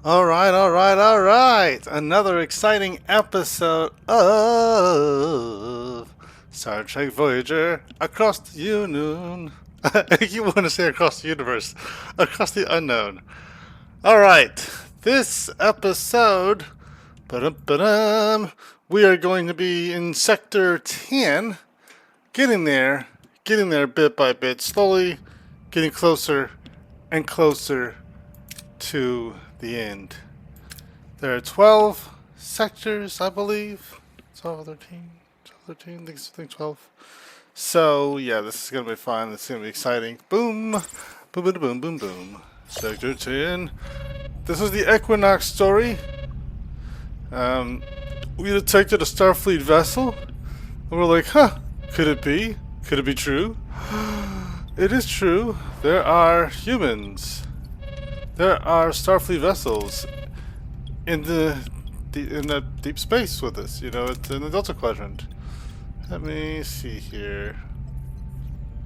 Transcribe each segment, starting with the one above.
Alright. Another exciting episode of Star Trek Voyager across the unknown. You want to say across the universe, across the unknown. Alright, this episode, ba-dum, we are going to be in Sector 10, getting there bit by bit, slowly getting closer and closer to the end. There are 12 sectors, I believe. 12, 13, 13, I think 12. So, yeah, this is going to be fun. This is going to be exciting. Boom. Boom, boom, boom, boom, boom. Sector 10. This is the Equinox story. We detected a Starfleet vessel. And we're like, huh, could it be? Could it be true? It is true. There are humans. There are Starfleet vessels in the deep space with us. You know, it's in the Delta Quadrant. Let me see here.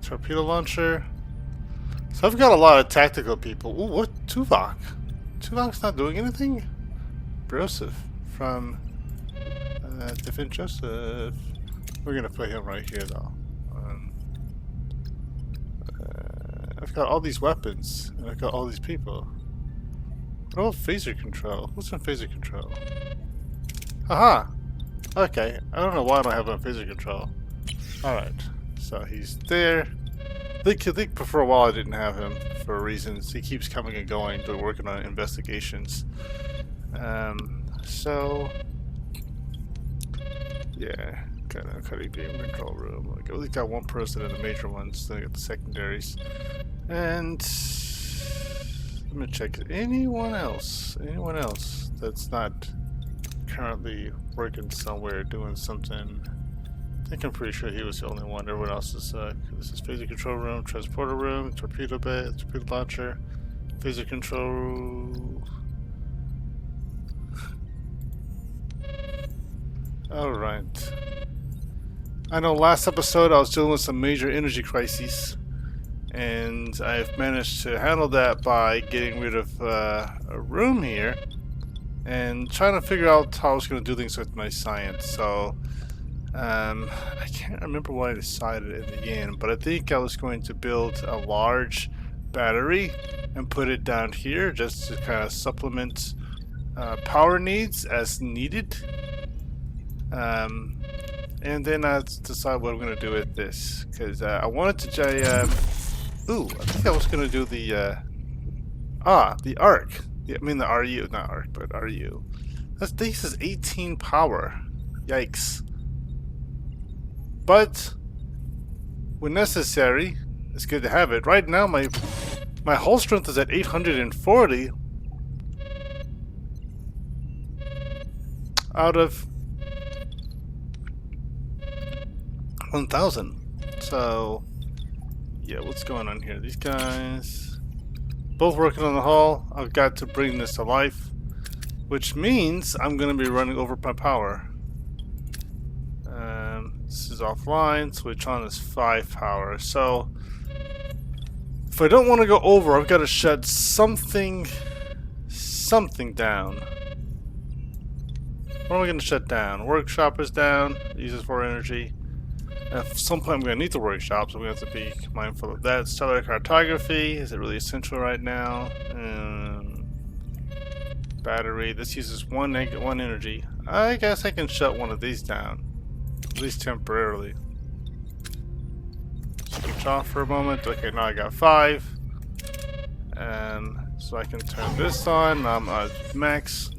Torpedo launcher. So I've got a lot of tactical people. Ooh, what? Tuvok? Tuvok's not doing anything? Joseph from Different Joseph. We're gonna play him right here though. I've got all these weapons, and I've got all these people. What about phaser control? Who's on phaser control? Aha! Okay, I don't know why I don't have him on phaser control. Alright, so he's there. I think for a while I didn't have him for reasons. He keeps coming and going, but working on investigations. So... yeah, kind of cutting game control room. Like, at least got one person in the major ones, then I got the secondaries. And... let me check. Anyone else that's not currently working somewhere doing something? I think I'm pretty sure he was the only one. Everyone else is, this is phaser control room, transporter room, torpedo bay, torpedo launcher, phaser control. Alright. I know last episode I was dealing with some major energy crises, and I've managed to handle that by getting rid of a room here and trying to figure out how I was going to do things with my science. So I can't remember what I decided in the end, but I think I was going to build a large battery and put it down here just to kind of supplement power needs as needed. And then I decide what I'm going to do with this, because I wanted to ooh, I think I was going to do the the arc. Yeah, I mean the RU, not arc, but RU. This is 18 power. Yikes. But when necessary, it's good to have it. Right now my hull strength is at 840 out of 1,000. So yeah, what's going on here? These guys both working on the hull. I've got to bring this to life, which means I'm going to be running over my power. This is offline. Switch on is 5 power. So if I don't want to go over, I've got to shut something down. What am I going to shut down? Workshop is down. Uses 4 energy. At some point I'm going to need the workshop, so we have to be mindful of that. Stellar cartography, is it really essential right now? Battery, this uses one energy. I guess I can shut one of these down, at least temporarily. Switch off for a moment. Okay, now I got 5. So I can turn this on. I'm at max.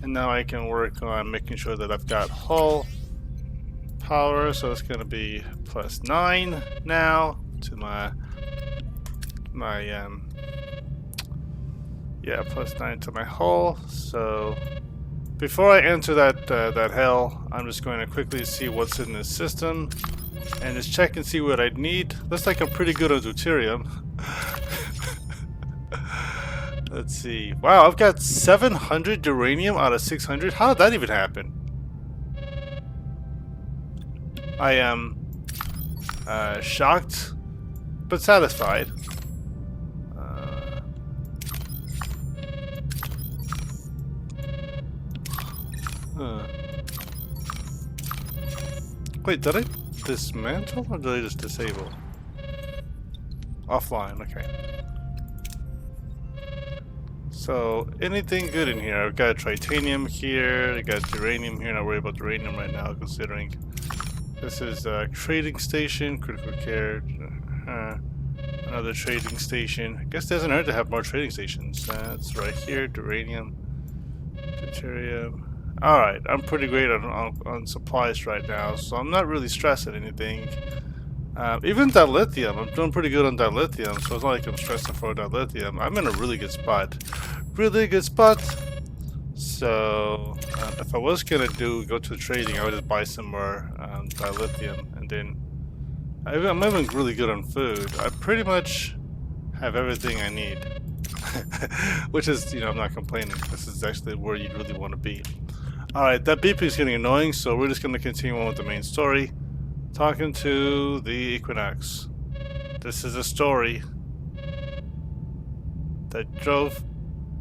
And now I can work on making sure that I've got hull power, so it's going to be +9 now to my yeah, +9 to my hull. So before I enter that hell, I'm just going to quickly see what's in this system and just check and see what I need. Looks like I'm pretty good on deuterium. Let's see. Wow, I've got 700 uranium out of 600. How did that even happen? I am shocked, but satisfied. Huh. Wait, did I dismantle or did I just disable? Offline, okay. So, anything good in here? I've got titanium here, I got uranium here, not worry about uranium right now considering. This is a trading station, critical care, another trading station. I guess it doesn't hurt to have more trading stations. It's right here, uranium, deuterium. Alright, I'm pretty great on supplies right now, so I'm not really stressed at anything. Even dilithium, I'm doing pretty good on dilithium, so it's not like I'm stressing for dilithium. I'm in a really good spot. Really good spot. So, if I was gonna go to trading, I would just buy some more dilithium, and then I'm even really good on food. I pretty much have everything I need. Which is, you know, I'm not complaining. This is actually where you really want to be. Alright, that beeping is getting annoying, so we're just gonna continue on with the main story. Talking to the Equinox. This is a story that drove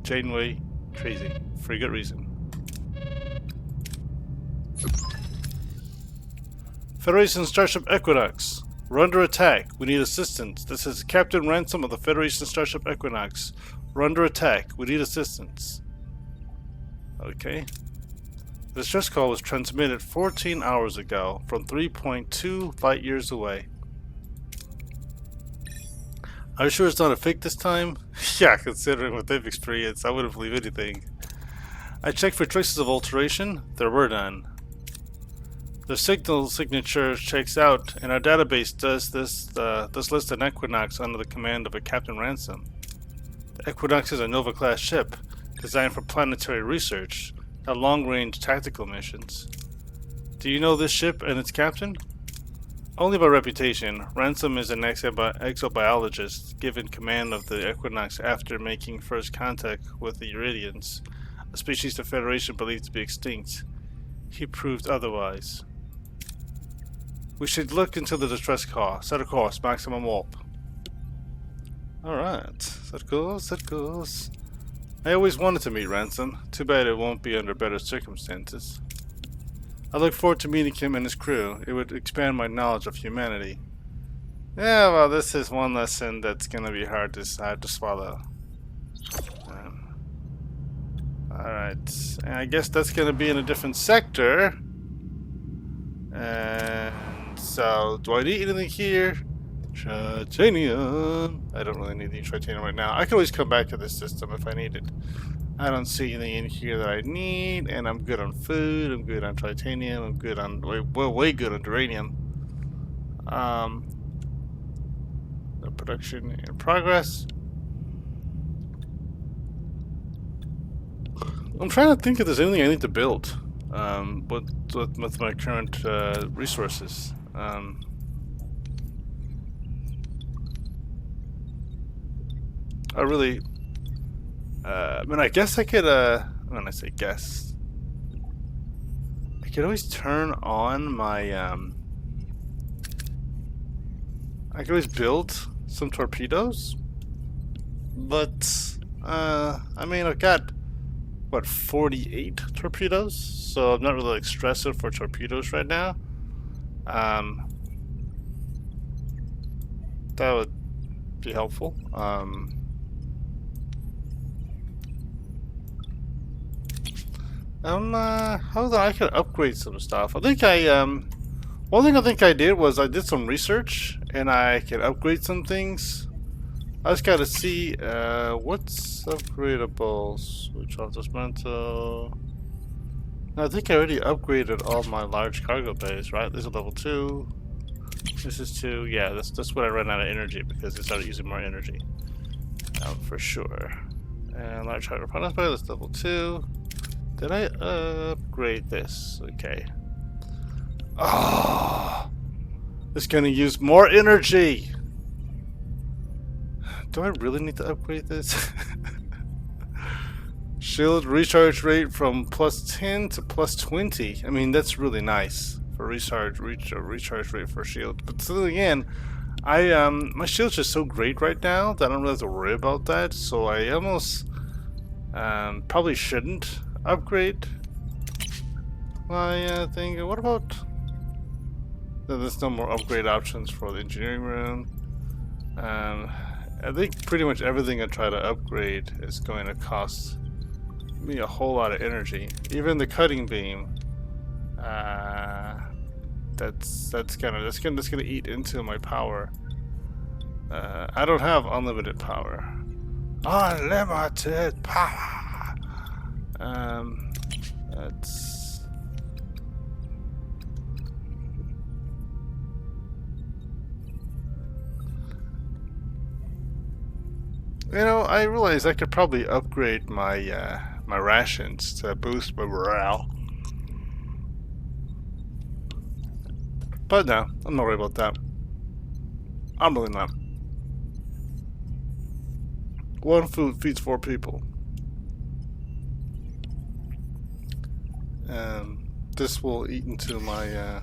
Janeway crazy for a good reason. Federation Starship Equinox. We're under attack. We need assistance. This is Captain Ransom of the Federation Starship Equinox. We're under attack. We need assistance. Okay. The distress call was transmitted 14 hours ago from 3.2 light years away. Are you sure it's not a fake this time? Yeah, considering what they've experienced, I wouldn't believe anything. I checked for traces of alteration. There were none. The signal signature checks out, and our database does list an Equinox under the command of a Captain Ransom. The Equinox is a Nova-class ship designed for planetary research, not long-range tactical missions. Do you know this ship and its captain? Only by reputation. Ransom is an exobiologist given command of the Equinox after making first contact with the Iridians, a species the Federation believed to be extinct. He proved otherwise. We should look into the distress call. Set a course, maximum warp. Alright, set course. I always wanted to meet Ransom. Too bad it won't be under better circumstances. I look forward to meeting him and his crew. It would expand my knowledge of humanity. Yeah, well, this is one lesson that's gonna be hard to swallow. Alright, and I guess that's gonna be in a different sector. And so, do I need anything here? Titanium. I don't really need any titanium right now. I can always come back to this system if I need it. I don't see anything in here that I need, and I'm good on food, I'm good on titanium, I'm good on, way good on uranium. The production in progress. I'm trying to think if there's anything I need to build with my current resources. I really, I mean, I guess I could, when I say guess, I could always turn on my, I could always build some torpedoes, but, I mean, I've got, what, 48 torpedoes, so I'm not really, like, stressing for torpedoes right now. That would be helpful. How I could upgrade some stuff. I think one thing I think I did was I did some research and I can upgrade some things. I just gotta see, what's upgradable? Switch off dismantle. No, I think I already upgraded all my large cargo bays, right? This is level 2. This is 2. Yeah, that's what I ran out of energy because it started using more energy. For sure. And large cargo products bay, that's level 2. Did I upgrade this? Okay. Oh, it's gonna use more energy. Do I really need to upgrade this? Shield recharge rate from +10 to +20. I mean, that's really nice for recharge rate for shield. But still, again, my shield's just so great right now that I don't really have to worry about that. So I almost probably shouldn't upgrade. my thing. What about... There's no more upgrade options for the engineering room. I think pretty much everything I try to upgrade is going to cost me a whole lot of energy. Even the cutting beam. That's gonna eat into my power. I don't have unlimited power. Unlimited power. That's... You know, I realize I could probably upgrade my my rations to boost my morale. But no, I'm not worried about that. I'm really not. One food feeds 4 people. This will eat into my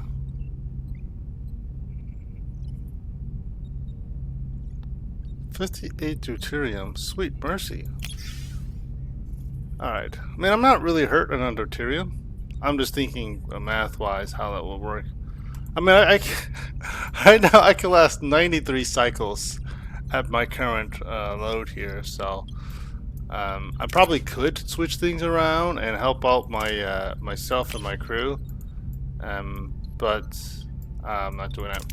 58 deuterium. Sweet mercy. Alright. I mean, I'm not really hurting on deuterium. I'm just thinking math-wise how that will work. I mean, right now I can last 93 cycles at my current load here, so I probably could switch things around and help out my myself and my crew, but I'm not doing that.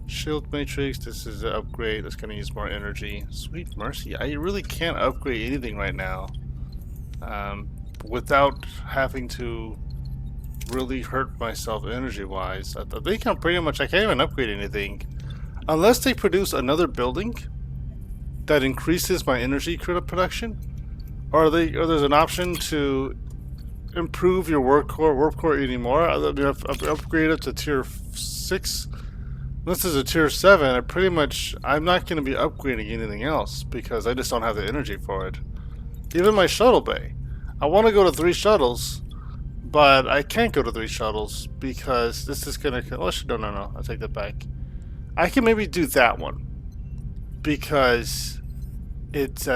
Shield matrix, this is an upgrade that's going to use more energy. Sweet mercy, I really can't upgrade anything right now without having to really hurt myself energy-wise. I think I'm pretty much, I can't even upgrade anything unless they produce another building that increases my energy production, or there's an option to improve your warp core anymore. I mean, I've upgraded to tier 6. This is a tier 7. I'm not going to be upgrading anything else because I just don't have the energy for it. Even my shuttle bay, I want to go to 3 shuttles, but I can't go to 3 shuttles because this is gonna... Oh, no, I'll take that back. I can maybe do that one because it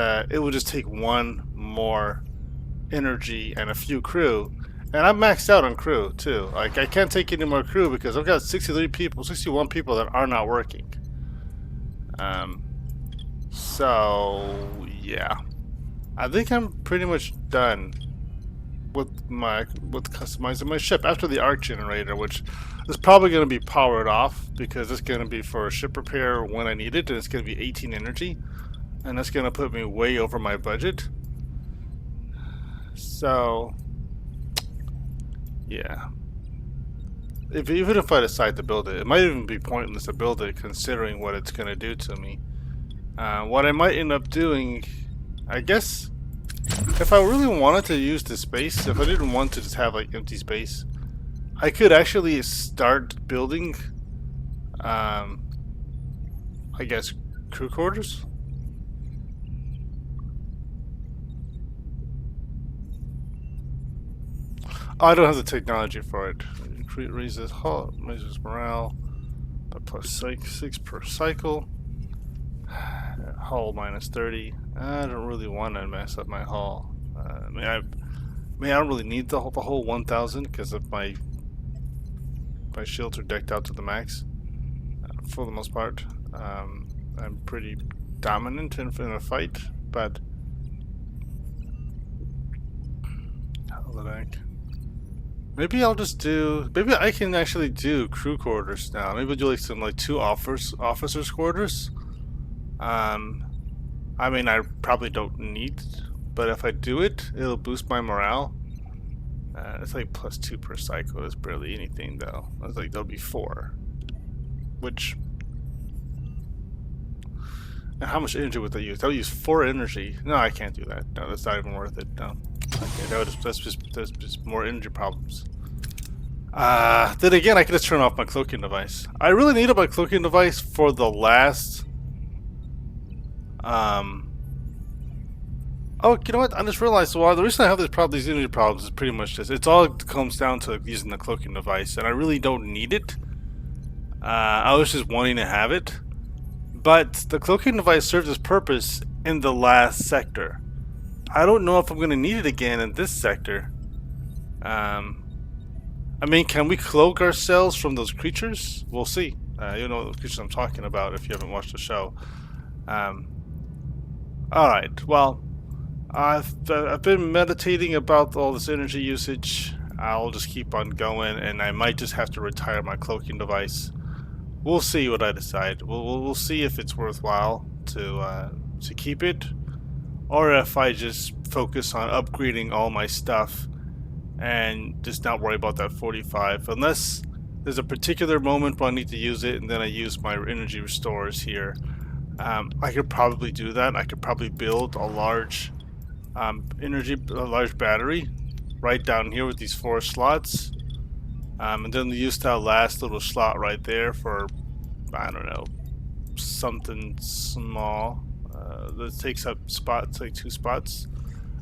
will just take 1 more energy and a few crew, and I'm maxed out on crew too. Like, I can't take any more crew because I've got 61 people that are not working. So yeah, I think I'm pretty much done with customizing my ship after the arc generator, which is probably going to be powered off because it's going to be for ship repair when I need it, and it's going to be 18 energy, and that's going to put me way over my budget. So yeah, even if I decide to build it, it might even be pointless to build it considering what it's going to do to me. What I might end up doing, I guess, if I really wanted to use the space, if I didn't want to just have like empty space, I could actually start building, I guess, crew quarters. Oh, I don't have the technology for it. Raises morale by +6 per cycle. Hull -30. I don't really want to mess up my hull. I mean, I don't really need the whole 1,000 because of my shields are decked out to the max for the most part. I'm pretty dominant in a fight, but maybe I'll just do. Maybe I can actually do crew quarters now. Maybe do like some 2 officers' quarters. I mean, I probably don't need, but if I do it, it'll boost my morale. It's like +2 per cycle. It's barely anything though. I was like, there'll be 4. Which, and how much energy would that use? That would use 4 energy. No, I can't do that. No, that's not even worth it. No, okay, that's just more energy problems. Then again, I could just turn off my cloaking device. I really needed my cloaking device for the last. Oh, you know what? I just realized the reason I have these energy problems is pretty much this. It's all comes down to using the cloaking device, and I really don't need it. I was just wanting to have it, but the cloaking device served its purpose in the last sector. I don't know if I'm going to need it again in this sector. I mean, can we cloak ourselves from those creatures? We'll see. You know the creatures I'm talking about if you haven't watched the show. Um, Alright, well, I've been meditating about all this energy usage. I'll just keep on going, and I might just have to retire my cloaking device. We'll see what I decide. We'll see if it's worthwhile to keep it, or if I just focus on upgrading all my stuff and just not worry about that 45, unless there's a particular moment where I need to use it, and then I use my energy restorers here. I could probably do that. I could probably build a large large battery right down here with these 4 slots, and then use that last little slot right there for, I don't know, something small that takes up spots, like 2 spots.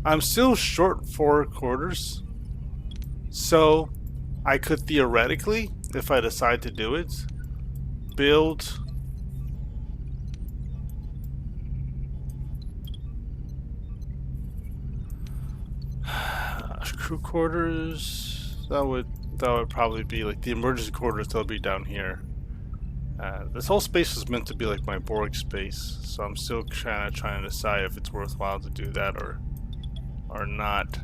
I'm still short 4 quarters, so I could theoretically, if I decide to do it, build crew quarters. That would probably be like the emergency quarters. They'll be down here. This whole space is meant to be like my Borg space, so I'm still trying to decide if it's worthwhile to do that or not.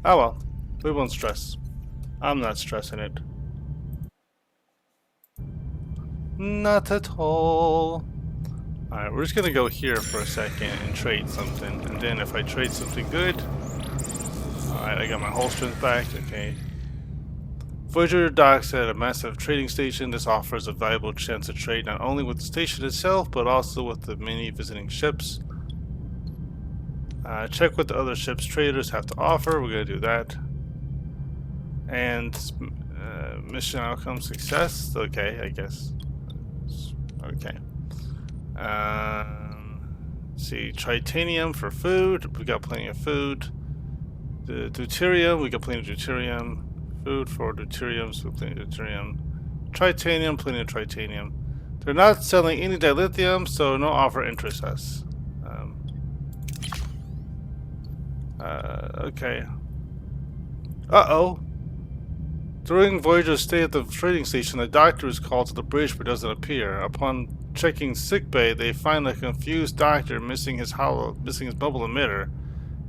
Oh well, we won't stress. I'm not stressing it. Not at all. Alright, we're just gonna go here for a second and trade something, and then if I trade something good. Alright, I got my whole strength back. Okay. Voyager docks at a massive trading station. This offers a valuable chance to trade not only with the station itself, but also with the many visiting ships. Check what the other ships' traders have to offer. We're going to do that. And mission outcome success. Okay, I guess. Okay. See, tritanium for food. We got plenty of food. The deuterium. We got plenty of deuterium. Food for deuterium. So plenty of deuterium. Tritanium. Plenty of tritanium. They're not selling any dilithium, so no offer interests us. Okay. Uh-oh. During Voyager's stay at the trading station, the doctor is called to the bridge but doesn't appear. Upon checking sickbay, they find a confused doctor missing his mobile emitter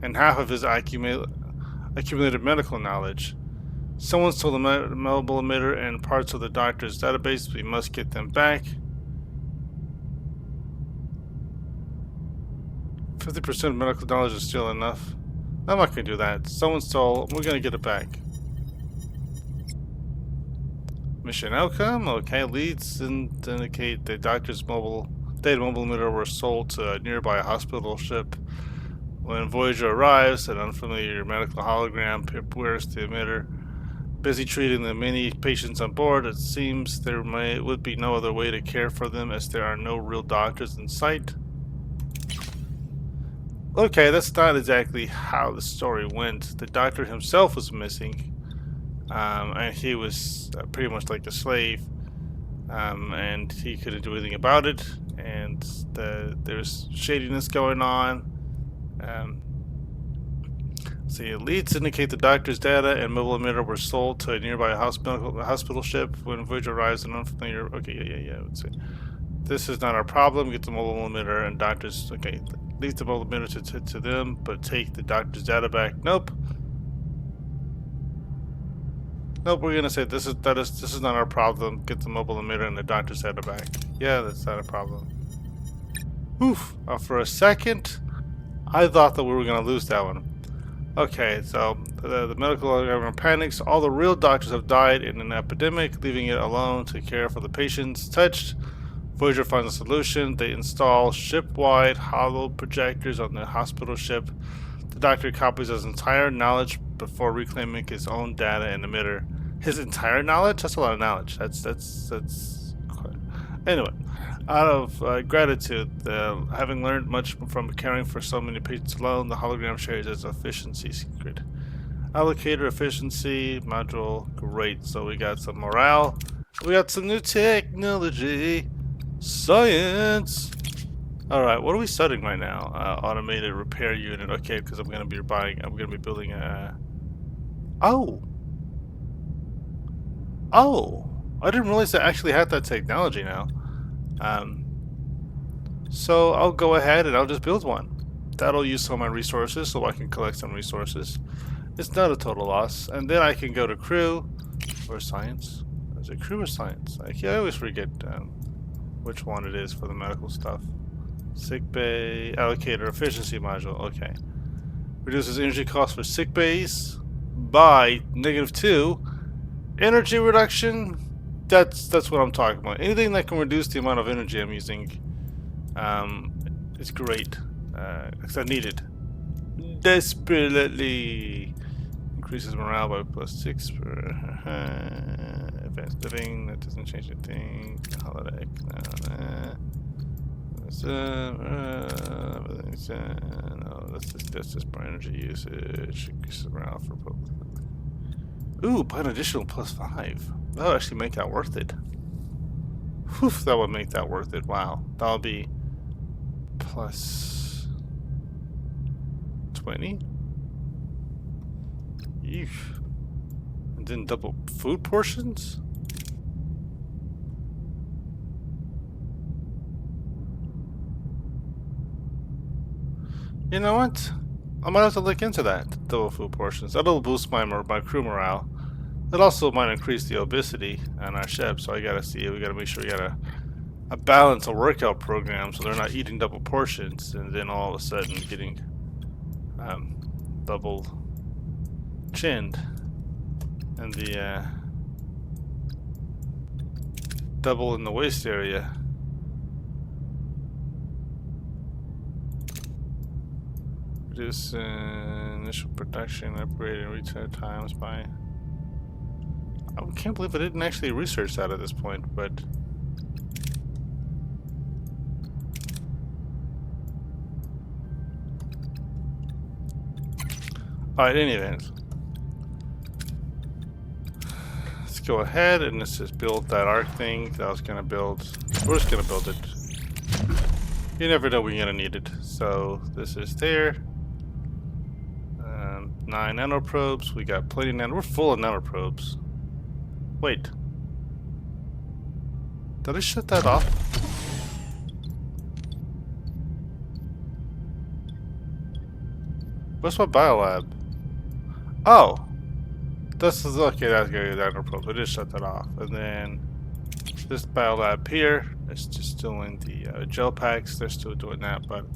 and half of his accumulated medical knowledge. Someone stole the mobile emitter and parts of the doctor's database. We must get them back. 50% of medical knowledge is still enough. I'm not going to do that. Someone stole. We're going to get it back. Mission outcome. Okay, leads indicate the doctor's data mobile emitter were sold to a nearby hospital ship. When Voyager arrives, an unfamiliar medical hologram wears the emitter. Busy treating the many patients on board, it seems there would be no other way to care for them as there are no real doctors in sight. Okay, that's not exactly how the story went. The doctor himself was missing, and he was pretty much like a slave, and he couldn't do anything about it, and there's shadiness going on. See, leads indicate the doctor's data and mobile emitter were sold to a nearby hospital ship when Voyager arrives an unfamiliar. Okay, yeah. Let's see. This is not our problem. Get the mobile emitter and doctors. Okay, leave the mobile emitter to them, but take the doctor's data back. Nope. We're gonna say this is not our problem. Get the mobile emitter and the doctor's data back. Yeah, that's not a problem. Oof. For a second, I thought that we were gonna lose that one. Okay, so the medical government panics. All the real doctors have died in an epidemic, leaving it alone to care for the patients touched. Voyager finds a solution. They install ship-wide hollow projectors on the hospital ship. The doctor copies his entire knowledge before reclaiming his own data and emitter. His entire knowledge? That's a lot of knowledge. That's quite... Anyway, out of gratitude, having learned much from caring for so many patients alone, the hologram shares its efficiency secret. Allocator efficiency module, great. So we got some morale. We got some new technology. Science! Alright, what are we studying right now? Automated repair unit. Okay, because I'm gonna be building a... Oh! Oh, I didn't realize I actually had that technology now. Um, so I'll go ahead and I'll just build one. That'll use some of my resources so I can collect some resources. It's not a total loss. And then I can go to crew or science. Is it crew or science? I always forget which one it is for the medical stuff. Sick bay, allocator, efficiency module. Okay. Reduces energy cost for sick bays by -2. Energy reduction, that's what I'm talking about. Anything that can reduce the amount of energy I'm using is great. Because I need it desperately. Increases morale by +6 for advanced living. That doesn't change a thing. Holiday. No, that's just more energy usage. Increases morale for both. Ooh, buy an additional +5. That would actually make that worth it. Whew, that would make that worth it. Wow. That would be +20. Eesh. And then double food portions? You know what? I might have to look into that. Double food portions. That'll boost my crew morale. It also might increase the obesity on our ship, so I gotta see it. We gotta make sure we got a balance, a workout program, so they're not eating double portions and then all of a sudden getting double chinned and the double in the waist area. Reduce initial production, upgrade, and retail times by. I can't believe I didn't actually research that at this point, but. Alright, in any event. Let's go ahead and let's just build that arc thing that I was gonna build. We're just gonna build it. You never know when you're gonna need it. So this is there. 9 nanoprobes. We got plenty of nano. We're full of nanoprobes. Wait. Did I shut that off? Where's my biolab? Oh! This is okay, that's good. Nanoprobes. I just shut that off. And then this biolab here is just doing the gel packs. They're still doing that, but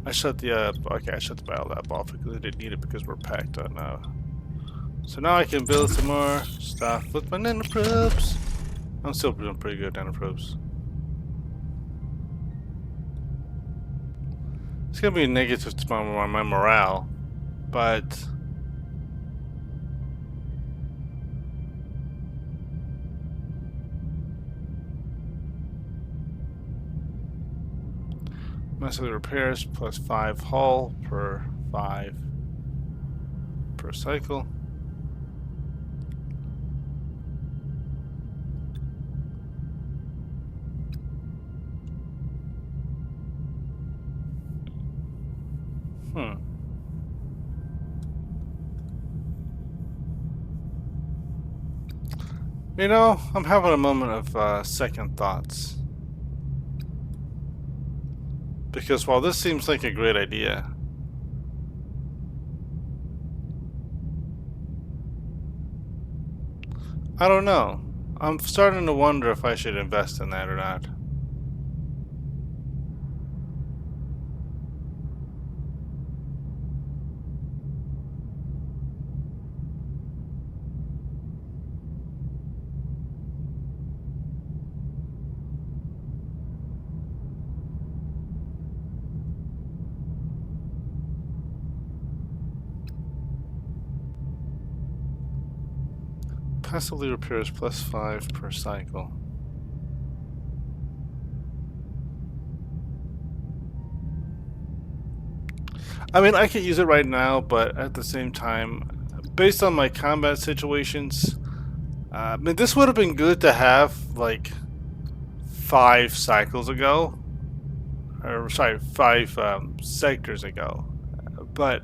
I shut the I shut the biolab off because I didn't need it because we're packed on so now I can build some more stuff with my nanoprobes. I'm still doing pretty good nanoprobes. It's gonna be negative to my morale, but monthly repairs +5 hull per 5 per cycle. You know, I'm having a moment of second thoughts. Because while this seems like a great idea, I don't know. I'm starting to wonder if I should invest in that or not. Passively repairs +5 per cycle. I mean, I could use it right now, but at the same time, based on my combat situations, I mean, this would have been good to have like 5 cycles ago, or sorry, 5 sectors ago. But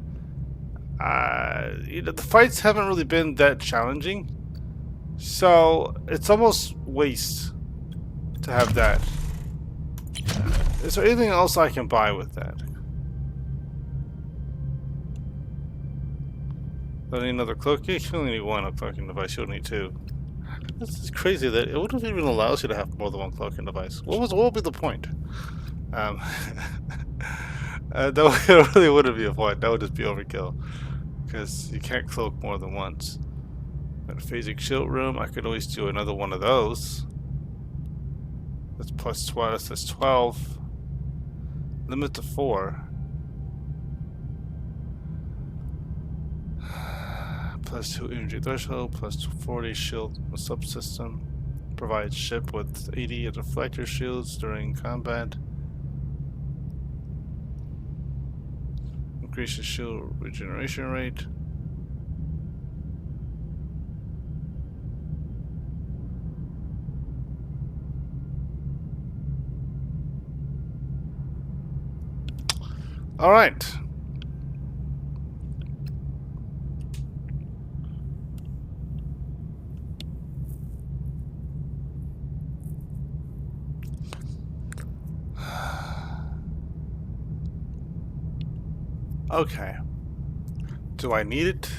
you know, the fights haven't really been that challenging. So it's almost waste to have that. Is there anything else I can buy with that? Don't need another cloak. You only need one cloaking device. You don't need two. This is crazy that it wouldn't even allow you to have more than one cloaking device. What would be the point? That really wouldn't be a point. That would just be overkill. Because you can't cloak more than once. Got a phasic shield room. I could always do another one of those. That's plus 12. That's 12. Limit to 4. Plus 2 energy threshold. Plus 40 shield subsystem. Provides ship with 80 deflector shields during combat. Increases shield regeneration rate. All right. Okay. Do I need it?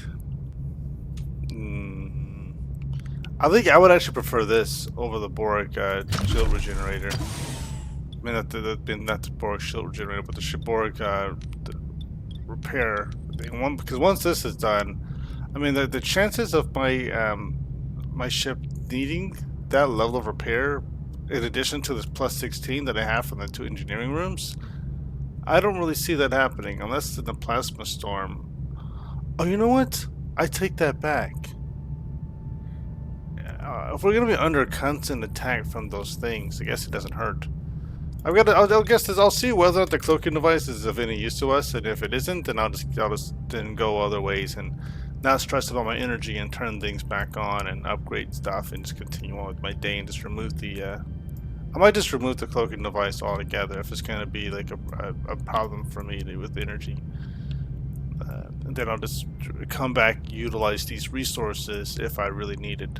I think I would actually prefer this over the Borg shield regenerator. I mean, not the Borg shield regenerator, but the Borg repair thing. Because once this is done, I mean, the chances of my my ship needing that level of repair, in addition to this plus 16 that I have from the 2 engineering rooms, I don't really see that happening unless in the plasma storm. Oh, you know what? I take that back. If we're gonna be under constant attack from those things, I guess it doesn't hurt. I'll guess this. I'll see whether or not the cloaking device is of any use to us, and if it isn't, then I'll just then go other ways and not stress about my energy and turn things back on and upgrade stuff and just continue on with my day and just remove the. I might just remove the cloaking device altogether if it's going to be like a problem for me with energy. And then I'll just come back, utilize these resources if I really need it.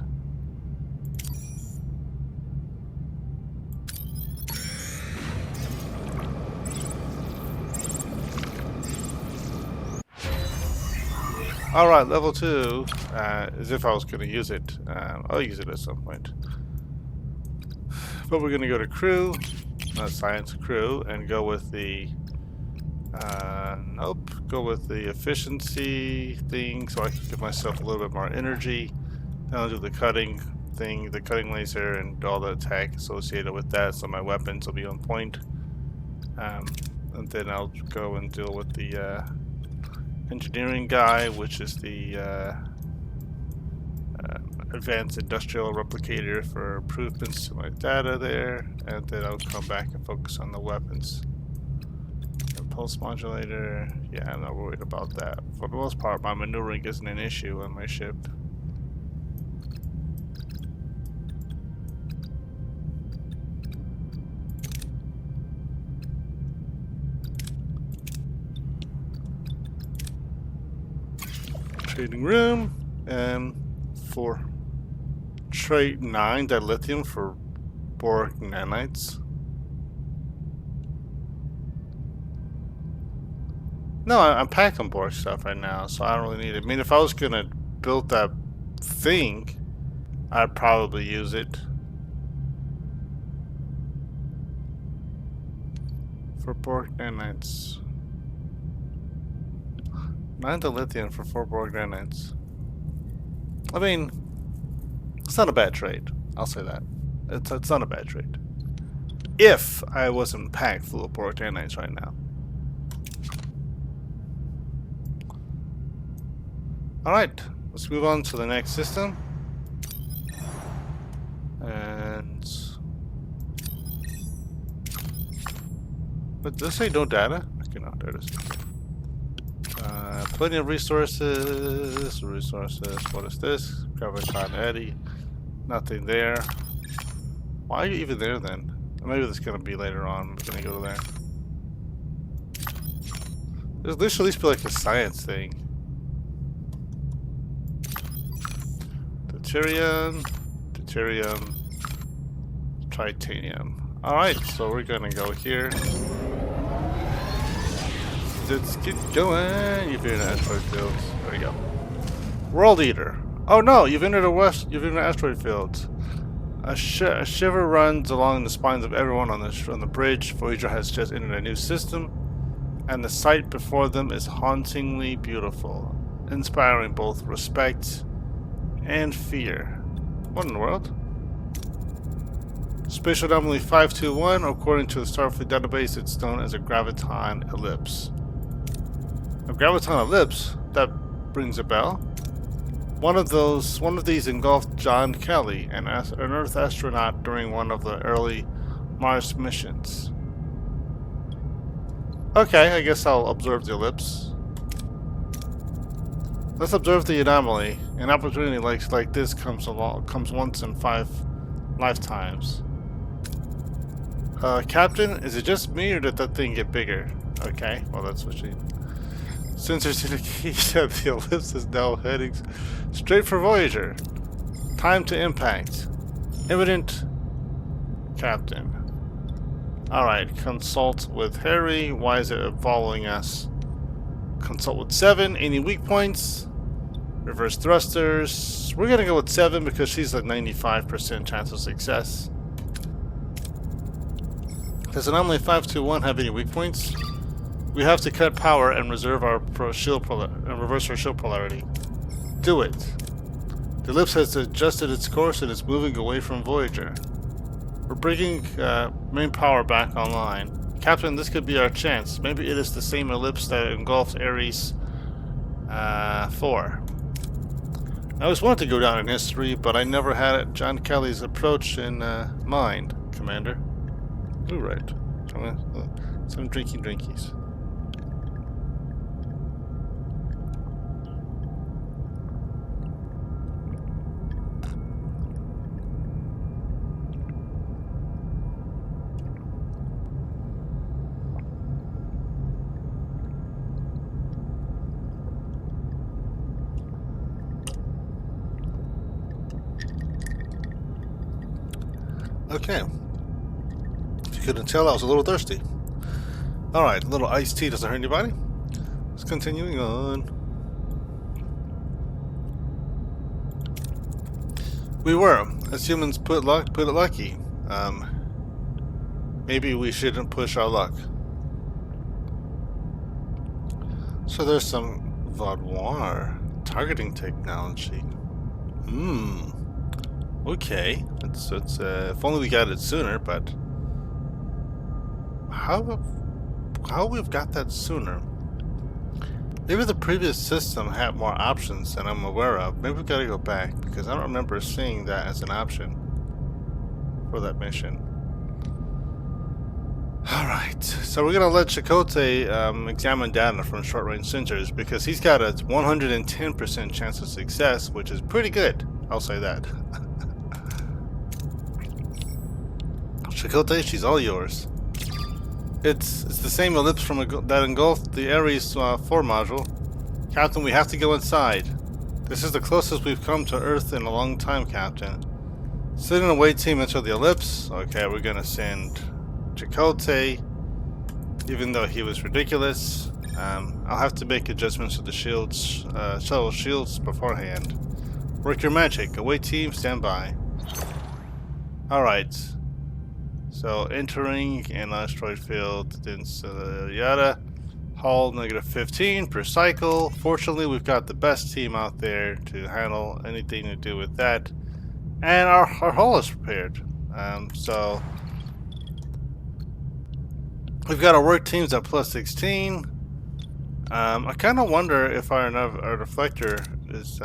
Alright, level 2, as if I was going to use it. I'll use it at some point. But we're going to go to crew, not science, crew, and go with the, nope, go with the efficiency thing so I can give myself a little bit more energy. Then I'll do the cutting thing, the cutting laser, and all the attack associated with that, so my weapons will be on point. And then I'll go and deal with the engineering guy, which is the advanced industrial replicator for improvements to my data there, and then I'll come back and focus on the weapons. Impulse modulator, yeah, I'm not worried about that. For the most part, my maneuvering isn't an issue on my ship. Trading room, and for trade 9 dilithium for Borg nanites. No, I'm packed on Borg stuff right now, so I don't really need it. I mean, if I was gonna build that thing, I'd probably use it for Borg nanites. 9 dilithium for 4 Borg nanites. I mean, it's not a bad trade. I'll say that. It's not a bad trade. If I wasn't packed full of Borg nanites right now. Alright, let's move on to the next system. And... but does it say no data? Okay, no, there it is. Plenty of resources. What is this? Graviton Eddy. Nothing there. Why are you even there then? Maybe that's gonna be later on. I'm gonna go to there. There should at least be like a science thing. Deuterium. deuterium, titanium. Alright, so we're gonna go here. Let's get going. You've entered asteroid fields. There we go. World Eater. Oh no, you've entered asteroid fields. A shiver runs along the spines of everyone on the bridge. Voyager has just entered a new system, and the sight before them is hauntingly beautiful, inspiring both respect and fear. What in the world? Spatial anomaly 521, according to the Starfleet database, it's known as a graviton ellipse. A graviton ellipse? That rings a bell. One of these engulfed John Kelly, an Earth astronaut during one of the early Mars missions. Okay, I guess I'll observe the ellipse. Let's observe the anomaly. An opportunity like this comes once in 5 lifetimes. Captain, is it just me or did that thing get bigger? Okay, well that's what she... Sensors indicate that the ellipse is now heading straight for Voyager. Time to impact. Imminent, Captain. Alright, consult with Harry. Why is it following us? Consult with 7. Any weak points? Reverse thrusters. We're gonna go with 7 because she's a 95% chance of success. Does Anomaly 521 have any weak points? We have to cut power and reserve our reverse our shield polarity. Do it. The ellipse has adjusted its course and is moving away from Voyager. We're bringing main power back online. Captain, this could be our chance. Maybe it is the same ellipse that engulfed Ares 4. I always wanted to go down in history, but I never had John Kelly's approach in mind, Commander. Ooh, right. Some drinkies. Okay. If you couldn't tell, I was a little thirsty. Alright, a little iced tea doesn't hurt anybody. Let's continuing on. We were, as humans, put it lucky. Maybe we shouldn't push our luck. So there's some Vaudoir targeting technology. Okay. It's if only we got it sooner, but how we've got that sooner? Maybe the previous system had more options than I'm aware of. Maybe we've got to go back because I don't remember seeing that as an option for that mission. Alright, so we're going to let Chakotay examine data from short-range sensors because he's got a 110% chance of success, which is pretty good. I'll say that. Chakotay, she's all yours. It's the same ellipse from that engulfed the Ares 4 module. Captain, we have to go inside. This is the closest we've come to Earth in a long time, Captain. Send an away team into the ellipse. Okay, we're gonna send Chakotay, even though he was ridiculous. I'll have to make adjustments to the shields, shuttle shields beforehand. Work your magic. Away team, stand by. Alright. So, entering an asteroid field, then yada. Hull -15 per cycle. Fortunately, we've got the best team out there to handle anything to do with that. And our hull is prepared. So, we've got our work teams at +16. I kind of wonder if our deflector is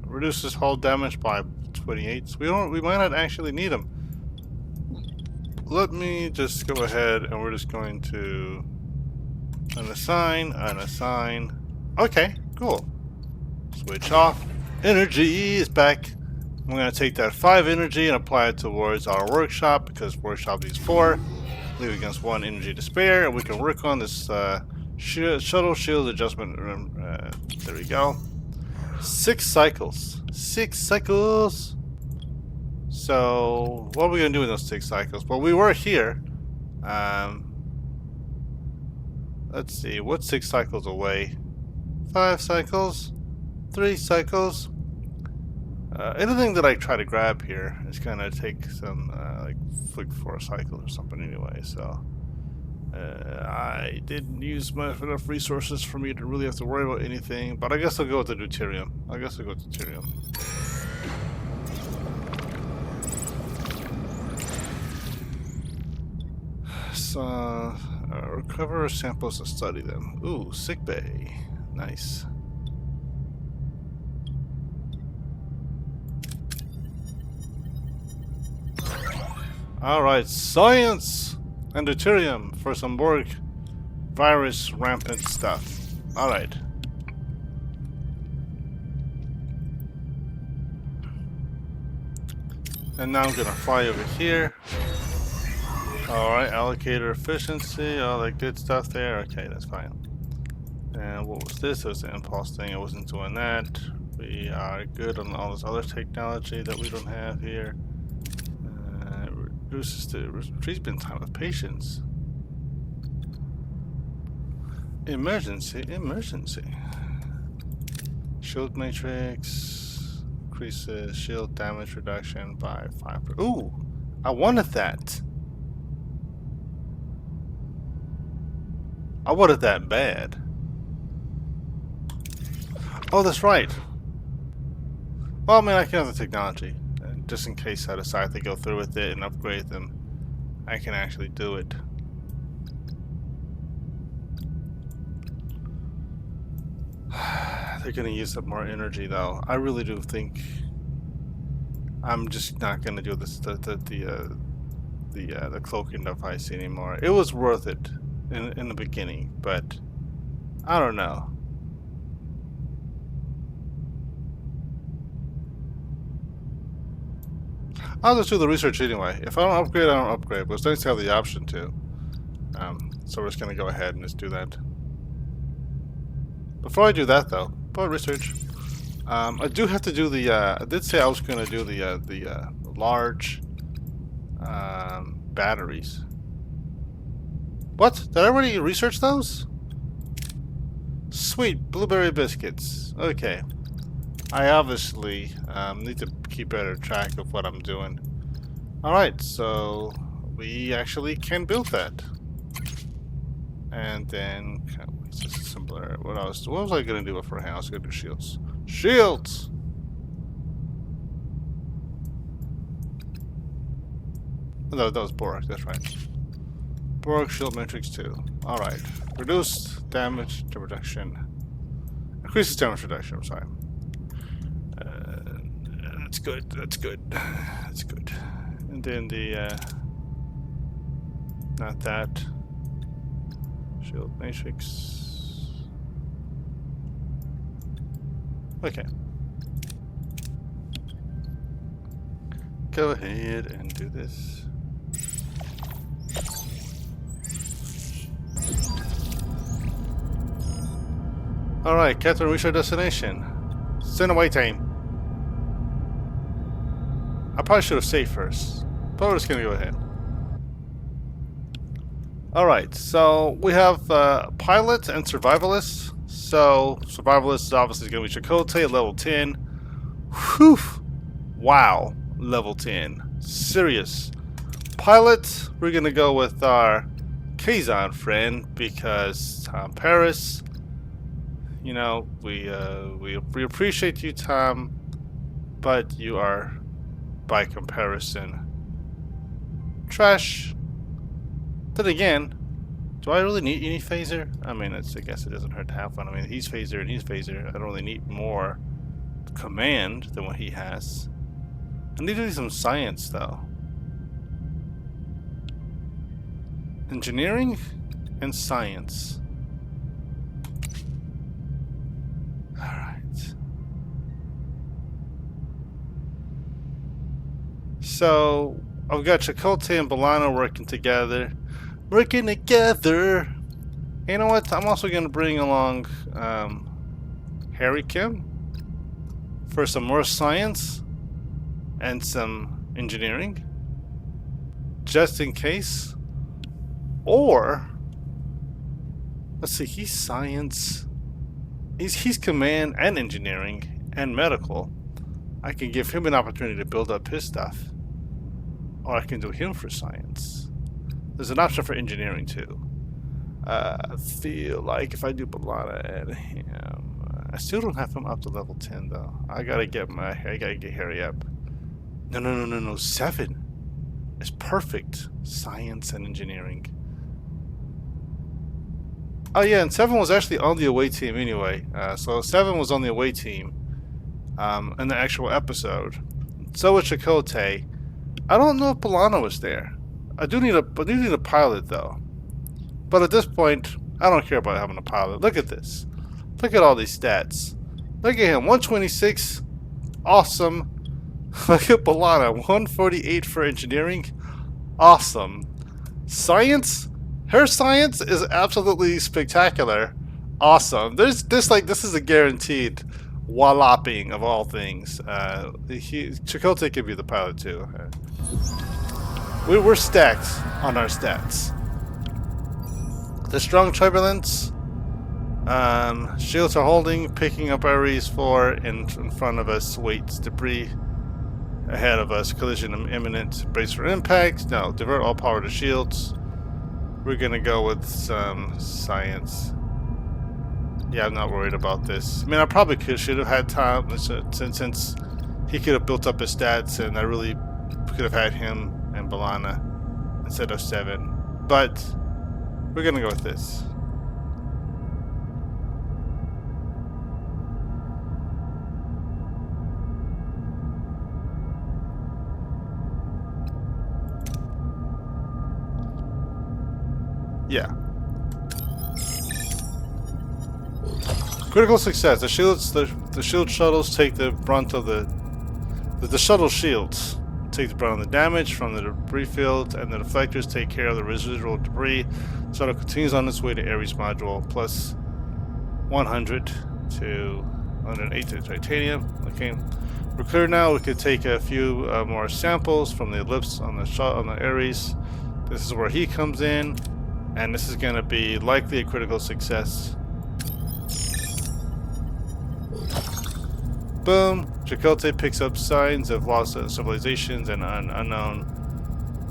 reduces hull damage by 28. So we might not actually need them. Let me just go ahead and we're just going to unassign. Okay, cool. Switch off. Energy is back. I'm going to take that 5 energy and apply it towards our workshop because workshop needs 4. Leave against 1 energy to spare, and we can work on this shuttle shield adjustment. There we go. 6 cycles. 6 cycles. So, what are we gonna do in those 6 cycles? Well, we were here. Let's see, what's 6 cycles away? 5 cycles? 3 cycles? Anything that I try to grab here is gonna take some, like 4 cycles or something anyway, so... I didn't use enough resources for me to really have to worry about anything, but I guess I'll go with the deuterium. So, recover samples and study them. Ooh, sick bay. Nice. Alright, science and deuterium for some Borg virus rampant stuff. Alright. And now I'm gonna fly over here. Alright, allocator efficiency, all that good stuff there. Okay, that's fine. And what was this? It was the impulse thing. I wasn't doing that. We are good on all this other technology that we don't have here. Reduces the treatment time of patients. Emergency. Shield matrix increases shield damage reduction by 5%. Ooh, I wanted that. I wanted that bad. Oh, that's right. Well, I mean, I can have the technology. Just in case I decide to go through with it and upgrade them, I can actually do it. They're gonna use up more energy, though. I really do think I'm just not gonna do this the cloaking device anymore. It was worth it in the beginning, but I don't know. I'll just do the research anyway. If I don't upgrade, I don't upgrade. But it's nice to have the option to. So we're just going to go ahead and just do that. Before I do that, though, research. I do have to do the. I did say I was going to do the large batteries. What? Did I already research those? Sweet blueberry biscuits. Okay. I obviously need to keep better track of what I'm doing. Alright, so we actually can build that. And then, this is simpler. What was I going to do beforehand? I was going to do shields. Shields! No, that was Borg, that's right. Borg shield matrix 2. Alright. Reduced damage to reduction. Increases damage reduction, I'm sorry. That's good. And then the, not that. Shield matrix. Okay. Go ahead and do this. Alright, Captain, reach our destination. Send away time. I probably should have saved first, but we're just gonna go ahead. Alright, so we have pilot and survivalist. So, survivalist is obviously gonna be Chakotay at level 10. Whew! Wow, level 10. Serious. Pilot, we're gonna go with our Kazon friend because Tom Paris. You know, we appreciate you, Tom, but you are, by comparison, trash. Then again, do I really need any phaser? I mean, I guess it doesn't hurt to have one. I mean, he's phaser and he's phaser. I don't really need more command than what he has. I need to do some science, though. Engineering and science. Alright. So, I've got Chakotay and B'Elanna working together. You know what? I'm also going to bring along Harry Kim for some more science and some engineering, just in case. Or let's see, he's science. He's command and engineering and medical. I can give him an opportunity to build up his stuff. Or I can do him for science. There's an option for engineering too. I feel like if I do Balana and him, I still don't have him up to level 10 though. I gotta get Harry up. No. 7 is perfect. Science and engineering. Oh yeah, and 7 was actually on the away team anyway. So 7 was on the away team in the actual episode. So was Chakotay. I don't know if Balana was there. I do need a pilot though. But at this point, I don't care about having a pilot. Look at this. Look at all these stats. Look at him, 126. Awesome. Look at Balana, 148 for engineering. Awesome. Science? Her science is absolutely spectacular. Awesome. This is a guaranteed walloping of all things. Chakotay can be the pilot too. We're stacked on our stats. The strong turbulence. Shields are holding, picking up Ares 4 in front of us. Weights debris ahead of us. Collision imminent. Brace for impact. No, divert all power to shields. We're gonna go with some science. Yeah, I'm not worried about this. I mean, I probably should have had time since he could have built up his stats, and I really could have had him and Balana instead of 7. But we're gonna go with this. Yeah. Critical success. The shield shuttles take the brunt of the shuttle shields take the brunt of the damage from the debris field, and the deflectors take care of the residual debris. The shuttle continues on its way to Ares module, plus 100 to 108 to titanium. Okay, we're clear now. We could take a few more samples from the ellipse on the Ares. This is where he comes in, and this is going to be likely a critical success. Boom. Chakotay picks up signs of lost civilizations and unknown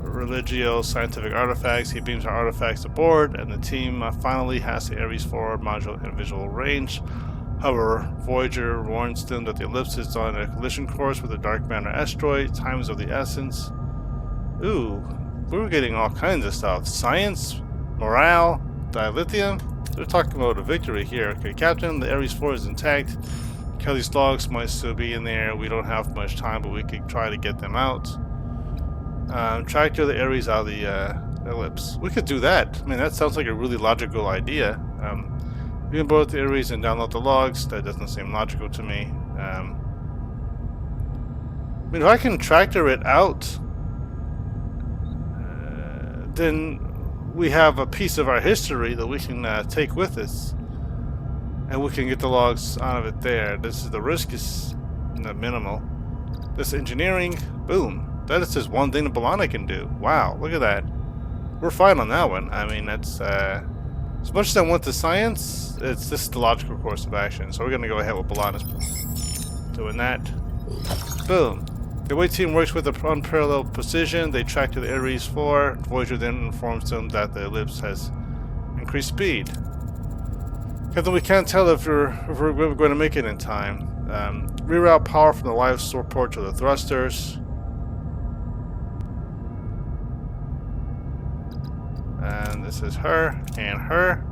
religio scientific artifacts. He beams our artifacts aboard, and the team finally has the Ares 4 module in visual range. However, Voyager warns them that the ellipse is on a collision course with a dark matter asteroid. Time is of the essence. Ooh, we were getting all kinds of stuff. Science, morale, dilithium. They're talking about a victory here. Okay, Captain, the Ares 4 is intact. Kelly's logs might still be in there. We don't have much time, but we could try to get them out. Tractor the Ares out of the ellipse. We could do that. I mean, that sounds like a really logical idea. We can board the Ares and download the logs. That doesn't seem logical to me. I mean, if I can tractor it out, then we have a piece of our history that we can take with us. And we can get the logs out of it there. This is the risk is minimal. This engineering, boom. That is just one thing that Balana can do. Wow, look at that. We're fine on that one. I mean, that's as much as I want the science, it's just the logical course of action. So we're gonna go ahead with Balana's doing that. Boom. The away team works with unparalleled precision. They track to the Ares 4. Voyager then informs them that the ellipse has increased speed. Captain, we can't tell if we're going to make it in time. Reroute power from the live support to the thrusters. And this is her and her.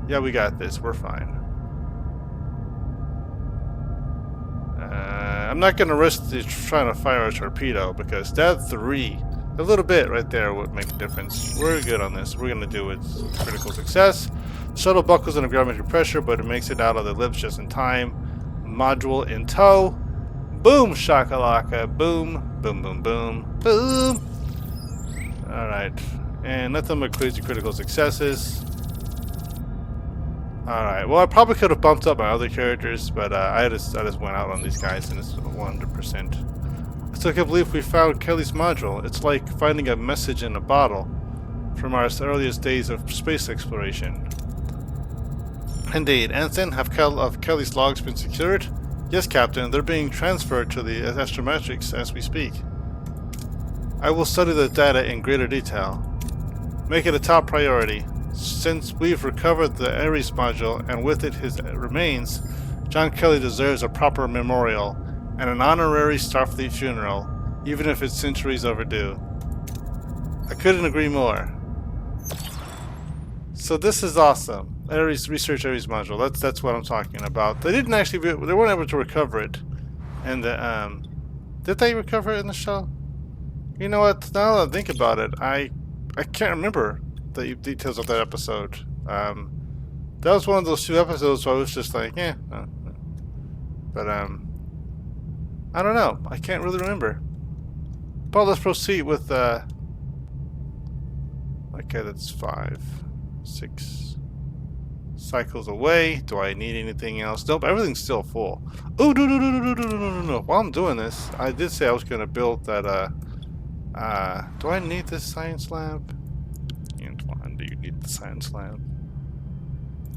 Yeah, we got this. We're fine. I'm not going to risk trying to fire a torpedo because that 3, a little bit right there would make a difference. We're good on this. We're going to do it. Critical success. The shuttle buckles under gravimetric pressure, but it makes it out of the ellipse just in time. Module in tow. Boom, shakalaka. Boom, boom, boom, boom, boom. Alright. And nothing but crazy critical successes. Alright. Well, I probably could have bumped up my other characters, but I just went out on these guys, and it's 100%. So I can't believe we found Kelly's module. It's like finding a message in a bottle from our earliest days of space exploration. Indeed. Ensign, have Kelly's logs been secured? Yes, Captain. They're being transferred to the astrometrics as we speak. I will study the data in greater detail. Make it a top priority. Since we've recovered the Ares module and with it his remains, John Kelly deserves a proper memorial and an honorary Starfleet funeral, even if it's centuries overdue. I couldn't agree more. So this is awesome. Ares research Ares module. That's what I'm talking about. They didn't actually they weren't able to recover it. And did they recover it in the show? You know what? Now that I think about it, I can't remember the details of that episode. That was one of those two episodes where I was just like, yeah. But I don't know. I can't really remember. But let's proceed with okay, that's 5, 6 cycles away. Do I need anything else? Nope, everything's still full. Oh, no. While I'm doing this, I did say I was going to build that, do I need this science lab? Antoine, do you need the science lab?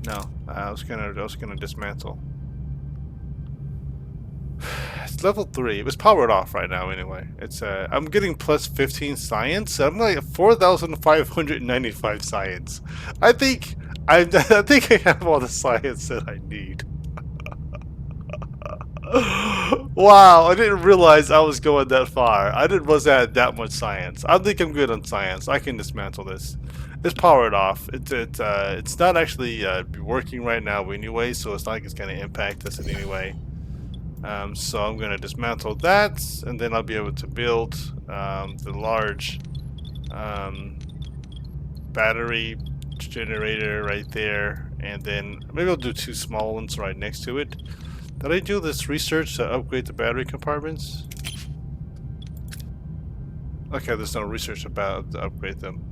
No, I was gonna dismantle. It's level 3. It was powered off right now anyway. It's I'm getting plus 15 science. I'm like 4,595 science. I think I have all the science that I need. Wow, I didn't realize I was going that far. I didn't realize I had that much science. I think I'm good on science. I can dismantle this. It's powered off. It's not actually working right now anyway, so it's not like it's going to impact us in any way. So I'm going to dismantle that, and then I'll be able to build the large battery generator right there, and then maybe I'll do 2 small ones right next to it. Did I do this research to upgrade the battery compartments? Okay, there's no research about to upgrade them.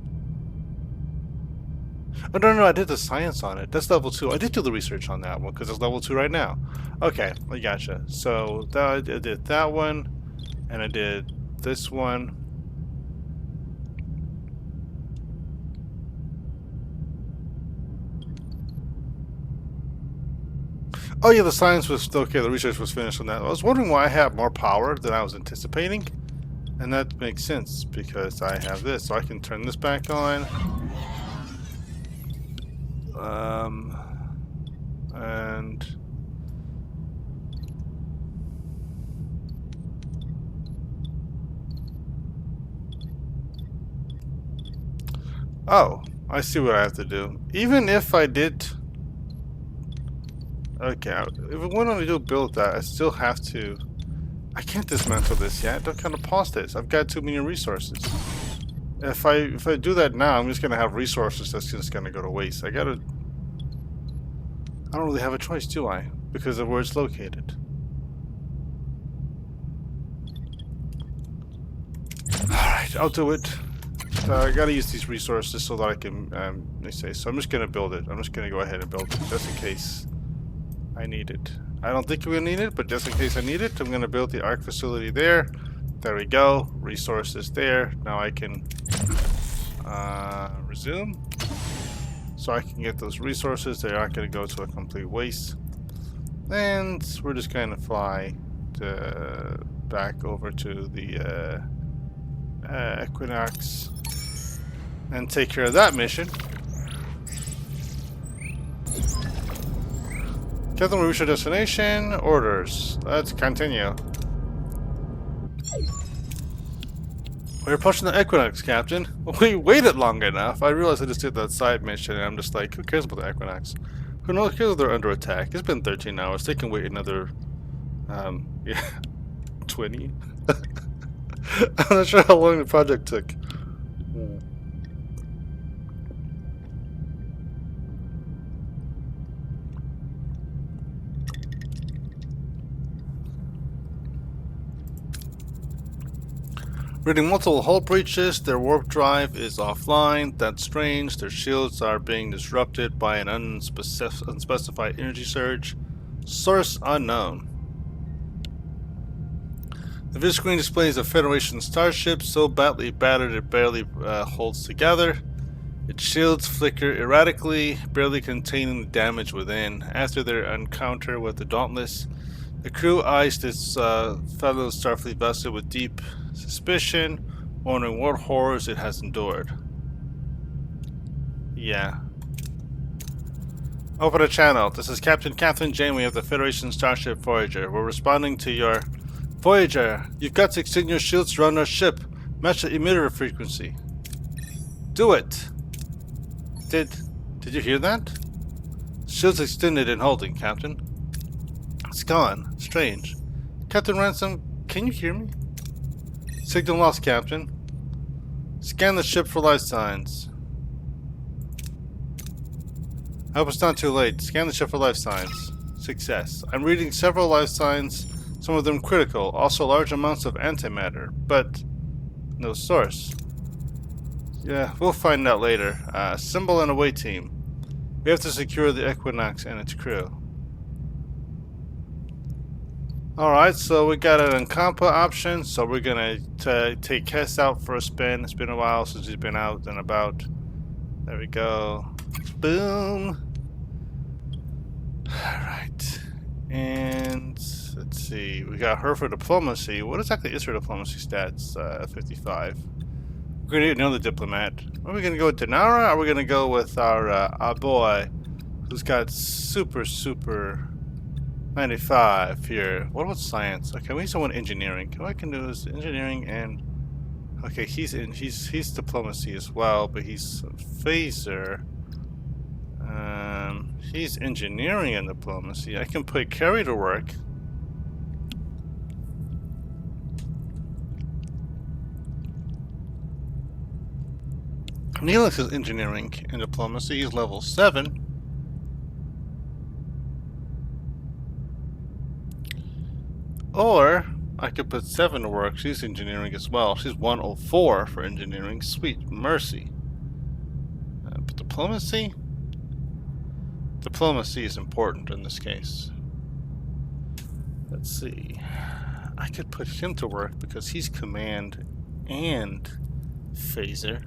Oh, no, I did the science on it. That's level 2. I did do the research on that one because it's level 2 right now. Okay, I gotcha. So I did that one, and I did this one. Oh yeah, the science was okay. The research was finished on that. I was wondering why I have more power than I was anticipating, and that makes sense because I have this, so I can turn this back on. And oh, I see what I have to do. Even if I did, okay, if I went on to build that, I still have to. I can't dismantle this yet. I've kind of paused this. I've got too many resources. If I do that now, I'm just gonna have resources that's just gonna go to waste. I don't really have a choice, do I? Because of where it's located. Alright, I'll do it. I gotta use these resources so that I can, so I'm just gonna build it. I'm just gonna go ahead and build it, just in case I need it. I don't think we'll need it, but just in case I need it, I'm gonna build the ARC facility there. There we go. Resources there. Now I can resume. So I can get those resources. They aren't going to go to a complete waste. And we're just going to fly back over to the Equinox and take care of that mission. Captain, we reach our destination. Orders. Let's continue. We're approaching the Equinox, Captain. We waited long enough. I realized I just did that side mission, and I'm just like, who cares about the Equinox? Who knows if they're under attack? It's been 13 hours. They can wait another, yeah, 20. I'm not sure how long the project took. Reading multiple hull breaches, their warp drive is offline. That's strange. Their shields are being disrupted by an unspecified energy surge. Source unknown. The view screen displays a Federation starship so badly battered it barely holds together. Its shields flicker erratically, barely containing the damage within. After their encounter with the Dauntless, the crew eyes this fellow Starfleet vessel with deep suspicion, wondering what horrors it has endured. Yeah. Open a channel. This is Captain Catherine Janeway of the Federation Starship Voyager. We're responding to your... Voyager, you've got to extend your shields around our ship. Match the emitter frequency. Do it! Did you hear that? Shields extended and holding, Captain. It's gone. Strange. Captain Ransom, can you hear me? Signal lost, Captain. Scan the ship for life signs. I hope it's not too late. Scan the ship for life signs. Success. I'm reading several life signs, some of them critical, also large amounts of antimatter, but no source. Yeah, we'll find out later. Assemble an away team. We have to secure the Equinox and its crew. Alright, so we got an Uncampa option, so we're gonna take Kess out for a spin. It's been a while since he's been out and about. There we go. Boom! Alright. And let's see. We got her for diplomacy. What exactly is her diplomacy stats? 55. We're gonna need another diplomat. Are we gonna go with Denara, or are we gonna go with our boy who's got super 95 here? What about science? Okay, we need someone engineering. What I can do is engineering and okay, he's diplomacy as well, but he's a phaser. He's engineering and diplomacy. I can put Carrie to work. Neelix is engineering and diplomacy. He's level 7. Or I could put 7 to work. She's engineering as well. She's 104 for engineering. Sweet mercy. But diplomacy? Diplomacy is important in this case. Let's see. I could put him to work because he's command and phaser.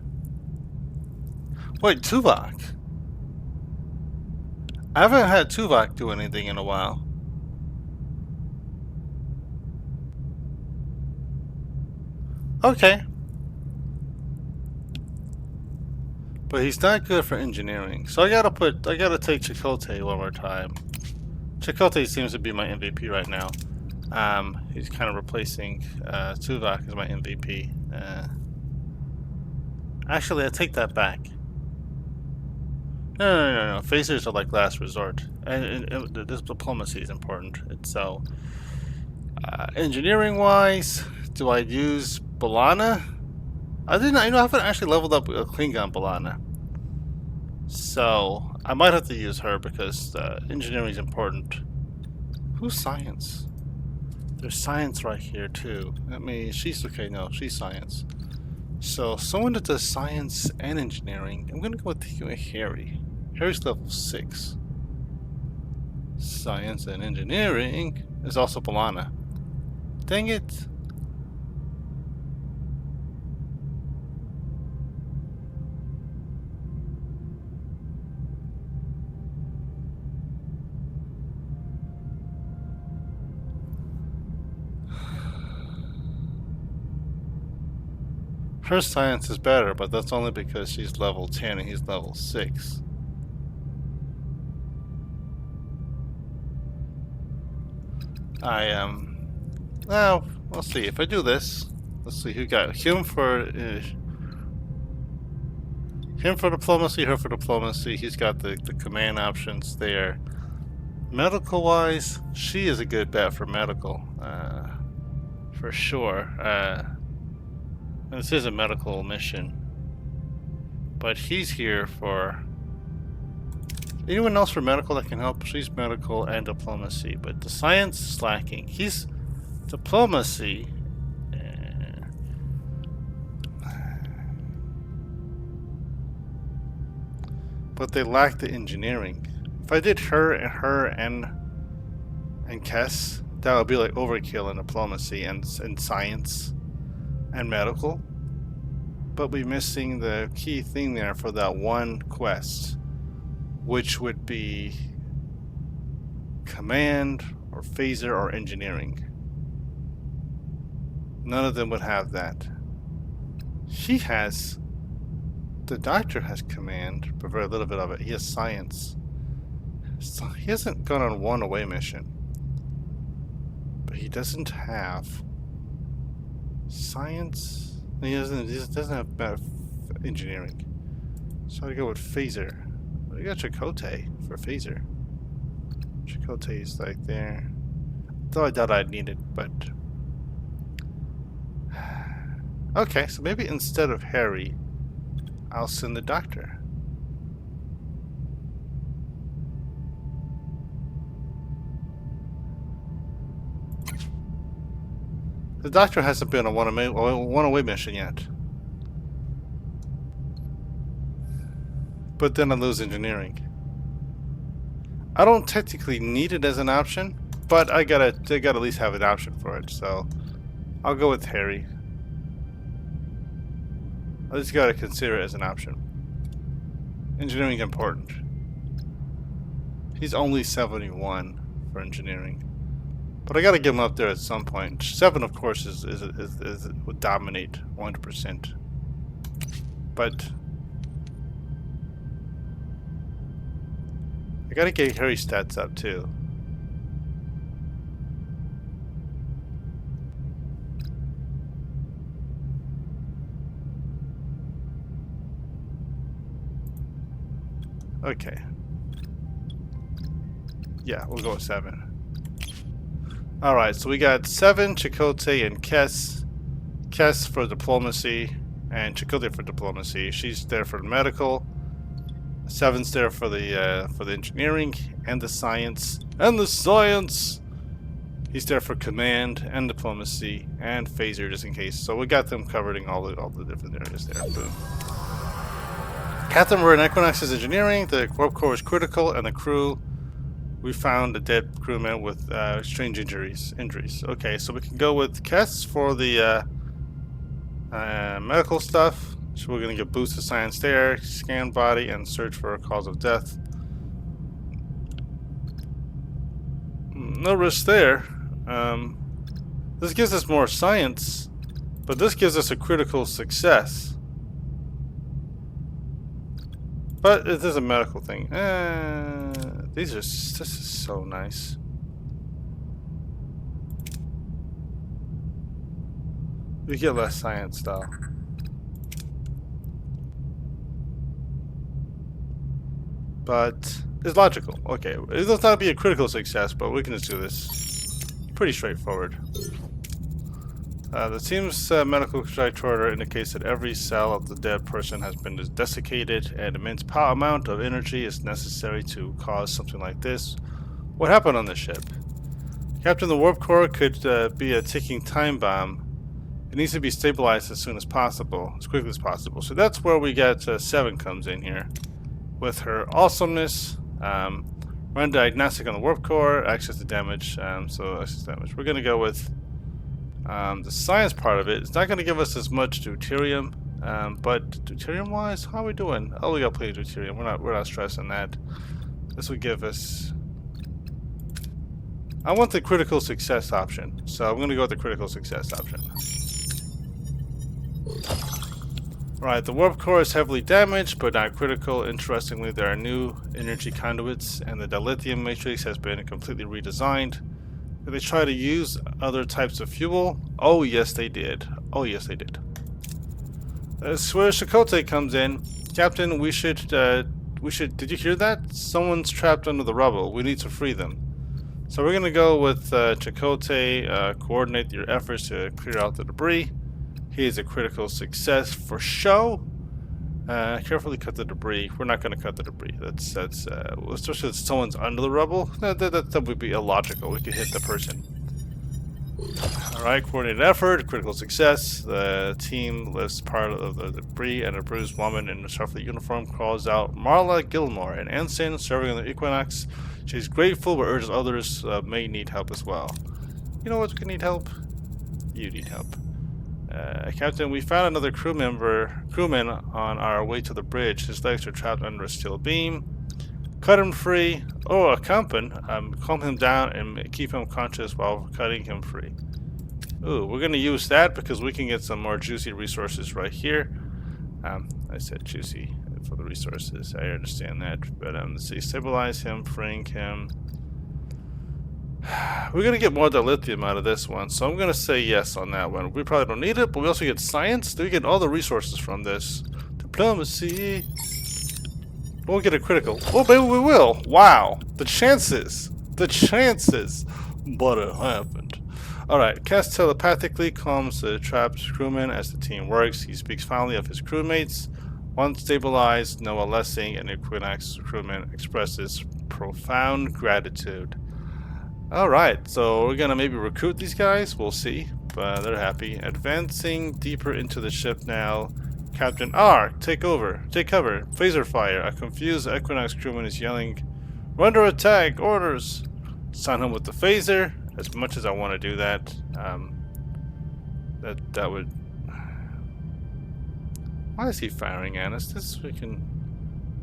Wait, Tuvok. I haven't had Tuvok do anything in a while. Okay. But he's not good for engineering. So I gotta take Chakotay one more time. Chakotay seems to be my MVP right now. He's kind of replacing Tuvok as my MVP. Actually, I take that back. No. Phasers are like last resort. And this diplomacy is important. It's so... engineering-wise, do I use B'Elanna? I haven't actually leveled up a Klingon B'Elanna. So, I might have to use her because engineering is important. Who's science? There's science right here too. She's okay, no, she's science. So, someone that does science and engineering, I'm gonna go with Harry. Harry's level 6. Science and engineering is also B'Elanna. Dang it. Her science is better, but that's only because she's level 10 and he's level 6. Well, we'll see. If I do this, let's see who got him for diplomacy, her for diplomacy. He's got the command options there. Medical wise, she is a good bet for medical, for sure. This is a medical mission, but he's here for... Anyone else for medical that can help? She's medical and diplomacy, but the science is lacking. He's diplomacy. But they lack the engineering. If I did her and Kess, That would be like overkill in diplomacy and in science and medical. But we're missing the key thing there for that one quest, which would be command or phaser or engineering. None of them would have that. The doctor has command, but very little bit of it. He has science. So he hasn't gone on one away mission. But he doesn't have science. He doesn't have engineering. So I go with phaser. We got Chakotay for phaser. Chakotay is like there. Though I doubt I'd need it, but okay, so maybe instead of Harry, I'll send the doctor. The doctor hasn't been on one away mission yet. But then I lose engineering. I don't technically need it as an option, but they gotta at least have an option for it, so I'll go with Harry. I just gotta consider it as an option. Engineering important. He's only 71 for engineering. But I gotta get him up there at some point. 7, of course, would dominate 100%. But I gotta get Harry's stats up too. Okay. Yeah, we'll go with 7. Alright, so we got 7, Chakotay, and Kess. Kess for diplomacy, and Chakotay for diplomacy. She's there for medical. 7's there for the engineering and the science. And the science! He's there for command and diplomacy and phaser just in case. So we got them covering all the different areas there. Boom. Captain Marine Equinox is engineering, the warp core is critical, and the crew, we found a dead crewman with strange injuries. Okay, so we can go with Kess for the medical stuff. So we're going to get boost to science there, scan body, and search for a cause of death. No risk there. This gives us more science, but this gives us a critical success. But it is a medical thing. This is so nice. We get less science though. But it's logical. Okay, it does not be a critical success, but we can just do this. Pretty straightforward. The team's medical strike order indicates that every cell of the dead person has been desiccated, and immense amount of energy is necessary to cause something like this. What happened on this ship? Captain, the warp core could be a ticking time bomb. It needs to be stabilized as soon as possible, as quickly as possible. So that's where we get 7 comes in here, with her awesomeness. Run diagnostic on the warp core, access to damage. So access damage. We're gonna go with the science part of it. It's not going to give us as much deuterium, but deuterium-wise, how are we doing? Oh, we got plenty of deuterium. We're not stressing that. This would give us. I want the critical success option, so I'm going to go with the critical success option. Right, the warp core is heavily damaged, but not critical. Interestingly, there are new energy conduits, and the dilithium matrix has been completely redesigned. Did they try to use other types of fuel? Oh yes they did. Oh yes they did. That's where Chakotay comes in. Captain, we should did you hear that? Someone's trapped under the rubble. We need to free them. So we're gonna go with Chakotay, coordinate your efforts to clear out the debris. He is a critical success for show. Carefully cut the debris. We're not going to cut the debris. That's especially if someone's under the rubble. That would be illogical. We could hit the person. All right, coordinated effort, critical success. The team lifts part of the debris, and a bruised woman in a Starfleet uniform calls out Marla Gilmore, an ensign serving on the Equinox. She's grateful, but urges others may need help as well. You know what's gonna need help? You need help. Captain, we found another crewman on our way to the bridge. His legs are trapped under a steel beam. Cut him free. Oh, calm him down and keep him conscious while cutting him free. Ooh, we're gonna use that because we can get some more juicy resources right here. I said juicy for the resources. I understand that, but let's see. Stabilize him, freeing him. We're gonna get more dilithium out of this one, so I'm gonna say yes on that one. We probably don't need it, but we also get science. Do we get all the resources from this? Diplomacy. We'll get a critical. Oh, maybe we will. Wow, the chances. The chances. But it happened. Alright, cast telepathically calms the trapped crewman as the team works. He speaks fondly of his crewmates. Once stabilized, Noah Lessing and Equinox crewman expresses profound gratitude. Alright, so we're gonna maybe recruit these guys. We'll see, but they're happy. Advancing deeper into the ship now. Captain R, take over. Take cover. Phaser fire. A confused Equinox crewman is yelling, "We're under attack! Orders!" Stun him with the phaser. As much as I want to do that, that would. Why is he firing at us? This freaking.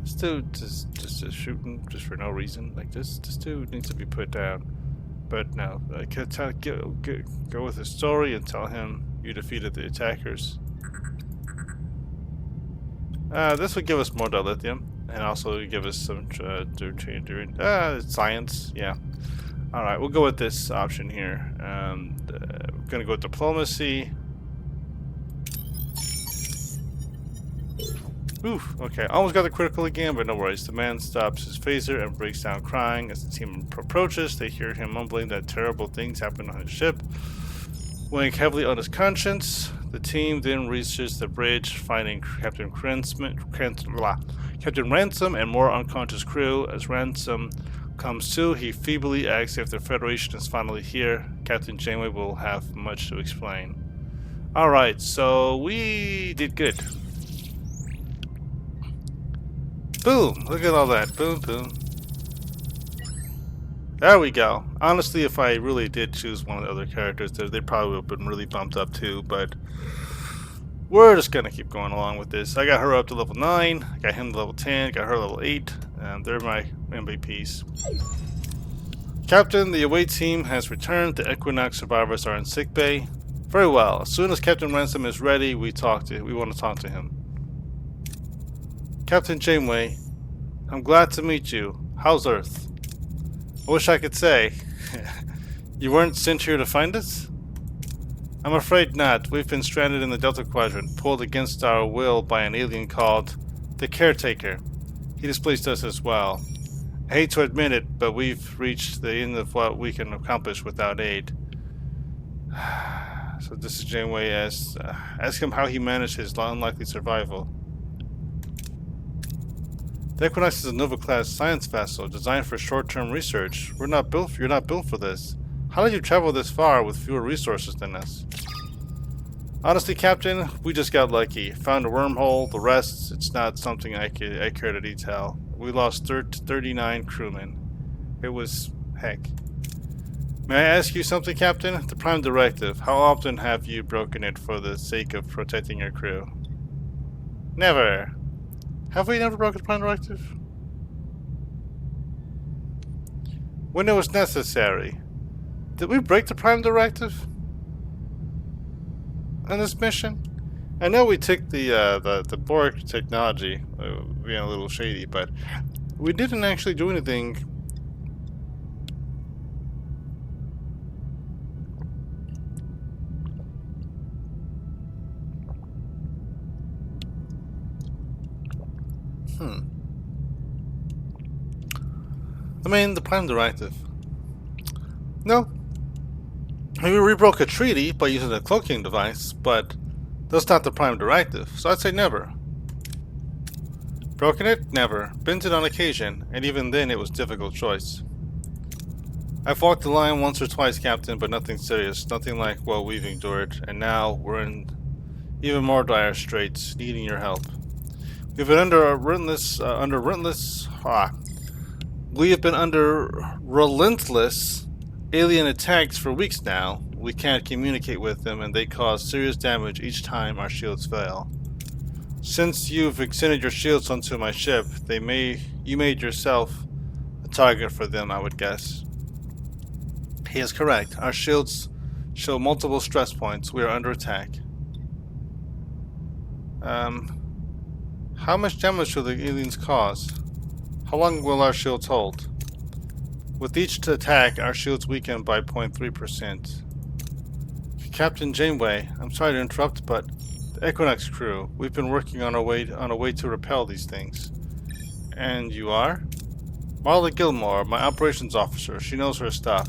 This dude just shooting just for no reason like this. This dude needs to be put down. But no, I can go with his story and tell him you defeated the attackers. This would give us more dilithium and also give us some science. Yeah. Alright, we'll go with this option here. We're gonna go with diplomacy. Oof, okay, almost got the critical again, but no worries. The man stops his phaser and breaks down crying. As the team approaches, they hear him mumbling that terrible things happened on his ship, weighing heavily on his conscience. The team then reaches the bridge, finding Captain Ransom and more unconscious crew. As Ransom comes to, he feebly asks if the Federation is finally here. Captain Janeway will have much to explain. Alright, so we did good. Boom! Look at all that. Boom, boom. There we go. Honestly, if I really did choose one of the other characters, they probably would have been really bumped up too, but we're just gonna keep going along with this. I got her up to level 9, I got him to level 10, got her level 8, and they're my MVPs. Captain, the away team has returned. The Equinox survivors are in sickbay. Very well. As soon as Captain Ransom is ready, we want to talk to him. Captain Janeway, I'm glad to meet you. How's Earth? I wish I could say. You weren't sent here to find us? I'm afraid not. We've been stranded in the Delta Quadrant, pulled against our will by an alien called the Caretaker. He displaced us as well. I hate to admit it, but we've reached the end of what we can accomplish without aid. So this is Janeway. Ask him how he managed his unlikely survival. The Equinox is a Nova-class science vessel designed for short-term research. You're not built for this. How did you travel this far with fewer resources than us? Honestly, Captain, we just got lucky. Found a wormhole. The rest, it's not something I care to detail. We lost 39 crewmen. It was heck. May I ask you something, Captain? The Prime Directive. How often have you broken it for the sake of protecting your crew? Never. Have we never broken the Prime Directive? When it was necessary. Did we break the Prime Directive on this mission? I know we took the Borg technology, being a little shady, but we didn't actually do anything. I mean, the Prime Directive. No. I mean, we broke a treaty by using a cloaking device, but that's not the Prime Directive, so I'd say never. Broken it? Never. Bent it on occasion, and even then it was a difficult choice. I've walked the line once or twice, Captain, but nothing serious, nothing like what we've endured, and now we're in even more dire straits, needing your help. We've been under relentless alien attacks for weeks now. We can't communicate with them, and they cause serious damage each time our shields fail. Since you've extended your shields onto my ship, you made yourself a target for them, I would guess. He is correct. Our shields show multiple stress points. We are under attack. How much damage will the aliens cause? How long will our shields hold? With each attack, our shields weaken by 0.3%. Captain Janeway, I'm sorry to interrupt, but the Equinox crew, we've been working on a way to repel these things. And you are? Marla Gilmore, my operations officer. She knows her stuff.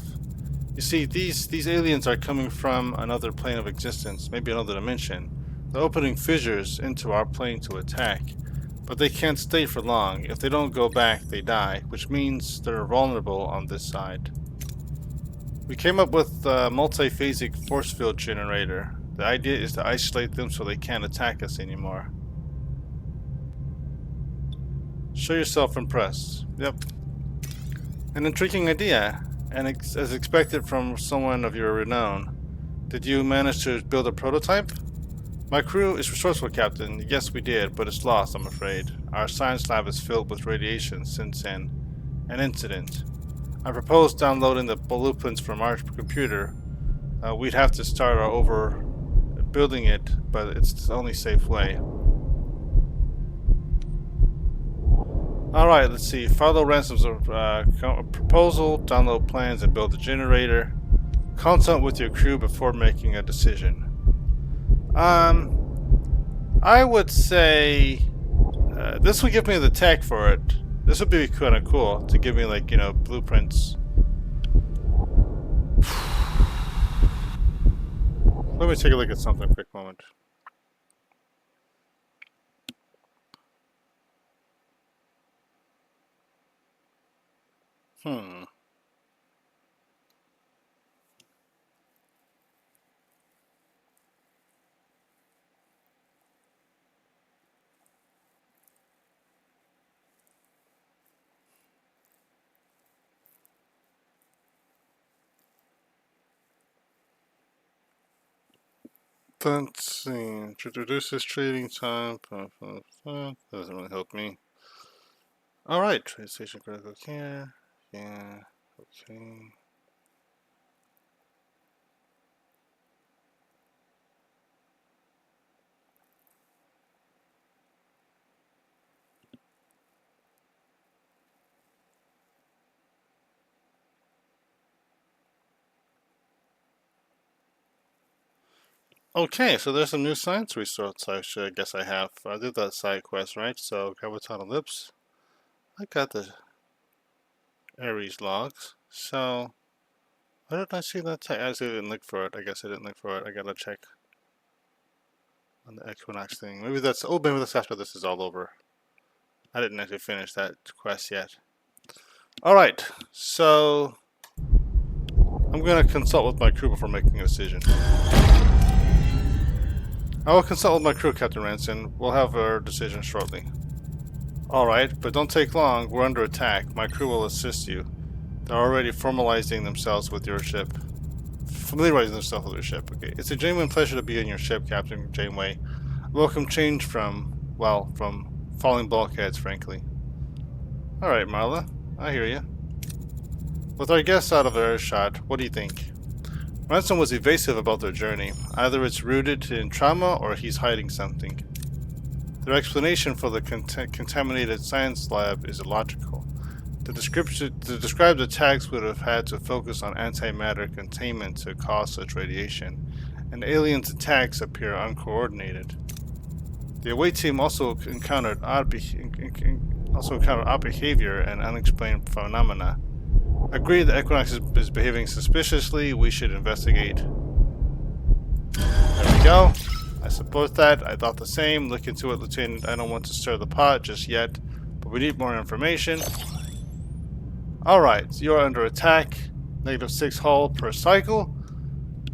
You see, these aliens are coming from another plane of existence, maybe another dimension. They're opening fissures into our plane to attack. But they can't stay for long. If they don't go back, they die, which means they're vulnerable on this side. We came up with a multi-phasic force field generator. The idea is to isolate them so they can't attack us anymore. Show yourself impressed. Yep. An intriguing idea, and as expected from someone of your renown. Did you manage to build a prototype? My crew is resourceful, Captain. Yes, we did, but it's lost, I'm afraid. Our science lab is filled with radiation since an incident. I proposed downloading the blueprints from our computer. We'd have to start over building it, but it's the only safe way. Alright, let's see. Follow Ransom's proposal, download plans, and build a generator. Consult with your crew before making a decision. I would say this would give me the tech for it. This would be kind of cool to give me, like, you know, blueprints. Let me take a look at something. Quick moment. Let's see. Introduces trading time. Doesn't really help me. Alright, trade station critical care. Yeah, okay. Okay, so there's some new science resource I guess I have. I did that side quest, right? So, Graviton Ellipse. I got the Ares logs. So, why did I see that tag? I didn't look for it. I guess I didn't look for it. I gotta check on the Equinox thing. Maybe that's after this is all over. I didn't actually finish that quest yet. Alright, so I'm gonna consult with my crew before making a decision. I will consult with my crew, Captain Ranson. We'll have our decision shortly. Alright, but don't take long. We're under attack. My crew will assist you. They're already familiarizing themselves with your ship. Okay. It's a genuine pleasure to be in your ship, Captain Janeway. Welcome change from falling bulkheads, frankly. Alright, Marla. I hear you. With our guests out of earshot, what do you think? Ransom was evasive about their journey. Either it's rooted in trauma or he's hiding something. Their explanation for the contaminated science lab is illogical. The described attacks would have had to focus on antimatter containment to cause such radiation, and aliens' attacks appear uncoordinated. The away team also encountered odd behavior and unexplained phenomena. Agree that Equinox is behaving suspiciously. We should investigate. There we go. I support that. I thought the same. Look into it, Lieutenant. I don't want to stir the pot just yet, but we need more information. Alright, you're under attack. -6 hull per cycle.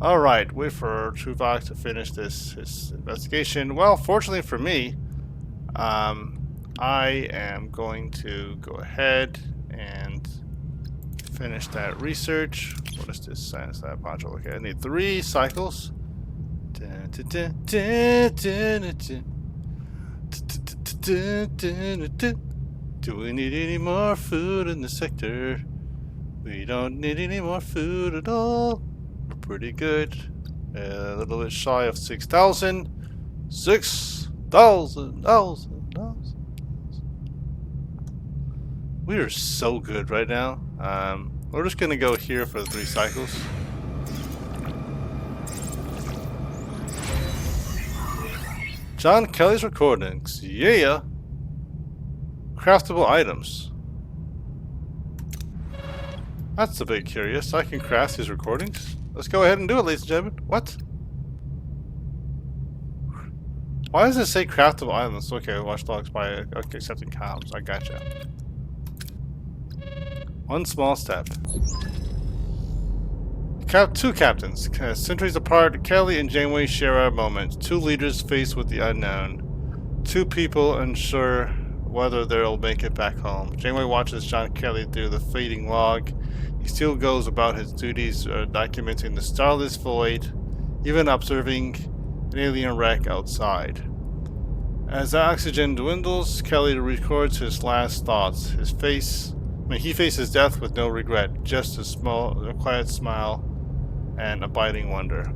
Alright, wait for Tuvok to finish his investigation. Well, fortunately for me, I am going to go ahead and Finish that research. What is this science lab module? Okay, I need 3 cycles. Do we need any more food in the sector? We don't need any more food at all. We're pretty good. A little bit shy of 6,000. 6,000. We are so good right now. We're just gonna go here for the 3 cycles. John Kelly's recordings. Yeah. Craftable items. That's a bit curious. I can craft his recordings. Let's go ahead and do it, ladies and gentlemen. What? Why does it say craftable items? Okay, watch logs by okay, accepting comms. I gotcha. One small step. 2 captains. Centuries apart, Kelly and Janeway share a moment. 2 leaders faced with the unknown. 2 people unsure whether they'll make it back home. Janeway watches John Kelly through the fading log. He still goes about his duties, documenting the starless void, even observing an alien wreck outside. As the oxygen dwindles, Kelly records his last thoughts. He faces death with no regret, just a quiet smile and abiding wonder.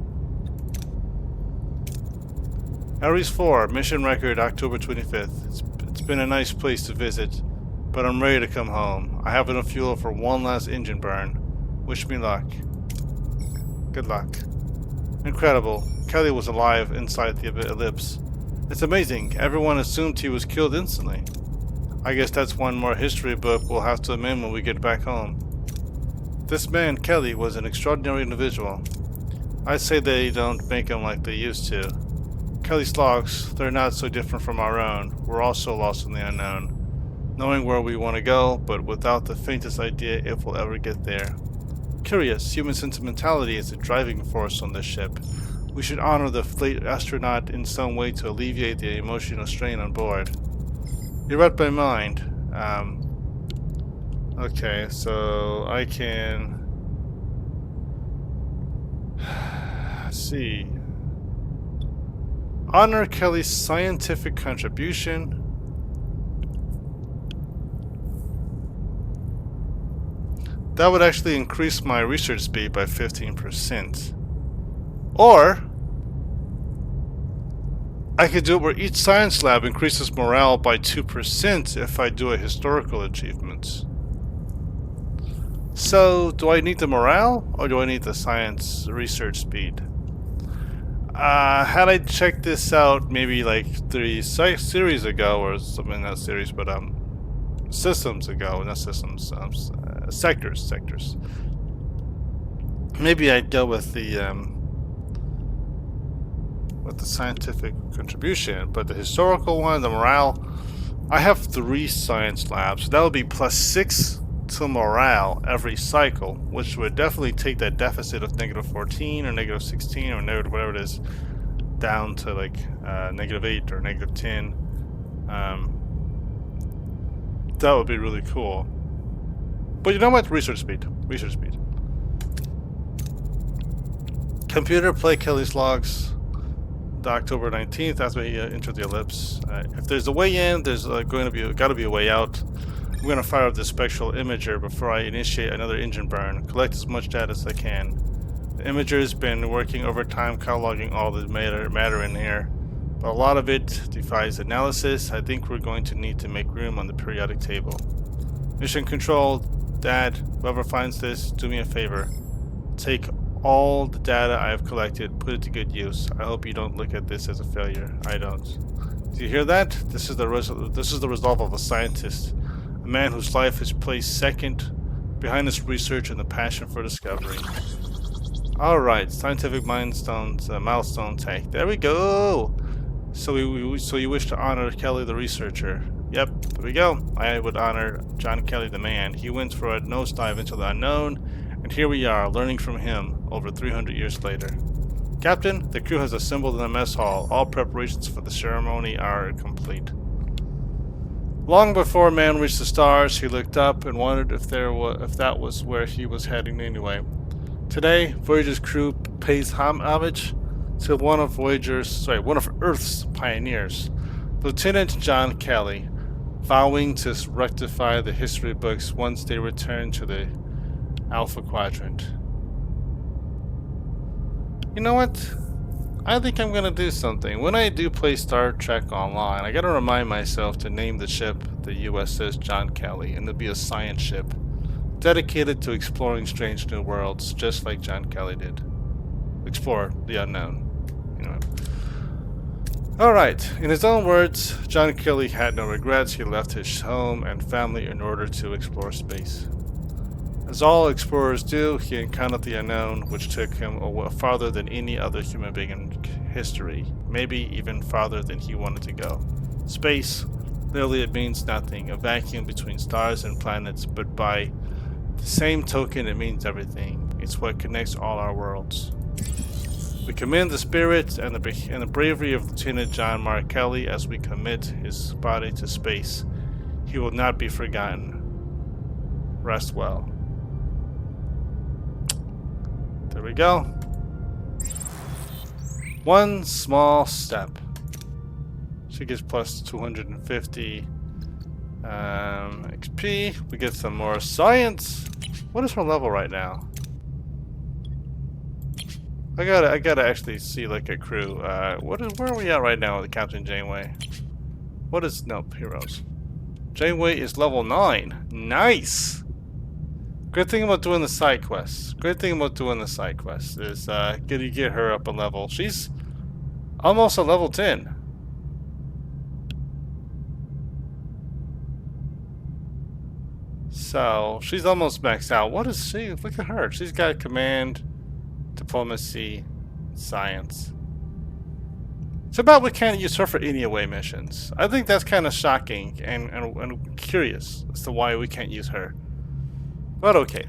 Ares 4, mission record, October 25th. It's been a nice place to visit, but I'm ready to come home. I have enough fuel for one last engine burn. Wish me luck. Good luck. Incredible. Kelly was alive inside the ellipse. It's amazing. Everyone assumed he was killed instantly. I guess that's one more history book we'll have to amend when we get back home. This man, Kelly, was an extraordinary individual. I'd say they don't make him like they used to. Kelly's logs, they're not so different from our own. We're also lost in the unknown, knowing where we want to go, but without the faintest idea if we'll ever get there. Curious, human sentimentality is the driving force on this ship. We should honor the fleet astronaut in some way to alleviate the emotional strain on board. You read my mind. Okay, so I can see. Honor Kelly's scientific contribution. That would actually increase my research speed by 15%. Or I could do it where each science lab increases morale by 2% if I do a historical achievement. So, do I need the morale, or do I need the science research speed? Had I checked this out maybe like 3 series ago, or something, not series, but systems ago, not systems, sectors. Maybe I'd go with the scientific contribution, but the historical one, the morale, I have 3 science labs, so that would be plus 6 to morale every cycle, which would definitely take that deficit of -14 or -16 or negative whatever it is down to like -8 or -10. That would be really cool. But you know what? Research speed. Computer, play Kelly's logs. October 19th, that's when he entered the ellipse. If there's a way in, there's gotta be a way out. I'm going to fire up the spectral imager before I initiate another engine burn. Collect as much data as I can. The imager's been working overtime cataloging all the matter in here, but a lot of it defies analysis. I think we're going to need to make room on the periodic table. Mission Control, Dad, whoever finds this, do me a favor. Take all the data I have collected, put it to good use. I hope you don't look at this as a failure. I don't. Do you hear that? This is the resolve of a scientist. A man whose life is placed second behind his research and the passion for discovery. Alright, scientific milestones, milestone tag. There we go! So you wish to honor Kelly the researcher. Yep, there we go. I would honor John Kelly the man. He went for a nosedive into the unknown, and here we are, learning from him over 300 years later. Captain, the crew has assembled in the mess hall. All preparations for the ceremony are complete. Long before man reached the stars, he looked up and wondered if that was where he was heading anyway. Today, Voyager's crew pays homage to one of Earth's pioneers, Lieutenant John Kelly, vowing to rectify the history books once they return to the Alpha Quadrant. You know what? I think I'm gonna do something. When I do play Star Trek Online, I gotta remind myself to name the ship the USS John Kelly, and it'll be a science ship dedicated to exploring strange new worlds, just like John Kelly did. Explore the unknown. You know. Alright, in his own words, John Kelly had no regrets. He left his home and family in order to explore space. As all explorers do, he encountered the unknown, which took him farther than any other human being in history, maybe even farther than he wanted to go. Space, literally it means nothing, a vacuum between stars and planets, but by the same token it means everything. It's what connects all our worlds. We commend the spirit and the bravery of Lieutenant John Mark Kelly as we commit his body to space. He will not be forgotten. Rest well. There we go. One small step. She gets plus 250 XP. We get some more science. What is her level right now? I gotta actually see like a crew. Where are we at right now with Captain Janeway? Nope, heroes. Janeway is level 9. Nice. Good thing about doing the side quests. Is get her up a level. She's almost a level 10. So she's almost maxed out. What is she? Look at her. She's got command, diplomacy, science. It's about we can't use her for any away missions. I think that's kind of shocking and curious as to why we can't use her. But okay.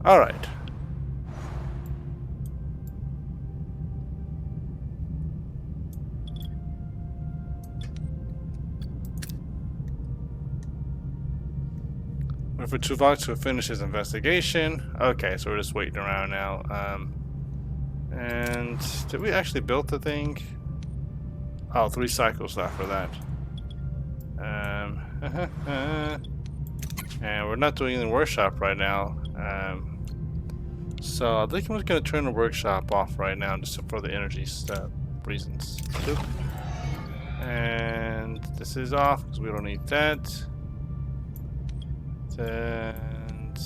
Alright. Wait for Tuvok to finish his investigation. Okay, so we're just waiting around now. And did we actually build the thing? Oh, 3 cycles left for that. And we're not doing any workshop right now. So I think I'm just going to turn the workshop off right now just for the energy reasons. And this is off because we don't need that. And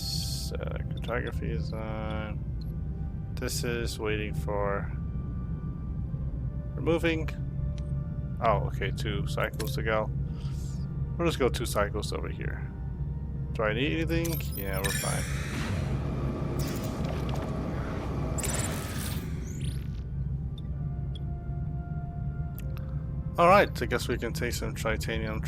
cartography is on. This is waiting for removing. Oh, okay, 2 cycles to go. We'll just go 2 cycles over here. Do I need anything? Yeah, we're fine. Alright, I guess we can take some titanium.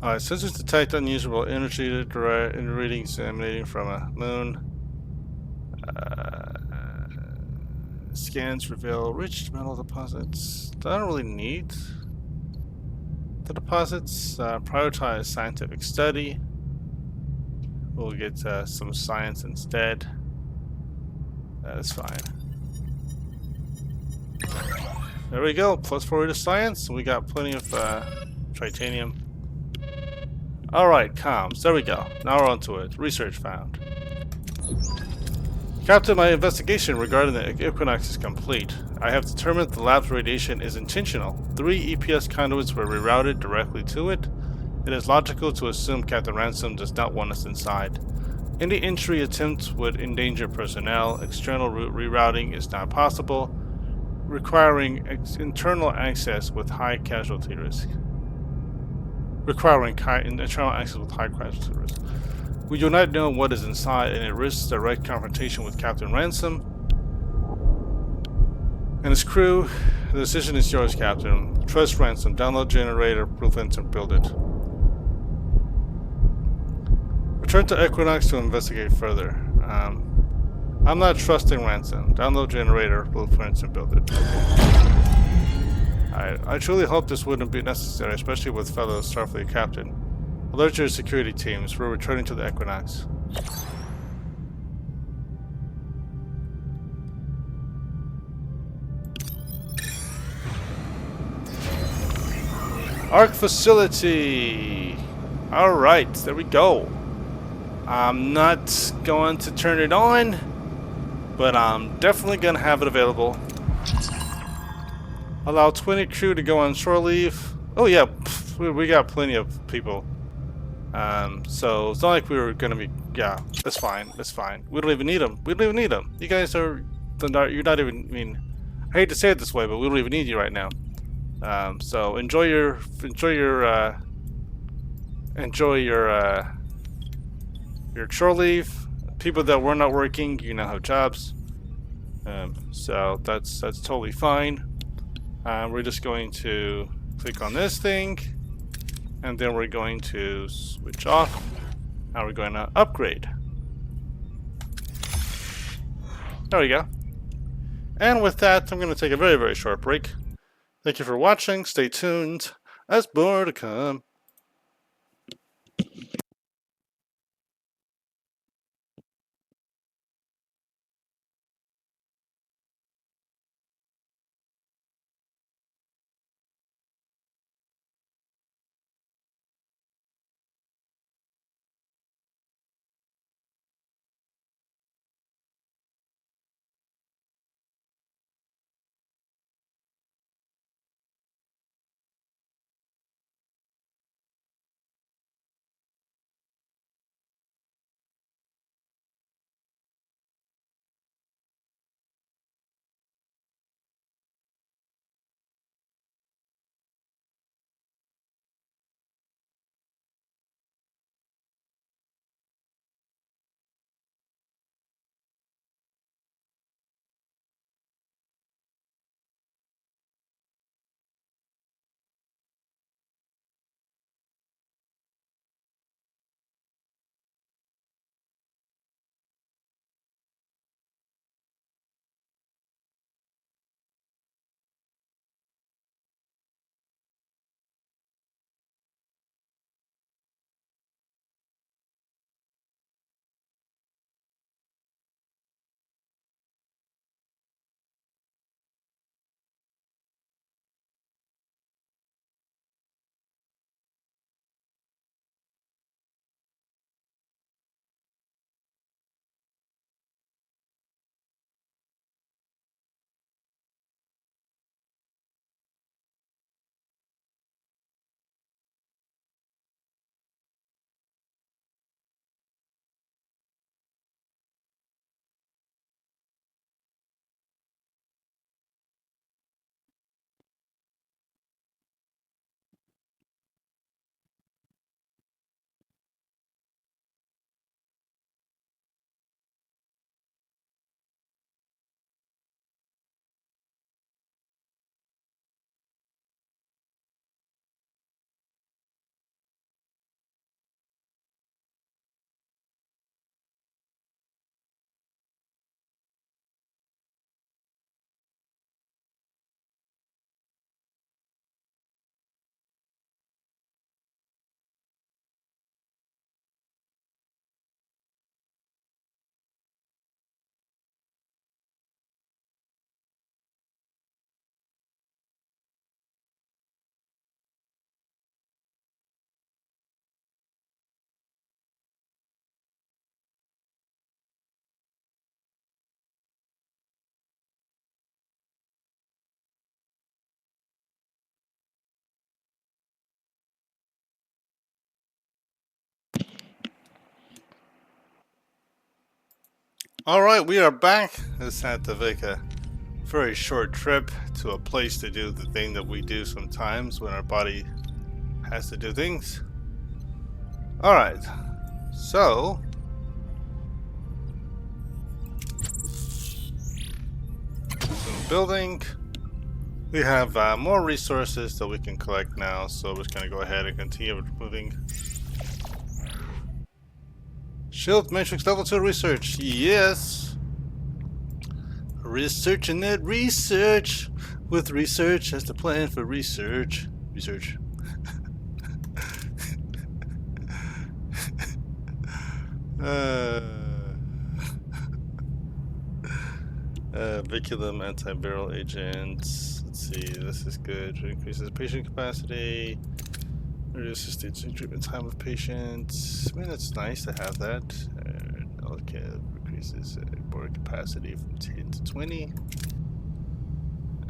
Alright, sensors detect unusual energy in readings emanating from a moon. Scans reveal rich metal deposits. I don't really need the deposits. Prioritize scientific study. We'll get some science instead. That's fine. There we go. Plus 40 to science. We got plenty of titanium. Alright, comms. There we go. Now we're on to it. Research found. Captain, my investigation regarding the equinox is complete. I have determined the lab's radiation is intentional. 3 EPS conduits were rerouted directly to it. It is logical to assume Captain Ransom does not want us inside. Any entry attempt would endanger personnel. External route rerouting is not possible, requiring internal access with high casualty risk. Internal access with high casualty risk. We do not know what is inside, and it risks direct confrontation with Captain Ransom and his crew. The decision is yours, Captain. Trust Ransom. Download generator, prevent and build it. Return to Equinox to investigate further. I'm not trusting Ransom. Download generator, blueprints, and build it. I truly hope this wouldn't be necessary, especially with fellow Starfleet captain. Alert your security teams. We're returning to the Equinox. Arc facility. All right, there we go. I'm not going to turn it on, but I'm definitely going to have it available. Allow 20 crew to go on shore leave. Oh yeah, we got plenty of people. So it's not like we were going to be. Yeah, that's fine. That's fine. We don't even need them. We don't even need them. You guys are. You're not even. I mean, I hate to say it this way, but we don't even need you right now. So enjoy your shore leave. People that were not working, you now have jobs. So that's totally fine. We're just going to click on this thing, and then we're going to switch off. Now we're going to upgrade. There we go. And with that, I'm going to take a very, very short break. Thank you for watching. Stay tuned. As more to come. Alright, we are back. This had to make a very short trip to a place to do the thing that we do sometimes when our body has to do things. Alright, so building. We have more resources that we can collect now, so we're just going to go ahead and continue moving. Shield Matrix Level 2 Research, yes! researching that research. With research as the plan for research. Research. Viculum antiviral agents. Let's see, this is good. Increases patient capacity. Reduces stage treatment time of patients. I mean, that's nice to have that. Okay, increases board capacity from 10 to 20.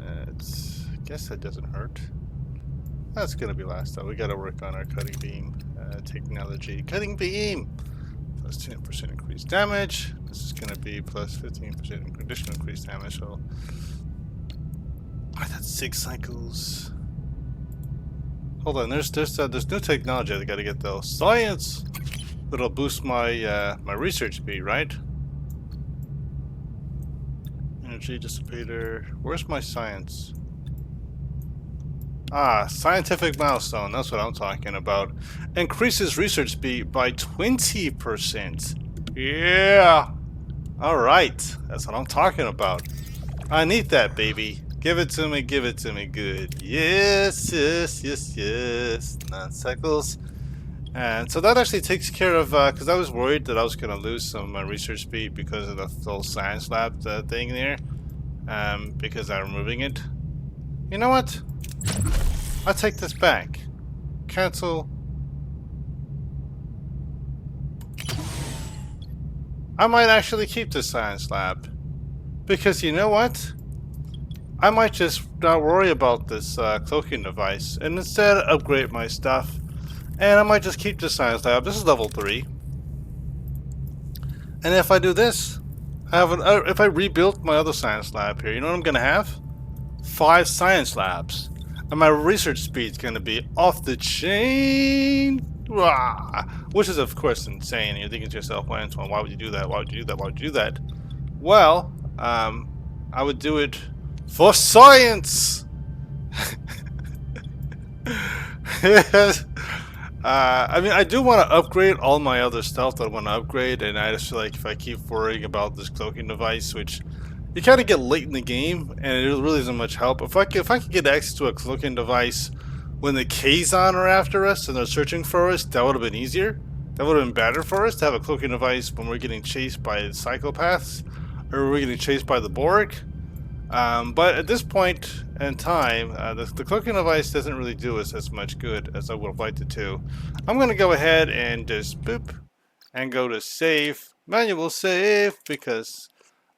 I guess that doesn't hurt. That's gonna be last though. We gotta work on our cutting beam technology. Cutting beam! Plus 10% increased damage. This is gonna be plus 15% additional increased damage. So, that's 6 cycles. Hold on, there's new technology I gotta get though. Science! It'll boost my my research speed, right? Energy dissipator. Where's my science? Ah, scientific milestone. That's what I'm talking about. Increases research speed by 20%. Yeah! Alright, that's what I'm talking about. I need that, baby. Give it to me good. Yes, yes, yes, yes. 9 cycles. And so that actually takes care of, because I was worried that I was going to lose some of my research speed because of the whole science lab thing there. Because I'm removing it. You know what? I'll take this back. Cancel. I might actually keep the science lab. Because you know what? I might just not worry about this cloaking device and instead upgrade my stuff. And I might just keep the science lab. This is level 3. And if I do this, I have if I rebuild my other science lab here, you know what I'm going to have? 5 science labs. And my research speed is going to be off the chain. Rah! Which is, of course, insane. You're thinking to yourself, well, Antoine, why would you do that? Why would you do that? Why would you do that? Well, I would do it for science! I mean, I do want to upgrade all my other stuff that I want to upgrade, and I just feel like if I keep worrying about this cloaking device, which you kind of get late in the game, and it really isn't much help. If I could get access to a cloaking device when the Kazon are after us and they're searching for us, that would have been easier. That would have been better for us to have a cloaking device when we're getting chased by psychopaths, or we're getting chased by the Borg. But at this point in time, the cloaking device doesn't really do us as much good as I would have liked it to. I'm going to go ahead and just boop and go to save, manual save, because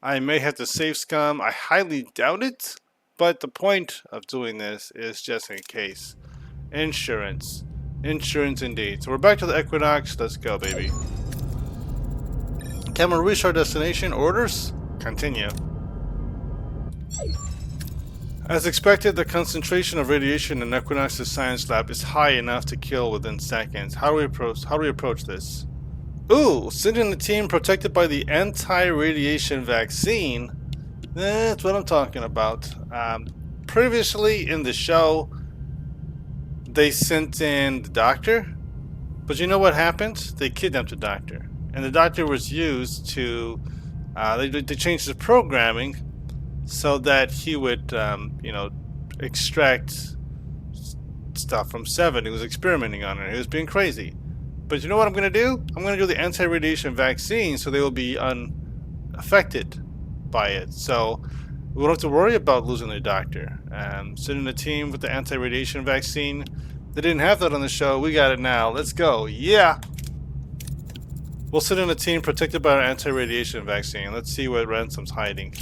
I may have to save scum. I highly doubt it, but the point of doing this is just in case. Insurance. Insurance indeed. So we're back to the Equinox. Let's go, baby. Can we reach our destination? Orders? Continue. As expected, the concentration of radiation in Equinox's science lab is high enough to kill within seconds. How do we approach this? Ooh, sending a team protected by the anti-radiation vaccine. That's what I'm talking about. Previously in the show, they sent in the doctor, but you know what happened? They kidnapped the doctor, and the doctor was used to. They changed the programming so that he would, you know, extract stuff from Seven. He was experimenting on it. He was being crazy. But you know what I'm going to do? I'm going to do the anti-radiation vaccine so they will be unaffected by it. So we won't have to worry about losing the doctor. Sending a team with the anti-radiation vaccine. They didn't have that on the show. We got it now. Let's go. Yeah! We'll send in a team protected by our anti-radiation vaccine. Let's see what Ransom's hiding.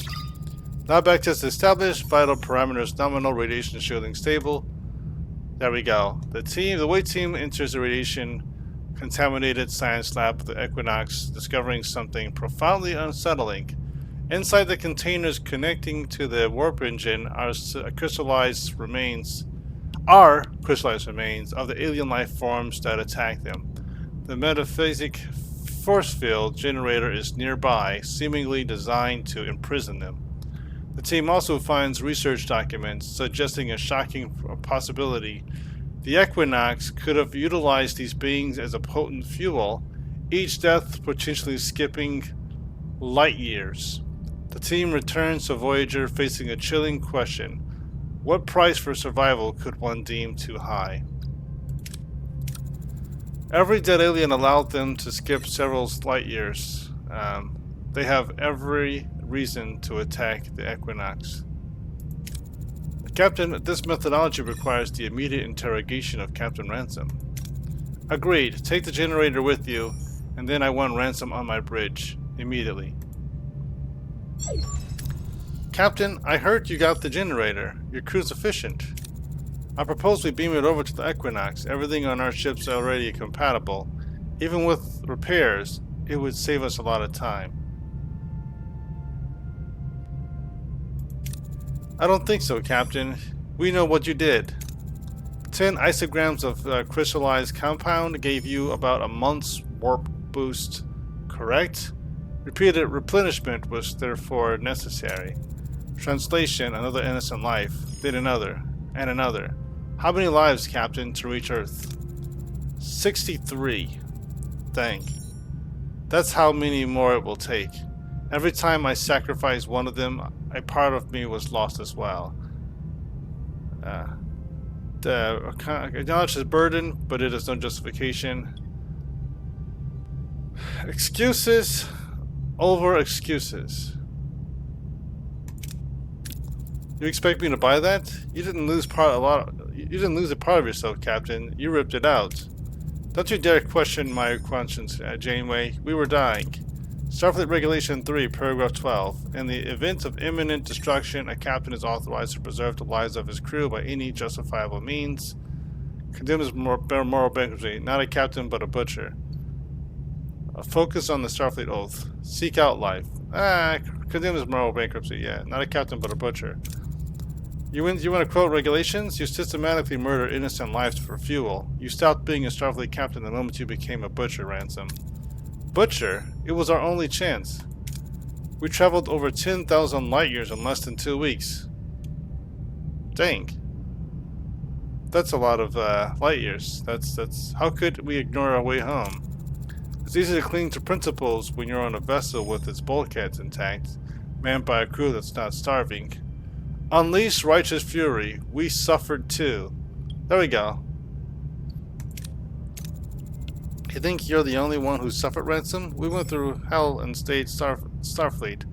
Now back test established. Vital parameters nominal. Radiation shielding stable. There we go. The away team enters the radiation contaminated science lab of the Equinox, discovering something profoundly unsettling. Inside the containers connecting to the warp engine are crystallized remains of the alien life forms that attack them. The metaphysic force field generator is nearby, seemingly designed to imprison them. The team also finds research documents suggesting a shocking possibility. The Equinox could have utilized these beings as a potent fuel, each death potentially skipping light years. The team returns to Voyager facing a chilling question. What price for survival could one deem too high? Every dead alien allowed them to skip several light years. They have every reason to attack the Equinox. Captain, this methodology requires the immediate interrogation of Captain Ransom. Agreed. Take the generator with you, and then I want Ransom on my bridge. Immediately. Captain, I heard you got the generator. Your crew's efficient. I propose we beam it over to the Equinox. Everything on our ship's already compatible. Even with repairs, it would save us a lot of time. I don't think so, Captain. We know what you did. 10 isograms of crystallized compound gave you about a month's warp boost, correct? Repeated replenishment was therefore necessary. Translation, another innocent life, then another, and another. How many lives, Captain, to reach Earth? 63. Dang. That's how many more it will take. Every time I sacrificed one of them, a part of me was lost as well. Acknowledge his burden, but it is no justification. Excuses over excuses. You expect me to buy that? You didn't lose You didn't lose a part of yourself, Captain. You ripped it out. Don't you dare question my conscience, Janeway. We were dying. Starfleet Regulation 3, Paragraph 12. In the event of imminent destruction, a captain is authorized to preserve the lives of his crew by any justifiable means. Condemn his moral bankruptcy. Not a captain, but a butcher. Focus on the Starfleet Oath. Seek out life. Condemn his moral bankruptcy, yeah. Not a captain, but a butcher. You want to quote regulations? You systematically murder innocent lives for fuel. You stopped being a Starfleet captain the moment you became a butcher, Ransom. Butcher? It was our only chance. We traveled over 10,000 light years in less than 2 weeks. Dang. That's a lot of light years. That's how could we ignore our way home? It's easy to cling to principles when you're on a vessel with its bulkheads intact, manned by a crew that's not starving. Unleash righteous fury. We suffered too. There we go. You think you're the only one who suffered, Ransom? We went through hell and stayed Starfleet.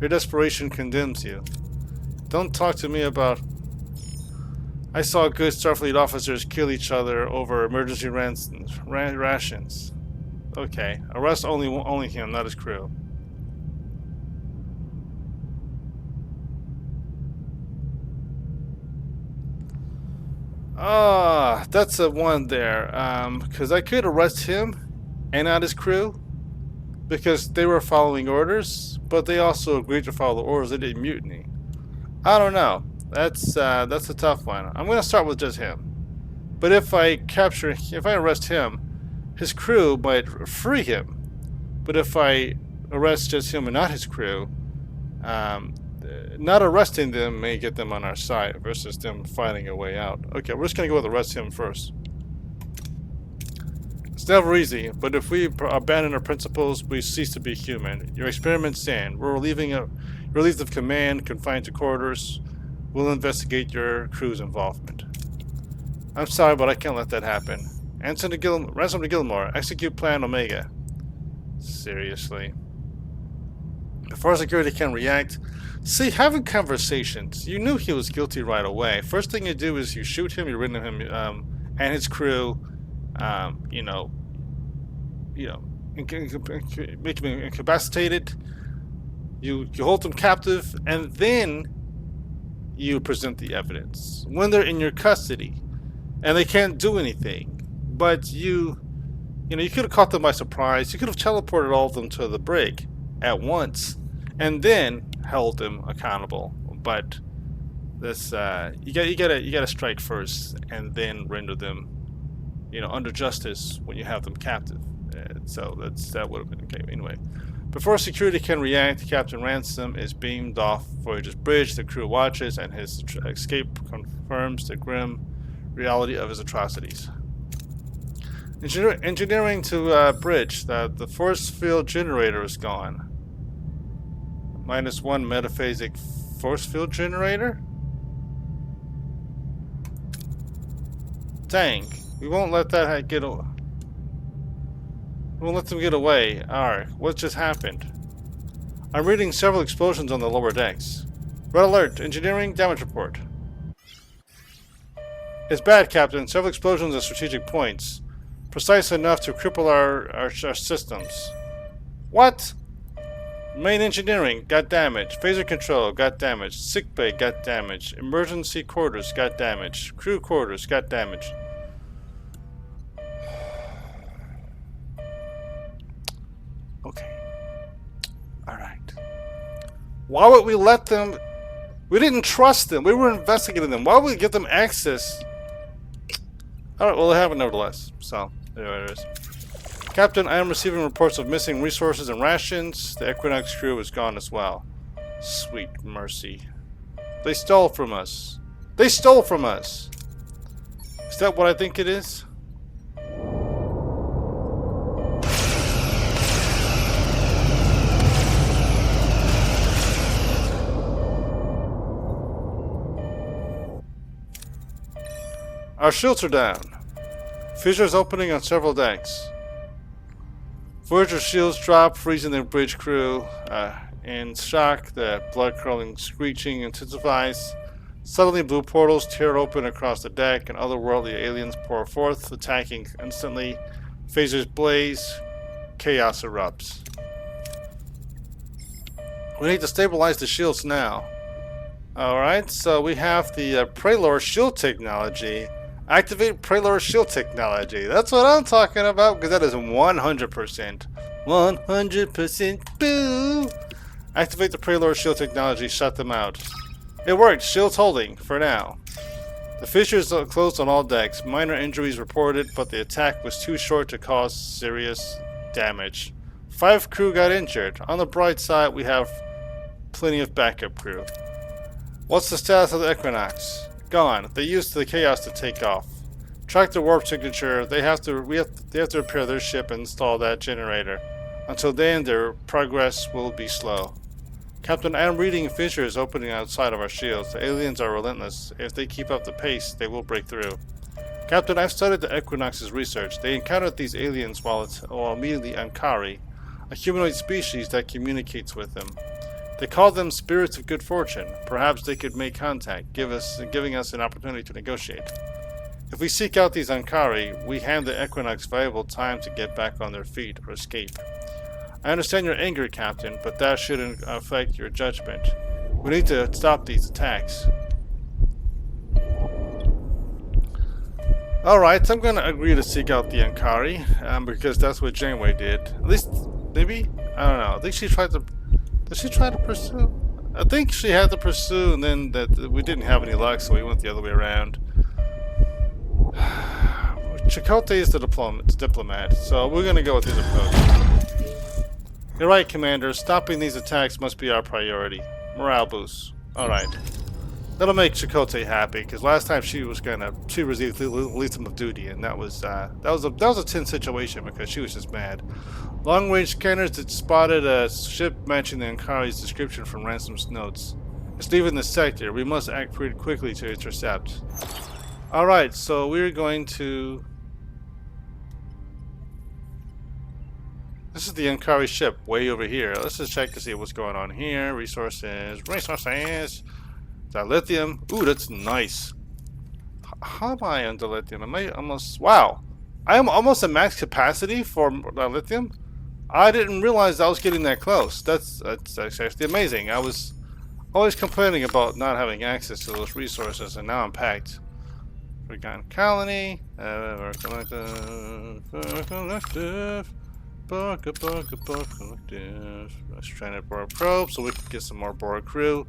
Your desperation condemns you. Don't talk to me about... I saw good Starfleet officers kill each other over emergency rations. Okay. Arrest only him, not his crew. That's a one there. Because I could arrest him and not his crew because they were following orders, but they also agreed to follow the orders. They didn't mutiny. I don't know. That's a tough one. I'm gonna start with just him. But if I arrest him, his crew might free him. But if I arrest just him and not his crew, not arresting them may get them on our side versus them finding a way out. Okay, we're just going to go with arrest him first. It's never easy, but if we abandon our principles, we cease to be human. Your experiments stand. We're relieved of command, confined to quarters. We'll investigate your crew's involvement. I'm sorry, but I can't let that happen. Ransom to Gilmore. Execute Plan Omega. Seriously. Before security can react, see, having conversations. You knew he was guilty right away. First thing you do is you shoot him, you render him and his crew, make him incapacitated. You hold them captive, and then you present the evidence when they're in your custody, and they can't do anything. But you could have caught them by surprise. You could have teleported all of them to the brig at once, and then held them accountable. But this, you gotta strike first, and then render them, under justice when you have them captive. So that would have been okay anyway. Before security can react, Captain Ransom is beamed off Voyager's bridge. The crew watches, and his escape confirms the grim reality of his atrocities. Engineering to bridge. The force field generator is gone. -1 metaphasic force field generator? Dang. We won't let that get away. We won't let them get away. Alright, what just happened? I'm reading several explosions on the lower decks. Red alert, engineering damage report. It's bad, Captain. Several explosions at strategic points. Precise enough to cripple our systems. What? Main engineering got damaged. Phaser control got damaged. Sickbay got damaged. Emergency quarters got damaged. Crew quarters got damaged. Okay. Alright. Why would we let them... We didn't trust them. We were investigating them. Why would we give them access? Alright, well, it happened nevertheless. So, there it is. Captain, I am receiving reports of missing resources and rations. The Equinox crew is gone as well. Sweet mercy. They stole from us. They stole from us! Is that what I think it is? Our shields are down. Fissures opening on several decks. Voyager shields drop, freezing the bridge crew. In shock, the blood-curdling screeching intensifies. Suddenly, blue portals tear open across the deck, and otherworldly aliens pour forth, attacking instantly. Phasers blaze. Chaos erupts. We need to stabilize the shields now. Alright, so we have the Prelor shield technology. Activate Prelor shield technology. That's what I'm talking about, because that is 100%. 100% boo! Activate the Prelor shield technology, shut them out. It worked, shields holding, for now. The fissures are closed on all decks. Minor injuries reported, but the attack was too short to cause serious damage. 5 crew got injured. On the bright side, we have plenty of backup crew. What's the status of the Equinox? Gone. They used the chaos to take off. Track the warp signature. They have to repair their ship and install that generator. Until then, their progress will be slow. Captain, I am reading fissures opening outside of our shields. The aliens are relentless. If they keep up the pace, they will break through. Captain, I've studied the Equinox's research. They encountered these aliens while meeting the Ankari, a humanoid species that communicates with them. They call them spirits of good fortune. Perhaps they could make contact, giving us an opportunity to negotiate. If we seek out these Ankari, we hand the Equinox valuable time to get back on their feet or escape. I understand your anger, Captain, but that shouldn't affect your judgment. We need to stop these attacks. Alright, so I'm going to agree to seek out the Ankari, because that's what Janeway did. At least, maybe? I don't know. I think she tried to... Did she try to pursue? I think she had to pursue, and then we didn't have any luck, so we went the other way around. Chakotay is the diplomat, so we're going to go with his approach. You're right, Commander. Stopping these attacks must be our priority. Morale boost. Alright. That'll make Chakotay happy, because last time she received lethal of duty, and that was a tense situation because she was just mad. Long-range scanners that spotted a ship matching the Ankari's description from Ransom's notes. It's leaving the sector. We must act pretty quickly to intercept. Alright, so we're going to... This is the Ankari ship, way over here. Let's just check to see what's going on here. Resources. Resources! Dilithium. Ooh, that's nice. How am I on dilithium? Am I almost... Wow! I am almost at max capacity for dilithium? I didn't realize I was getting that close. That's actually amazing. I was always complaining about not having access to those resources, and now I'm packed. Forgotten colony. Collective. Collective. Let's try to borrow probe so we can get some more Bora crew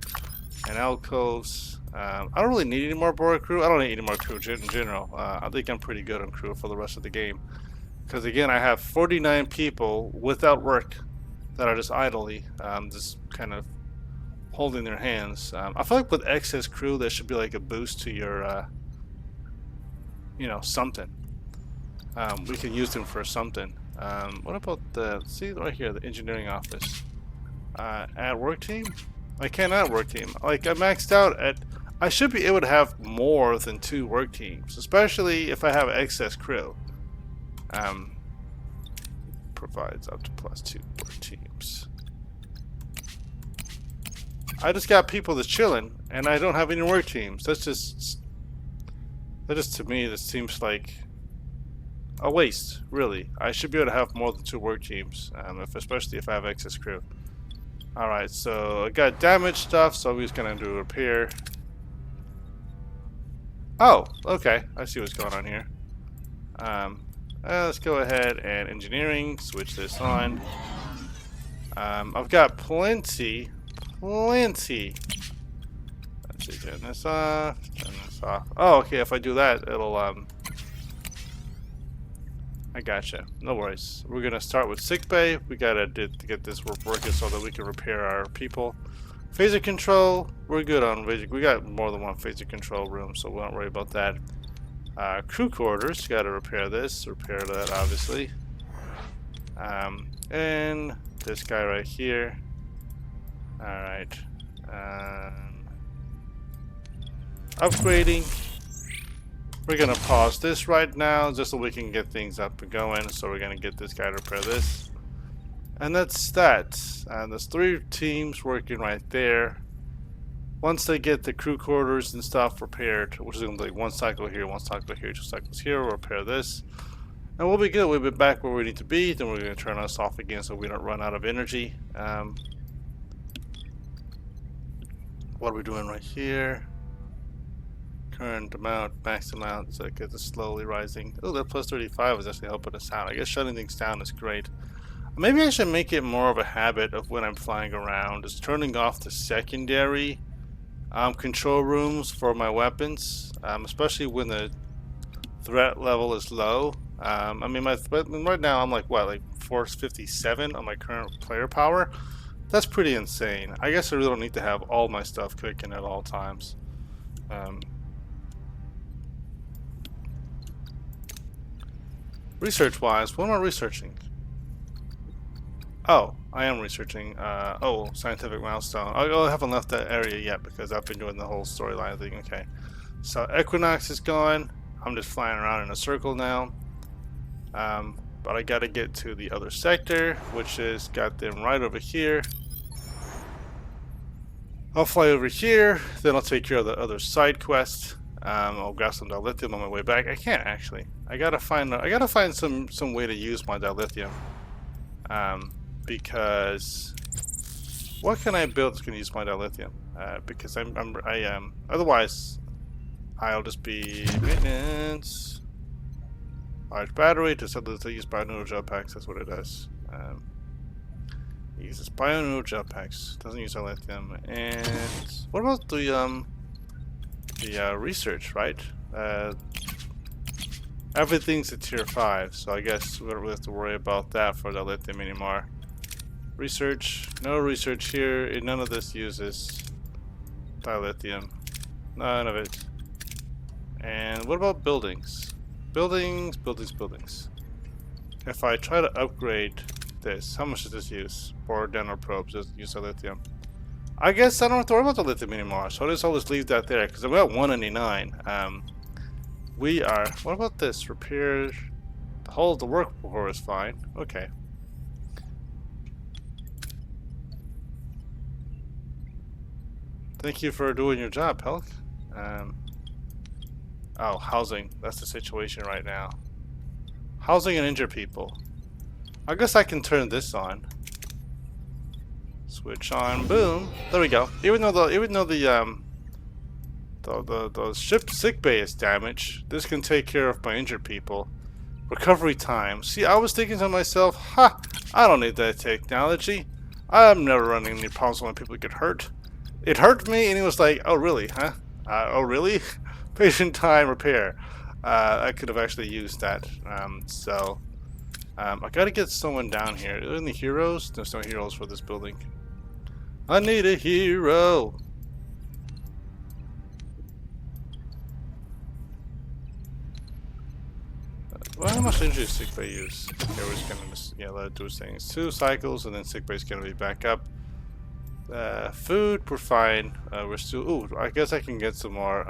and alcoves. I don't really need any more Bora crew. I don't need any more crew in general. I think I'm pretty good on crew for the rest of the game. Because again, I have 49 people without work that are just idly, just kind of holding their hands. I feel like with excess crew, there should be like a boost to your, you know, something. We can use them for something. What about the, see right here, the engineering office. Add work team? I can't add work team. Like, I maxed out at... I should be able to have more than 2 work teams, especially if I have excess crew. Provides up to +2 work teams. I just got people that's chilling, and I don't have any work teams. That just to me, this seems like a waste, really. I should be able to have more than 2 work teams, especially if I have excess crew. Alright, so I got damaged stuff, so I'm just gonna do a repair. Oh, okay. I see what's going on here. Let's go ahead and engineering, switch this on. I've got plenty. Let's see, turn this off, turn this off. Oh, okay, if I do that, it'll, I gotcha. No worries. We're gonna start with sickbay. We gotta get this working so that we can repair our people. Phaser control, we're good on phaser. We got more than 1 phaser control room, so we don't worry about that. Crew quarters, gotta repair this, repair that, obviously. And this guy right here. Alright. Upgrading. We're gonna pause this right now just so we can get things up and going. So we're gonna get this guy to repair this. And that's that. There's 3 teams working right there. Once they get the crew quarters and stuff repaired, which is gonna be like 1 cycle here, 1 cycle here, 2 cycles here, we'll repair this. And we'll be good. We'll be back where we need to be. Then we're gonna turn us off again so we don't run out of energy. What are we doing right here? Current amount, max amount, so it gets slowly rising. Oh, that plus 35 is actually helping us out. I guess shutting things down is great. Maybe I should make it more of a habit of when I'm flying around, is turning off the secondary control rooms for my weapons, especially when the threat level is low. I mean, right now I'm like, what, like 457 on my current player power? That's pretty insane. I guess I really don't need to have all my stuff clicking at all times. Research-wise, what am I researching? Oh, I am researching, scientific milestone. I haven't left that area yet because I've been doing the whole storyline thing. Okay, so Equinox is gone. I'm just flying around in a circle now. But I gotta get to the other sector, which is got them right over here. I'll fly over here, then I'll take care of the other side quest. I'll grab some dilithium on my way back. I can't actually. I gotta find some way to use my dilithium. Because what can I build that's gonna use my dilithium? Because otherwise I'll just be maintenance. Large battery to use bioneural jetpacks. That's what it does. It uses bioneural jetpacks. Doesn't use dilithium. And what about the research? Right. Everything's at tier 5, so I guess we don't really have to worry about that for dilithium anymore. Research, no research here, and none of this uses dilithium. None of it. And what about buildings? Buildings. If I try to upgrade this, how much does this use? 4 dental probes, does it use dilithium? I guess I don't have to worry about the lithium anymore, so I'll just leave that there, because I'm at 199. What about this? Repair, the work core is fine. Okay. Thank you for doing your job, Pelk. Oh, housing. That's the situation right now. Housing and injured people. I guess I can turn this on. Switch on. Boom. There we go. Even though the ship sickbay is damaged, this can take care of my injured people. Recovery time. See, I was thinking to myself, I don't need that technology. I'm never running any problems when people get hurt. It hurt me, and he was like, oh really, huh? Oh really? Patient time repair. I could have actually used that. I gotta get someone down here. Are there any heroes? There's no heroes for this building. I need a hero. Well, how much energy does sickbay use? Okay, we're just gonna let it do its things. 2 cycles, and then sickbay's gonna be back up. Food, we're fine. We're still. Ooh, I guess I can get some more.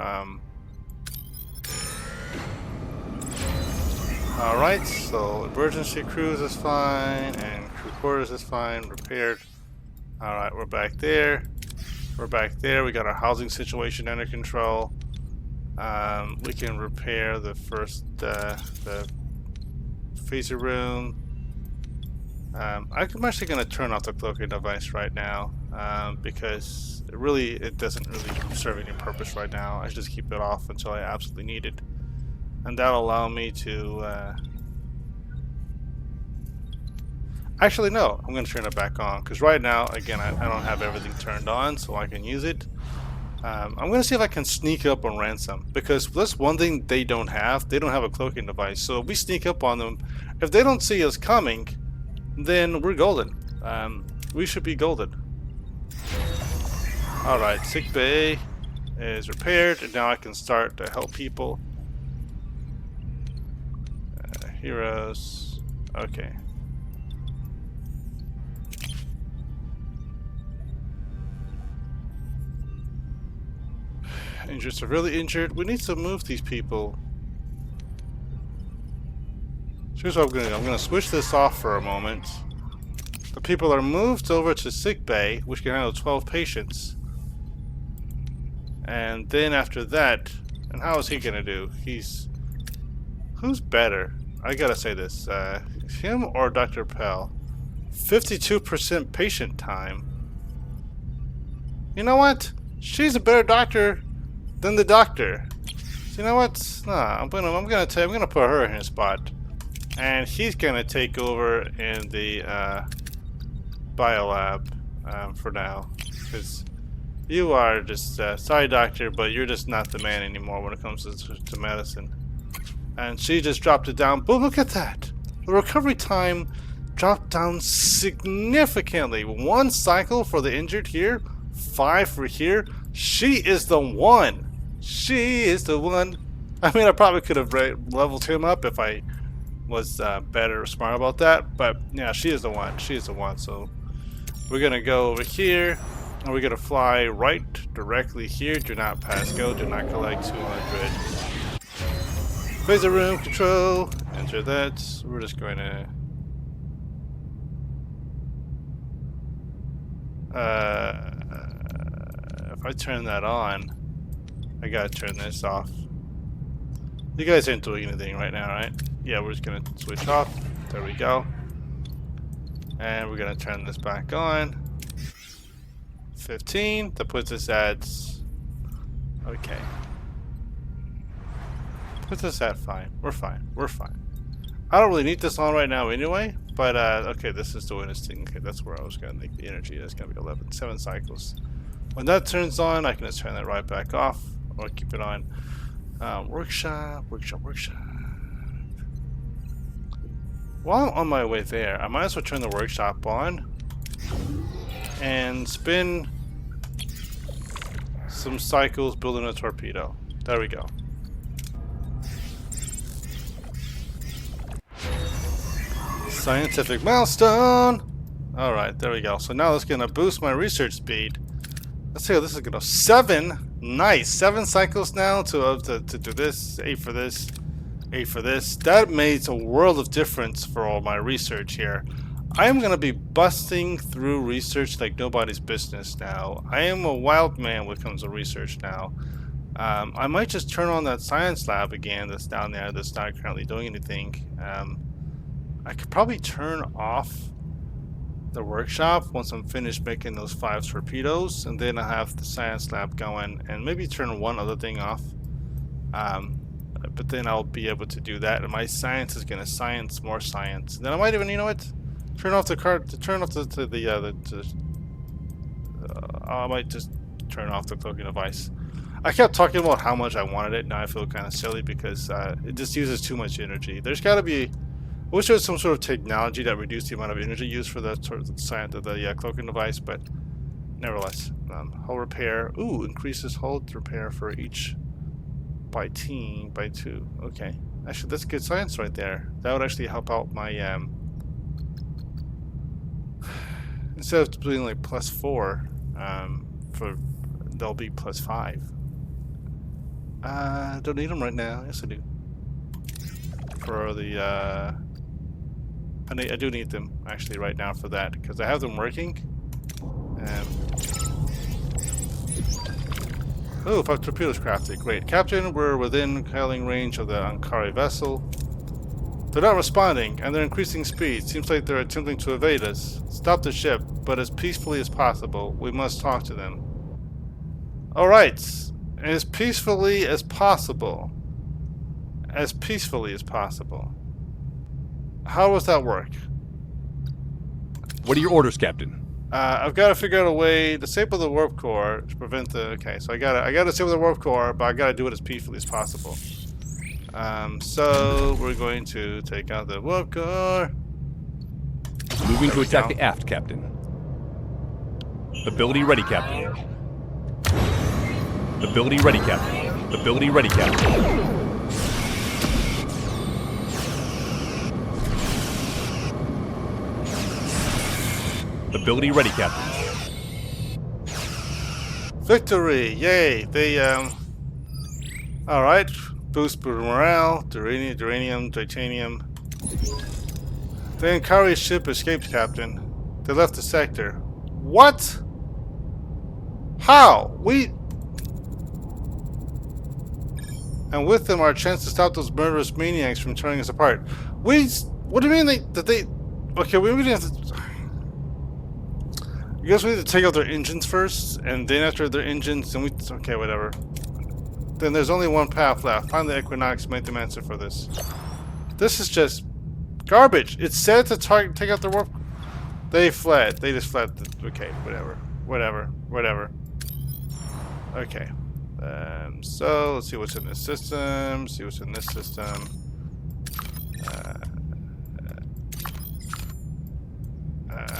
Alright, so emergency cruise is fine, and crew quarters is fine, repaired. Alright, we're back there. We're back there. We got our housing situation under control. We can repair the first, the freezer room. I'm actually going to turn off the cloaking device right now, because it doesn't really serve any purpose right now. I should just keep it off until I absolutely need it. And that'll allow me to, actually no, I'm going to turn it back on, because right now, again, I don't have everything turned on, so I can use it. I'm going to see if I can sneak up on Ransom, because that's one thing they don't have. They don't have a cloaking device, so if we sneak up on them, if they don't see us coming, then we're golden. We should be golden. Alright, sick bay is repaired, and now I can start to help people. Heroes. Okay. Injured, severely injured. We need to move these people. Here's what I'm gonna do. I'm gonna switch this off for a moment. The people are moved over to sick bay, which can handle 12 patients. And then after that, and how is he gonna do? Who's better? I gotta say this, him or Dr. Pell? 52% patient time. You know what? She's a better doctor than the doctor. So you know what? Nah, I'm gonna put her in his spot, and he's gonna take over in the biolab for now, because you are just sorry, doctor, but you're just not the man anymore when it comes to medicine. And she just dropped it down. Boom, look at that. The recovery time dropped down significantly. 1 cycle for the injured here, 5 for here. She is the one. She is the one. I mean, I probably could have leveled him up if I was better or smart about that. But yeah, she is the one. She is the one. So we're going to go over here. And we're going to fly right directly here. Do not pass go. Do not collect 200. Phaser room control. Enter that. We're just going to... if I turn that on, I gotta turn this off. You guys aren't doing anything right now, right? Yeah, we're just gonna switch off. There we go. And we're gonna turn this back on. 15. That puts us at... Okay. Puts us at fine. We're fine. We're fine. I don't really need this on right now anyway, but okay, this is doing its thing. Okay, that's where I was gonna make the energy. That's gonna be 7 cycles. When that turns on, I can just turn that right back off, or keep it on. Workshop. While I'm on my way there, I might as well turn the workshop on and spin some cycles building a torpedo. There we go. Scientific milestone! Alright, there we go. So now it's gonna boost my research speed. Let's see how this is gonna go. 7! Nice! 7 cycles now to do this. 8 for this. 8 for this. That makes a world of difference for all my research here. I am gonna be busting through research like nobody's business now. I am a wild man when it comes to research now. I might just turn on that science lab again that's down there that's not currently doing anything. I could probably turn off the workshop once I'm finished making those 5 torpedoes, and then I have the science lab going, and maybe turn one other thing off. But then I'll be able to do that, and my science is gonna science more science. And then I might even, you know what? Turn off the I might just turn off the cloaking device. I kept talking about how much I wanted it. Now I feel kind of silly because it just uses too much energy. There's got to be... I wish there was some sort of technology that reduced the amount of energy used for the cloaking device, but nevertheless. Hull repair. Ooh, increases hull repair for each by 2. Okay. Actually, that's good science right there. That would actually help out my... instead of being like +4, For they'll be +5. Don't need them right now. Yes, I do. For the I do need them actually right now for that because I have them working. Oh, 5 torpedoes crafted. Great. Captain, we're within hailing range of the Ankari vessel. They're not responding, and they're increasing speed. Seems like they're attempting to evade us. Stop the ship, but as peacefully as possible. We must talk to them. Alright. As peacefully as possible. As peacefully as possible. How does that work? What are your orders, Captain? I've got to figure out a way to disable the warp core to prevent the. Okay, so I gotta disable the warp core, but I gotta do it as peacefully as possible. So we're going to take out the warp core. Moving to attack the aft, Captain. Ability ready, Captain. Ability ready, Captain. Ability ready, Captain. Ability ready, Captain. Victory! Yay! They Alright. Boost morale, duranium, titanium. The Ankari ship escaped, Captain. They left the sector. What? How? And with them our chance to stop those murderous maniacs from tearing us apart. What do you mean they okay, we really have to. I guess we need to take out their engines first, and then after their engines, then okay, whatever. Then there's only one path left. Find the Equinox, make them answer for this. This is just garbage. It said to take out their warp. They fled. They just fled. Okay, whatever. Okay. So let's see what's in this system. See what's in this system.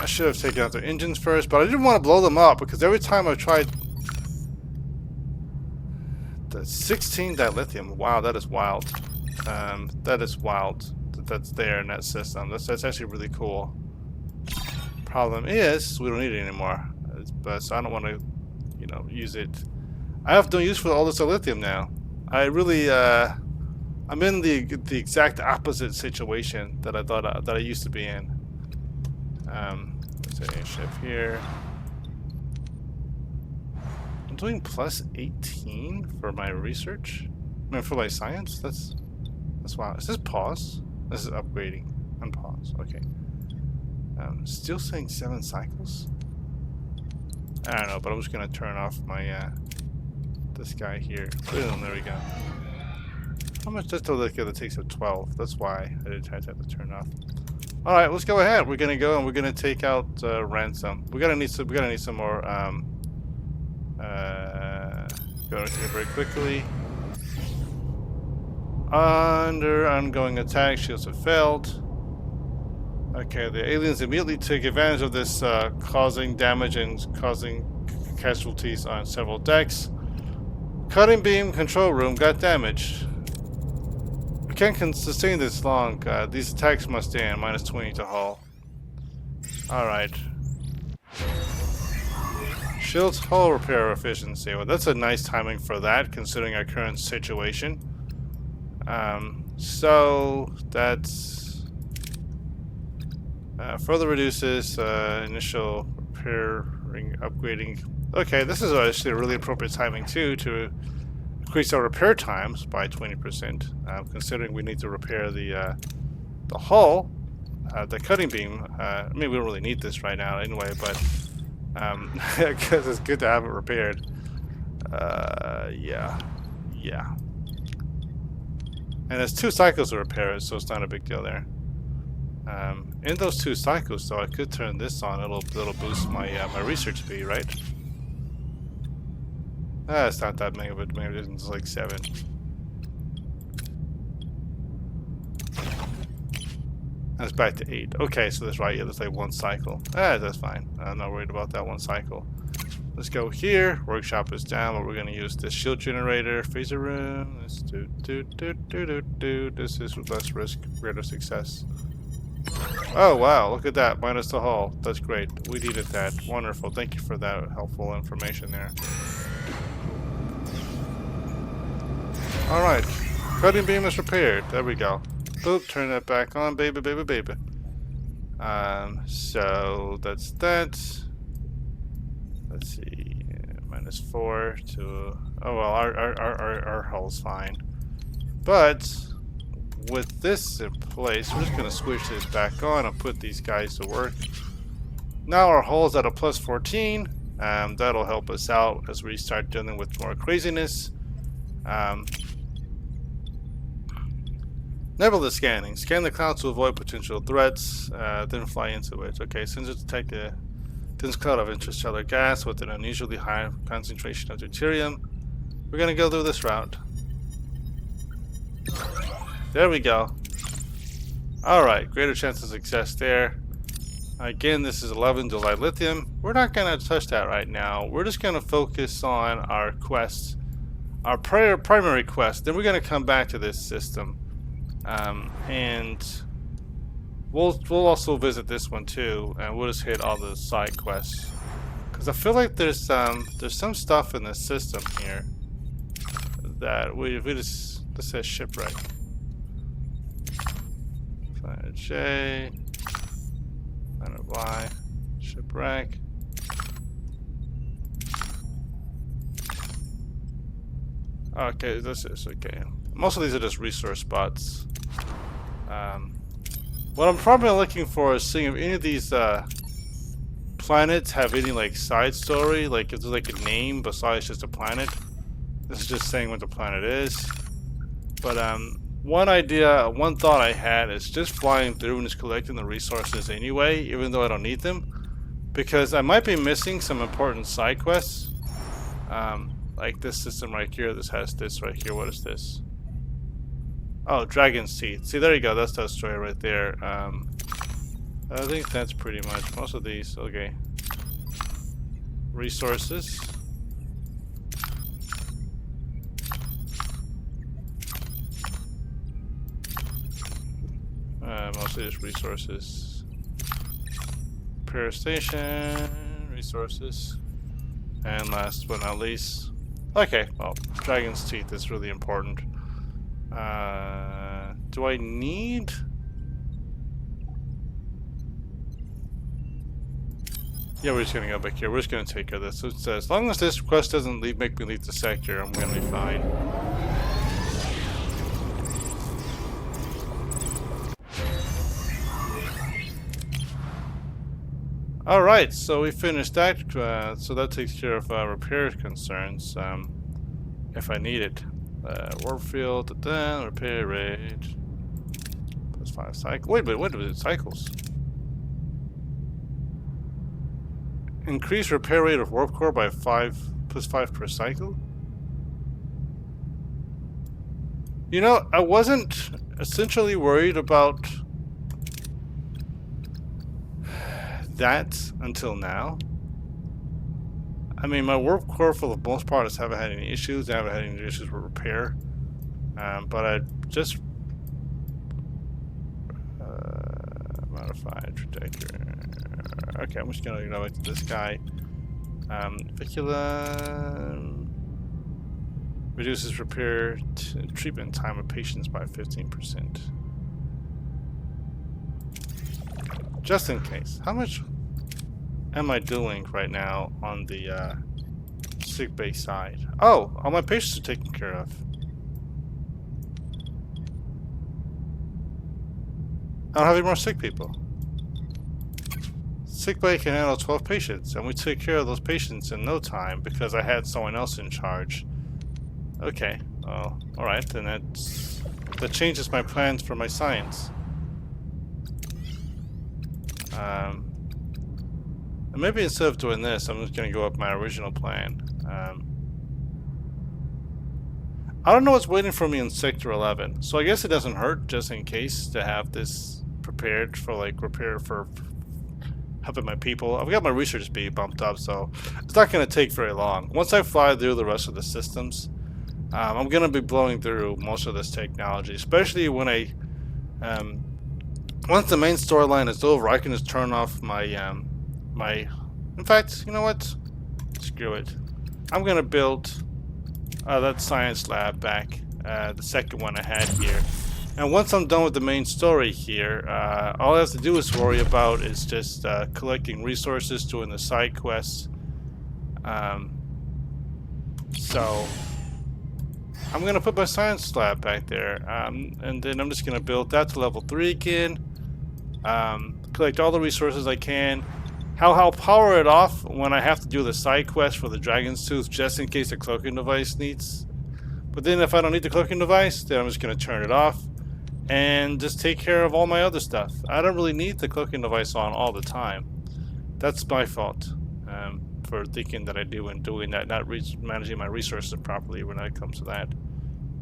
I should have taken out their engines first, but I didn't want to blow them up because every time I tried the 16 dilithium, wow, that is wild. That is wild that's there in that system. That's actually really cool. Problem is, we don't need it anymore. But so I don't want to, use it. I have no use for all this dilithium now. I really, I'm in the exact opposite situation that I thought that I used to be in. Let's say ship here. I'm doing +18 for my research. I mean, for my science. That's wild. Is this pause? This is upgrading. Unpause. Okay. Still saying 7 cycles. I don't know, but I'm just gonna turn off my this guy here. Boom. There we go. How much does that takes up 12? That's why I didn't have to turn off. All right, let's go ahead. We're gonna go and we're gonna take out ransom. We're gonna need some more. Go here very quickly. Under ongoing attack, shields have failed. Okay, the aliens immediately take advantage of this, causing damage and causing casualties on several decks. Cutting beam control room got damaged. We can't sustain this long. These attacks must end. -20 to hull. Alright. Shield's hull repair efficiency. Well, that's a nice timing for that, considering our current situation. So that's further reduces initial repairing, upgrading. Okay, this is actually a really appropriate timing too to increase our repair times by 20%. Considering we need to repair the hull, the cutting beam. I mean, we don't really need this right now anyway, but because it's good to have it repaired. Yeah. And there's 2 cycles to repair it, so it's not a big deal there. In those 2 cycles, though, I could turn this on. It'll boost my my research speed, right? It's not that many of it. Maybe it's like 7. That's back to 8. Okay, so that's right. Yeah, that's like 1 cycle. That's fine. I'm not worried about that 1 cycle. Let's go here. Workshop is down, but we're going to use this shield generator. Freezer room. Let's do. This is with less risk, greater success. Oh wow, look at that, minus the hull. That's great. We needed that. Wonderful. Thank you for that helpful information there. Alright. Cutting beam is repaired. There we go. Boop, turn that back on, baby, baby, baby. So that's that. Let's see. -4 to... Oh well, our hull's fine. But with this in place, we're just gonna switch this back on and put these guys to work. Now our hull's at a +14. That'll help us out as we start dealing with more craziness. Nebula scanning. Scan the clouds to avoid potential threats, then fly into it. Okay, sensors detect a dense cloud of interstellar gas with an unusually high concentration of deuterium. We're gonna go through this route. There we go. Alright, greater chance of success there. Again, this is 11 July lithium. We're not gonna touch that right now. We're just gonna focus on our quest, our primary quest. Then we're gonna come back to this system. And we'll also visit this one too, and we'll just hit all the side quests. Cause I feel like there's some stuff in the system here that we just, this says shipwreck. Planet J, planet Y, shipwreck. Okay, this is okay. Most of these are just resource spots. What I'm probably looking for is seeing if any of these planets have any like side story, like if there's like a name besides just a planet. This is just saying what the planet is. But one thought I had is just flying through and just collecting the resources anyway, even though I don't need them, because I might be missing some important side quests. Like this system right here. This has this right here. What is this? Oh, Dragon's Teeth. See, there you go. That's that story right there. I think that's pretty much most of these. Okay. Resources. Mostly just resources. Repair station. Resources. And last but not least. Okay, well, Dragon's Teeth is really important. Do I need... Yeah, we're just gonna go back here. We're just gonna take care of this. So it says, as long as this quest doesn't make me leave the sector, I'm gonna be fine. Alright, so we finished that. So that takes care of repair concerns, if I need it. Warp field, repair rate. +5 cycles. Wait a minute, what is it? Cycles? Increase repair rate of warp core by +5 per cycle? You know, I wasn't essentially worried about that until now. I mean, my warp core for the most part is haven't had any issues. I haven't had any issues with repair. But I just modified trajectory. Okay, I'm just gonna go back to this guy. Vicula reduces repair treatment time of patients by 15%. Just in case. How much am I doing right now on the sick bay side? Oh, all my patients are taken care of. I don't have any more sick people. Sick bay can handle 12 patients, and we took care of those patients in no time because I had someone else in charge. Okay, well, alright, then that changes my plans for my science. And maybe instead of doing this, I'm just gonna go up my original plan. I don't know what's waiting for me in Sector 11, so I guess it doesn't hurt just in case to have this prepared for like repair for helping my people. I've got my research speed bumped up, so it's not gonna take very long. Once I fly through the rest of the systems, I'm gonna be blowing through most of this technology, especially when I once the main storyline is over, I can just turn off my in fact, you know what? Screw it. I'm gonna build that science lab back, the second one I had here. And once I'm done with the main story here, all I have to do is worry about is just collecting resources, doing the side quests. So I'm gonna put my science lab back there, and then I'm just gonna build that to level 3 again. Collect all the resources I can. I'll power it off when I have to do the side quest for the Dragon's Tooth, just in case the cloaking device needs. But then if I don't need the cloaking device, then I'm just gonna turn it off and just take care of all my other stuff. I don't really need the cloaking device on all the time. That's my fault for thinking that I do and doing that, not managing my resources properly when it comes to that.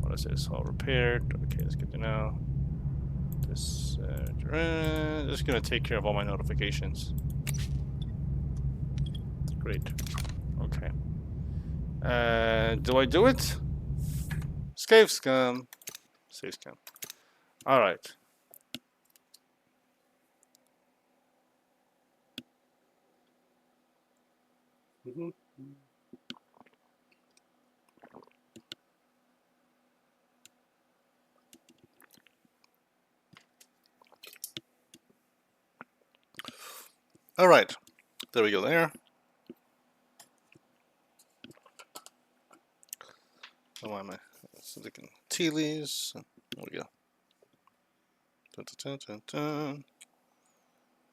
What is this? All repaired. Okay, that's good to know. This, just gonna take care of all my notifications. Great. Okay. Do I do it? Escape scum. Save scum. Alright. Alright. There we go there. Oh, why am I? So they can tea leaves. There we go. Dun, dun, dun, dun, dun.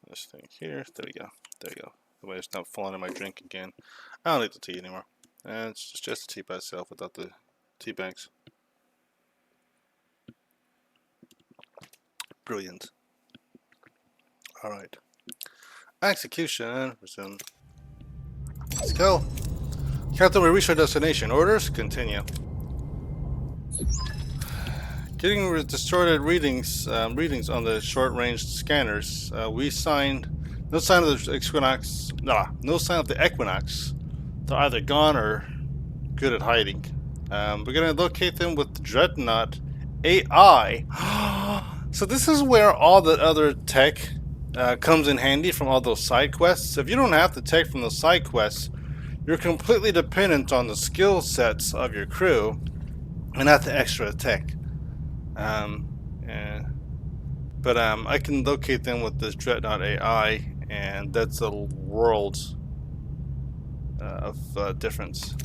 This thing here. There we go. There we go. The way it's not falling in my drink again. I don't need the tea anymore. And it's just the tea by itself without the tea bags. Brilliant. Alright. Execution. Resume. Let's go. Captain, we reached our destination. Orders? Continue. Getting distorted readings on the short-range scanners. We signed no sign of the equinox. No sign of the equinox. They're either gone or good at hiding. We're gonna locate them with the Dreadnought AI. So this is where all the other tech comes in handy from all those side quests. If you don't have the tech from those side quests, you're completely dependent on the skill sets of your crew and not the extra tech. But I can locate them with this Dreadnought AI, and that's a world of difference.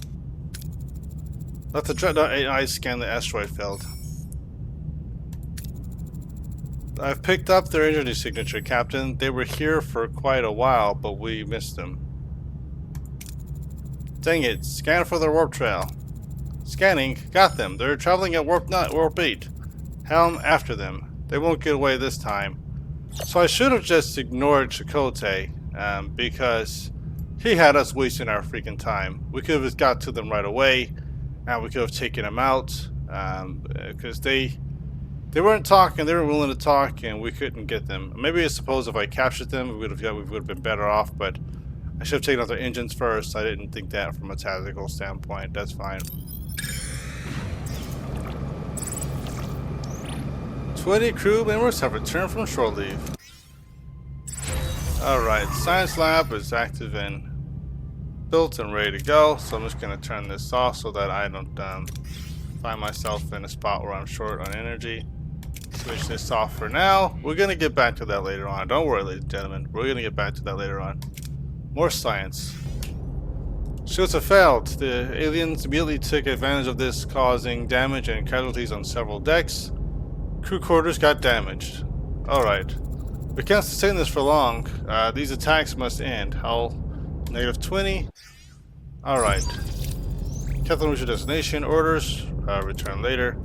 Let the Dreadnought AI scan the asteroid field. I've picked up their energy signature, Captain. They were here for quite a while, but we missed them. Dang it, scan for their warp trail. Scanning, got them. They're traveling at warp 8. Helm after them. They won't get away this time. So I should have just ignored Chakotay, because he had us wasting our freaking time. We could have just got to them right away, and we could have taken them out, because they weren't talking. They were willing to talk, and we couldn't get them. Maybe I suppose if I captured them, we would have been better off. But I should have taken out their engines first. I didn't think that from a tactical standpoint. That's fine. 20 crew members have returned from shore leave. Alright, science lab is active and built and ready to go. So I'm just going to turn this off so that I don't find myself in a spot where I'm short on energy. Switch this off for now. We're going to get back to that later on. Don't worry, ladies and gentlemen. We're going to get back to that later on. More science. Shields have failed. The aliens immediately took advantage of this, causing damage and casualties on several decks. Crew quarters got damaged. Alright. We can't sustain this for long. These attacks must end. Hull -20. Alright. Captain, reach your destination. Orders. Return later.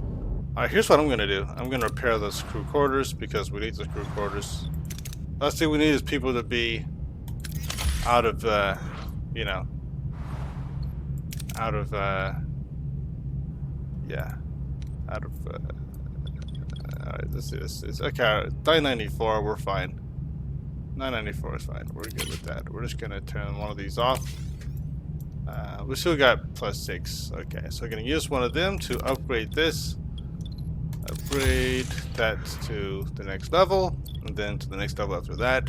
Alright, here's what I'm going to do. I'm going to repair those crew quarters because we need those crew quarters. Last thing we need is people to be out of, you know, out of, yeah, out of, alright, let's see this. It's okay, 994, we're fine. 994 is fine, we're good with that. We're just gonna turn one of these off. We still got +6. Okay, so we're gonna use one of them to upgrade this. upgrade that to the next level, and then to the next level after that.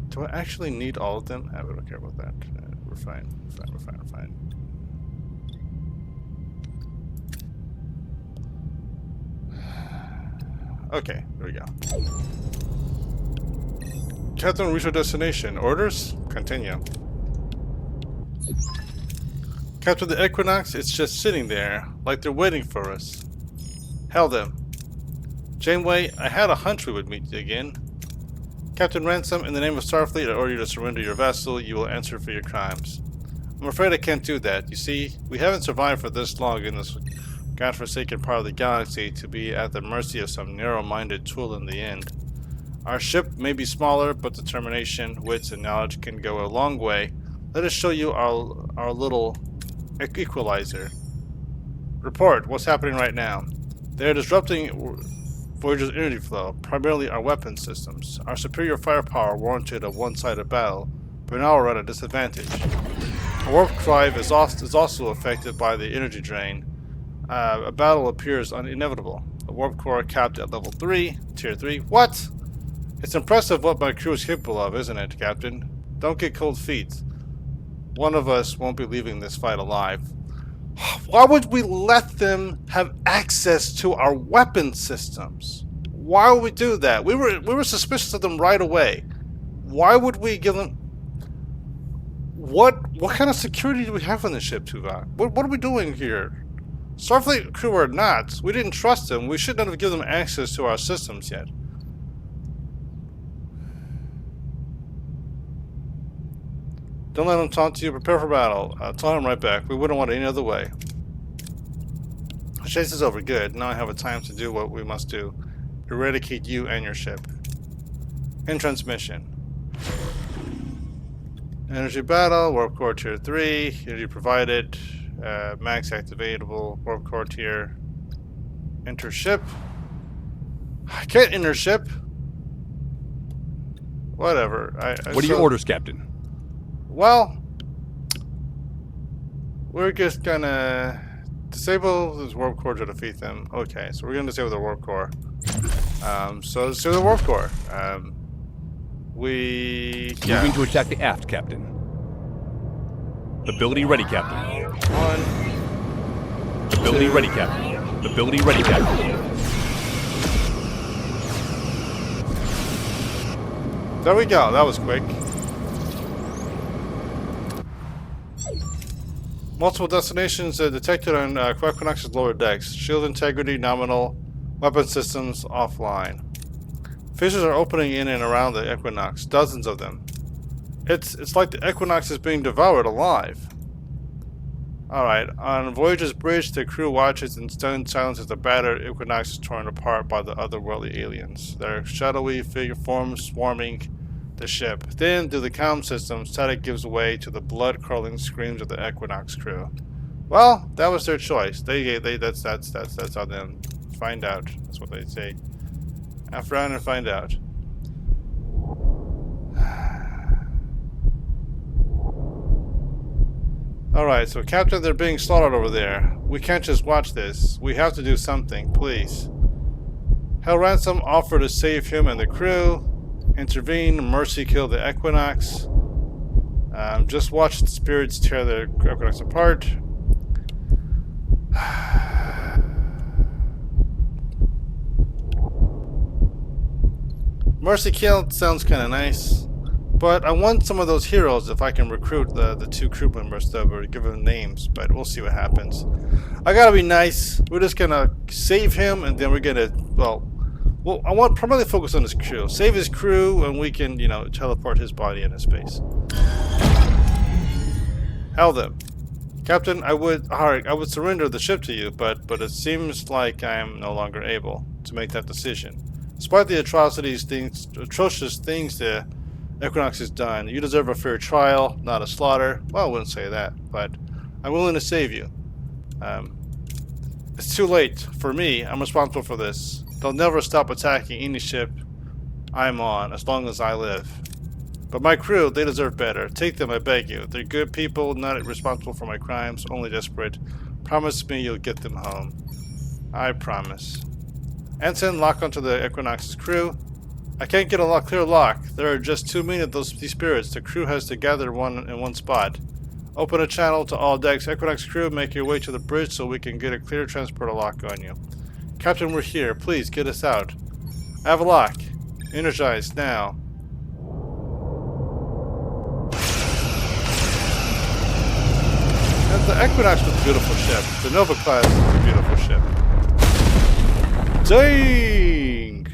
Do I actually need all of them? I don't care about that. We're fine. We're fine. Okay, there we go. Captain, reach our destination. Orders? Continue. Captain, the Equinox, it's just sitting there, like they're waiting for us. Hell them. Janeway, I had a hunch we would meet again. Captain Ransom, in the name of Starfleet, I order you to surrender your vessel. You will answer for your crimes. I'm afraid I can't do that. You see, we haven't survived for this long in this godforsaken part of the galaxy to be at the mercy of some narrow-minded tool in the end. Our ship may be smaller, but determination, wits, and knowledge can go a long way. Let us show you our little equalizer. Report, what's happening right now? They are disrupting Voyager's energy flow, primarily our weapon systems. Our superior firepower warranted a one-sided battle, but now we're at a disadvantage. Our warp drive is also affected by the energy drain. A battle appears inevitable. The warp core capped at level 3, tier 3. What? It's impressive what my crew is capable of, isn't it, Captain? Don't get cold feet. One of us won't be leaving this fight alive. Why would we let them have access to our weapon systems? Why would we do that? We were suspicious of them right away. Why would we give them... What kind of security do we have on the ship, Tuvok? What are we doing here? Starfleet crew or not, we didn't trust them. We should not have given them access to our systems yet. Don't let them taunt you. Prepare for battle. Taunt them right back. We wouldn't want it any other way. The chase is over. Good. Now I have a time to do what we must do. Eradicate you and your ship. In transmission. Energy battle. Warp core tier 3. Energy provided. Max activatable. Warp core tier. Enter ship. I can't enter ship. Whatever. What are your orders, Captain? Well, we're just gonna disable this warp core to defeat them. Okay, so we're gonna disable the warp core. So let's do the warp core. Moving to attack the aft, Captain. Ability ready, Captain. One. Ability Two. ready, Captain. Ability ready, Captain. There we go. That was quick. Multiple destinations detected on Equinox's lower decks. Shield integrity nominal. Weapon systems offline. Fissures are opening in and around the Equinox. Dozens of them. It's like the Equinox is being devoured alive. Alright, on Voyager's bridge, the crew watches in stunned silence as the battered Equinox is torn apart by the otherworldly aliens. Their shadowy figure forms swarming the ship. Then, through the comm system, static gives way to the blood-curdling screams of the Equinox crew. Well, that was their choice. That's on them. Find out. That's what they say. After round and find out. Alright, so Captain, they're being slaughtered over there. We can't just watch this. We have to do something, please. Hell Ransom offered to save him and the crew. Intervene, mercy kill the Equinox. Just watch the spirits tear the Equinox apart. Mercy kill sounds kind of nice, but I want some of those heroes if I can recruit the 2 crew members that were given names, but we'll see what happens. I gotta be nice. We're just gonna save him and then we're gonna, well, I want primarily focus on his crew. Save his crew, and we can, teleport his body into space. Hell them. Captain, I would surrender the ship to you, but it seems like I am no longer able to make that decision. Despite the atrocious things the Equinox has done, you deserve a fair trial, not a slaughter. Well, I wouldn't say that, but I'm willing to save you. It's too late. For me, I'm responsible for this. They'll never stop attacking any ship I'm on as long as I live. But my crew, they deserve better. Take them, I beg you. They're good people, not responsible for my crimes, only desperate. Promise me you'll get them home. I promise. Ensign, lock onto the Equinox's crew. I can't get a clear lock. There are just too many of these spirits. The crew has to gather in one spot. Open a channel to all decks. Equinox crew, make your way to the bridge so we can get a clear transporter lock on you. Captain, we're here. Please get us out. I have a lock. Energized now. And the Equinox was a beautiful ship. The Nova class is a beautiful ship. Dang!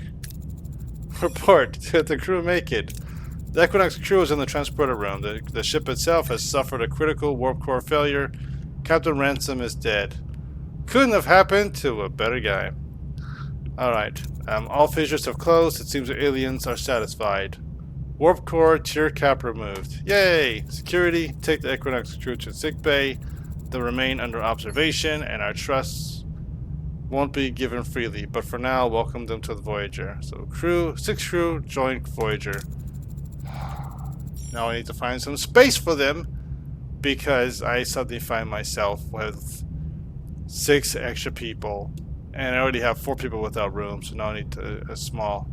Report. Did the crew make it? The Equinox crew is in the transporter room. The ship itself has suffered a critical warp core failure. Captain Ransom is dead. Couldn't have happened to a better guy. Alright. All fissures have closed. It seems the aliens are satisfied. Warp core tier cap removed. Yay! Security, take the Equinox crew to sickbay. They remain under observation, and our trusts won't be given freely. But for now, welcome them to the Voyager. So crew, 6 crew, join Voyager. Now I need to find some space for them, because I suddenly find myself with 6 extra people. And I already have 4 people without room, so now I need a small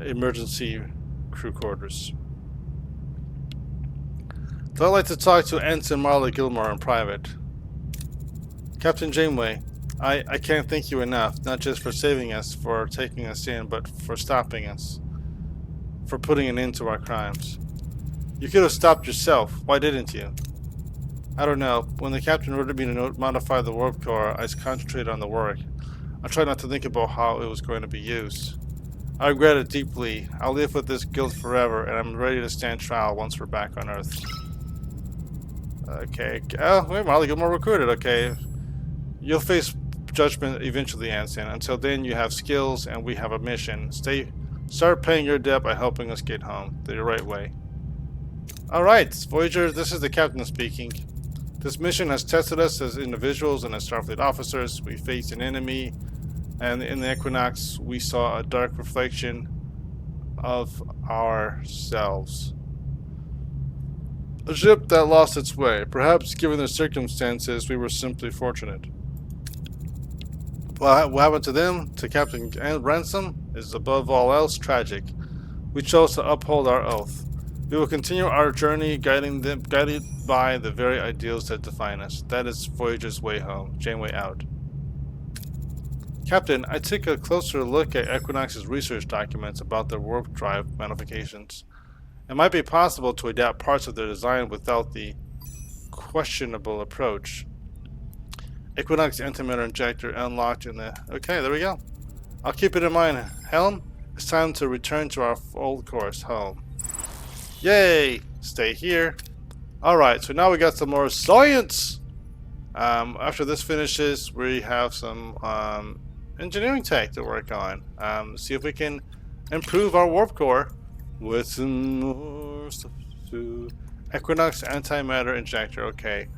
emergency crew quarters. So I'd like to talk to Ensign Marla Gilmore in private. Captain Janeway, I can't thank you enough, not just for saving us, for taking us in, but for stopping us. For putting an end to our crimes. You could have stopped yourself. Why didn't you? I don't know. When the captain ordered me to modify the warp core, I concentrated on the work. I tried not to think about how it was going to be used. I regret it deeply. I'll live with this guilt forever, and I'm ready to stand trial once we're back on Earth. Okay. Oh, wait, Marley Gilmore recruited. Okay. You'll face judgment eventually, Ensign. Until then, you have skills, and we have a mission. Start paying your debt by helping us get home the right way. Alright, Voyager, this is the captain speaking. This mission has tested us as individuals and as Starfleet officers. We faced an enemy, and in the Equinox, we saw a dark reflection of ourselves. A ship that lost its way. Perhaps, given the circumstances, we were simply fortunate. What happened to them, to Captain Ransom, is above all else tragic. We chose to uphold our oath. We will continue our journey guided by the very ideals that define us. That is Voyager's way home. Janeway out. Captain, I took a closer look at Equinox's research documents about their warp drive modifications. It might be possible to adapt parts of their design without the questionable approach. Equinox antimatter injector unlocked in the... Okay, there we go. I'll keep it in mind. Helm, it's time to return to our old course, home. Yay! Stay here. Alright, so now we got some more science! After this finishes, we have some engineering tech to work on. See if we can improve our warp core with some more stuff to... Equinox antimatter injector, okay.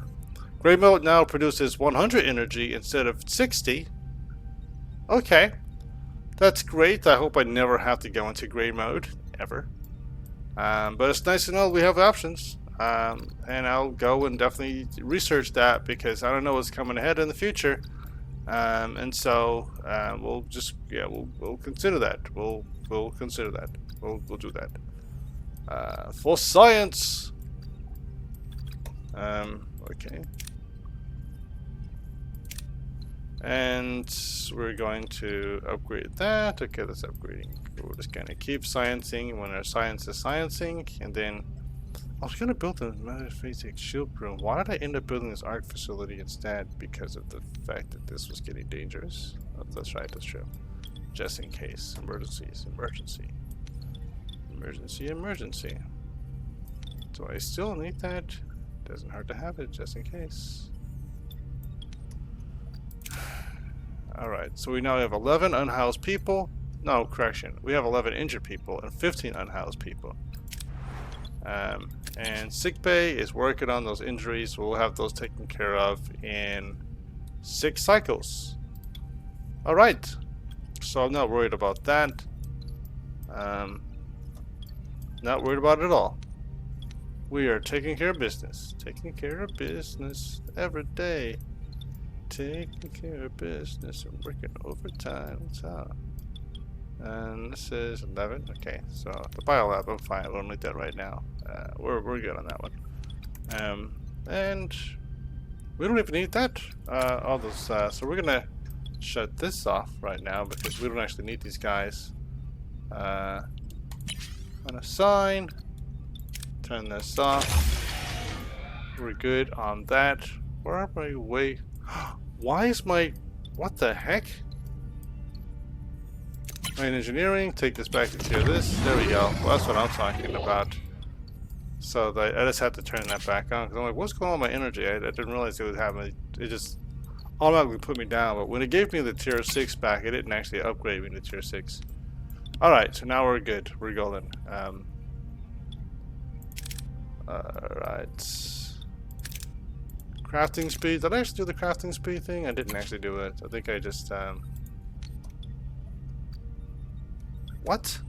Gray mode now produces 100 energy instead of 60. Okay. That's great. I hope I never have to go into gray mode, ever. But it's nice to know we have options. And I'll go and definitely research that because I don't know what's coming ahead in the future. And so we'll just we'll consider that. We'll consider that. We'll do that. For science. Okay. And we're going to upgrade that. Okay, that's upgrading. We're just going to keep sciencing when our science is sciencing. And then I was going to build a metaphasic shield room. Why did I end up building this art facility instead? Because of the fact that this was getting dangerous. Oh, that's right, that's true. Just in case. Emergencies. Emergency. Emergency. Emergency. Do I still need that? Doesn't hurt to have it, just in case. Alright, so we now have 11 unhoused people. No, correction. We have 11 injured people and 15 unhoused people. And sickbay is working on those injuries. We'll have those taken care of in 6 cycles. Alright, so I'm not worried about that. Not worried about it at all. We are taking care of business. Taking care of business every day. Taking care of business and working overtime. So, and this is 11. Okay, so the biolab, I'm fine. We don't need that right now. We're good on that one. And we don't even need that. All those. So we're gonna shut this off right now because we don't actually need these guys. Unassign. Turn this off. We're good on that. Where are my way? Why is my... What the heck? Main engineering. Take this back into this. There we go. Well, that's what I'm talking about. So I just had to turn that back on. Because I'm like, what's going on with my energy? I didn't realize it would happen. It just automatically put me down. But when it gave me the tier 6 back, it didn't actually upgrade me to tier 6. Alright, so now we're good. We're golden. Alright. Crafting speed. Did I actually do the crafting speed thing? I didn't actually do it. I think I just, What?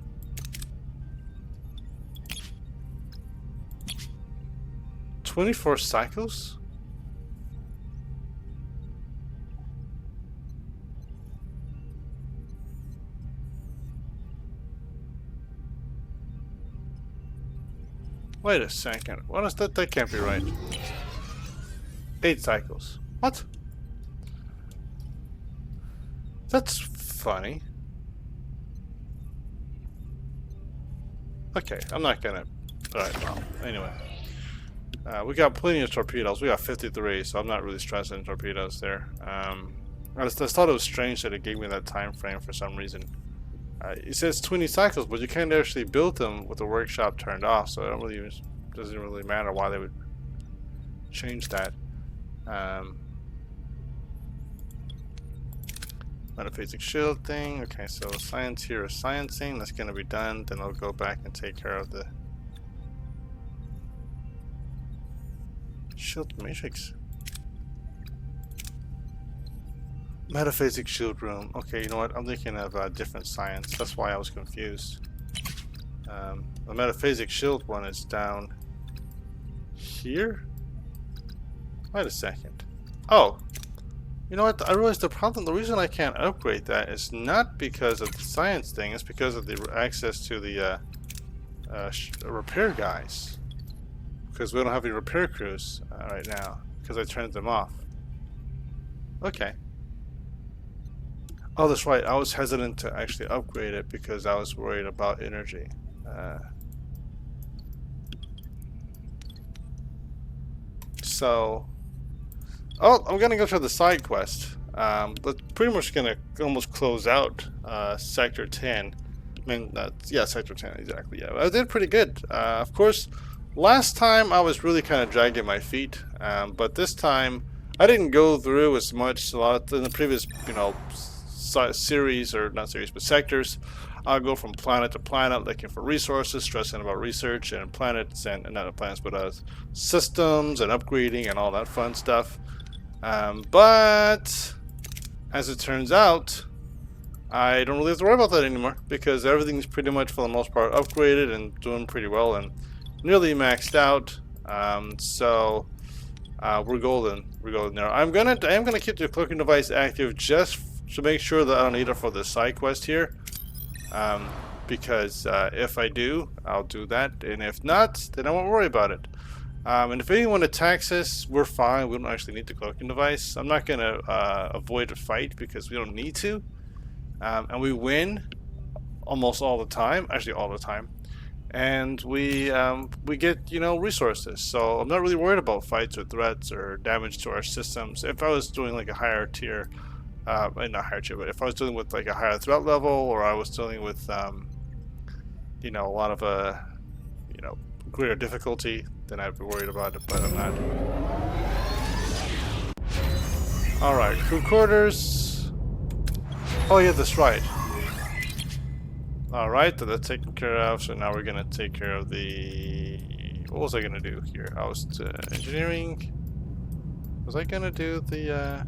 "24 cycles?" Wait a second. What is that? That can't be right. 8 cycles. What? That's funny. Okay, I'm not gonna... Alright, well, anyway. We got plenty of torpedoes. We got 53, so I'm not really stressing torpedoes there. I just thought it was strange that it gave me that time frame for some reason. It says 20 cycles, but you can't actually build them with the workshop turned off, so it doesn't really matter why they would change that. Metaphasic shield thing. Okay, so science here is sciencing. That's going to be done. Then I'll go back and take care of the shield matrix. Metaphasic shield room. Okay, you know what? I'm thinking of a different science. That's why I was confused. The metaphasic shield one is down here. Wait a second. Oh, you know what? I realized the problem. The reason I can't upgrade that is not because of the science thing. It's because of the access to the repair guys. Because we don't have any repair crews right now. Because I turned them off. Okay. Oh, that's right. I was hesitant to actually upgrade it because I was worried about energy. So, I'm gonna go to the side quest. But pretty much gonna almost close out Sector 10. I mean, yeah, Sector 10 exactly. Yeah, I did pretty good. Of course, last time I was really kind of dragging my feet, but this time I didn't go through as much. A lot in the previous, series, or not series, but sectors. I'll go from planet to planet looking for resources, stressing about research and planets, and not planets, but systems and upgrading and all that fun stuff. But as it turns out, I don't really have to worry about that anymore because everything's pretty much for the most part upgraded and doing pretty well and nearly maxed out. So we're golden. We're golden there. I am gonna keep the cloaking device active just to make sure that I don't need it for the side quest here. Because if I do, I'll do that, and if not, then I won't worry about it. And if anyone attacks us, we're fine. We don't actually need the cloaking device. I'm not gonna avoid a fight because we don't need to, and we win almost all the time. Actually, all the time, and we get resources. So I'm not really worried about fights or threats or damage to our systems. If I was doing like a higher tier. Not higher tier, but if I was dealing with like a higher threat level, or I was dealing with, a lot of, greater difficulty, then I'd be worried about it, but I'm not. Alright, crew quarters. Oh yeah, that's right. Alright, that's taken care of, so now we're gonna take care of the... What was I gonna do here? I was engineering. Was I gonna do the,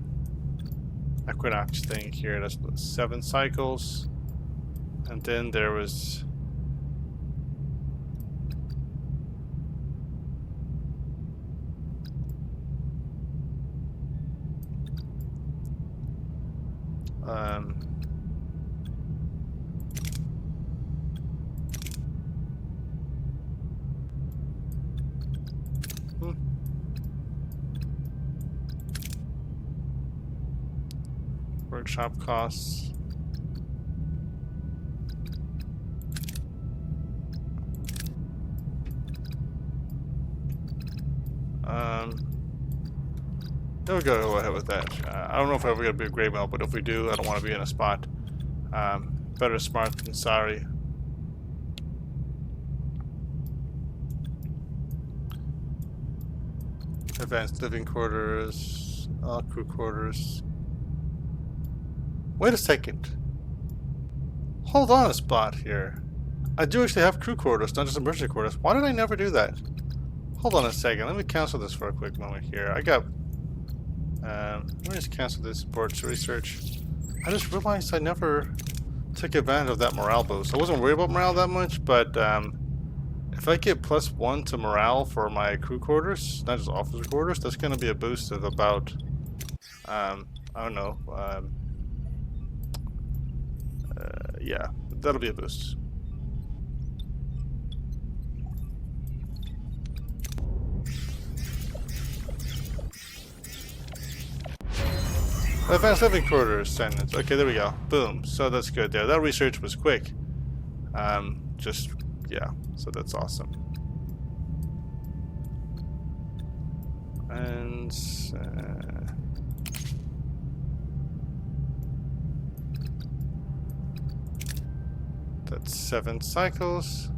Equinox thing here? That's 7 cycles, and then there was Um, hmm. Workshop costs. There we go ahead with that. I don't know if we're ever going to be a gray mail, but if we do, I don't want to be in a spot. Better smart than sorry. Advanced living quarters, all crew quarters. Wait a second. Hold on a spot here. I do actually have crew quarters, not just emergency quarters. Why did I never do that? Hold on a second. Let me cancel this for a quick moment here. I got... let me just cancel this board research. I just realized I never took advantage of that morale boost. I wasn't worried about morale that much, but if I get +1 to morale for my crew quarters, not just officer quarters, that's going to be a boost of about, I don't know, yeah, that'll be a boost. Advanced living quarters sentence. Okay, there we go. Boom. So that's good there. That research was quick. Just, yeah, so that's awesome. And that's 7 cycles.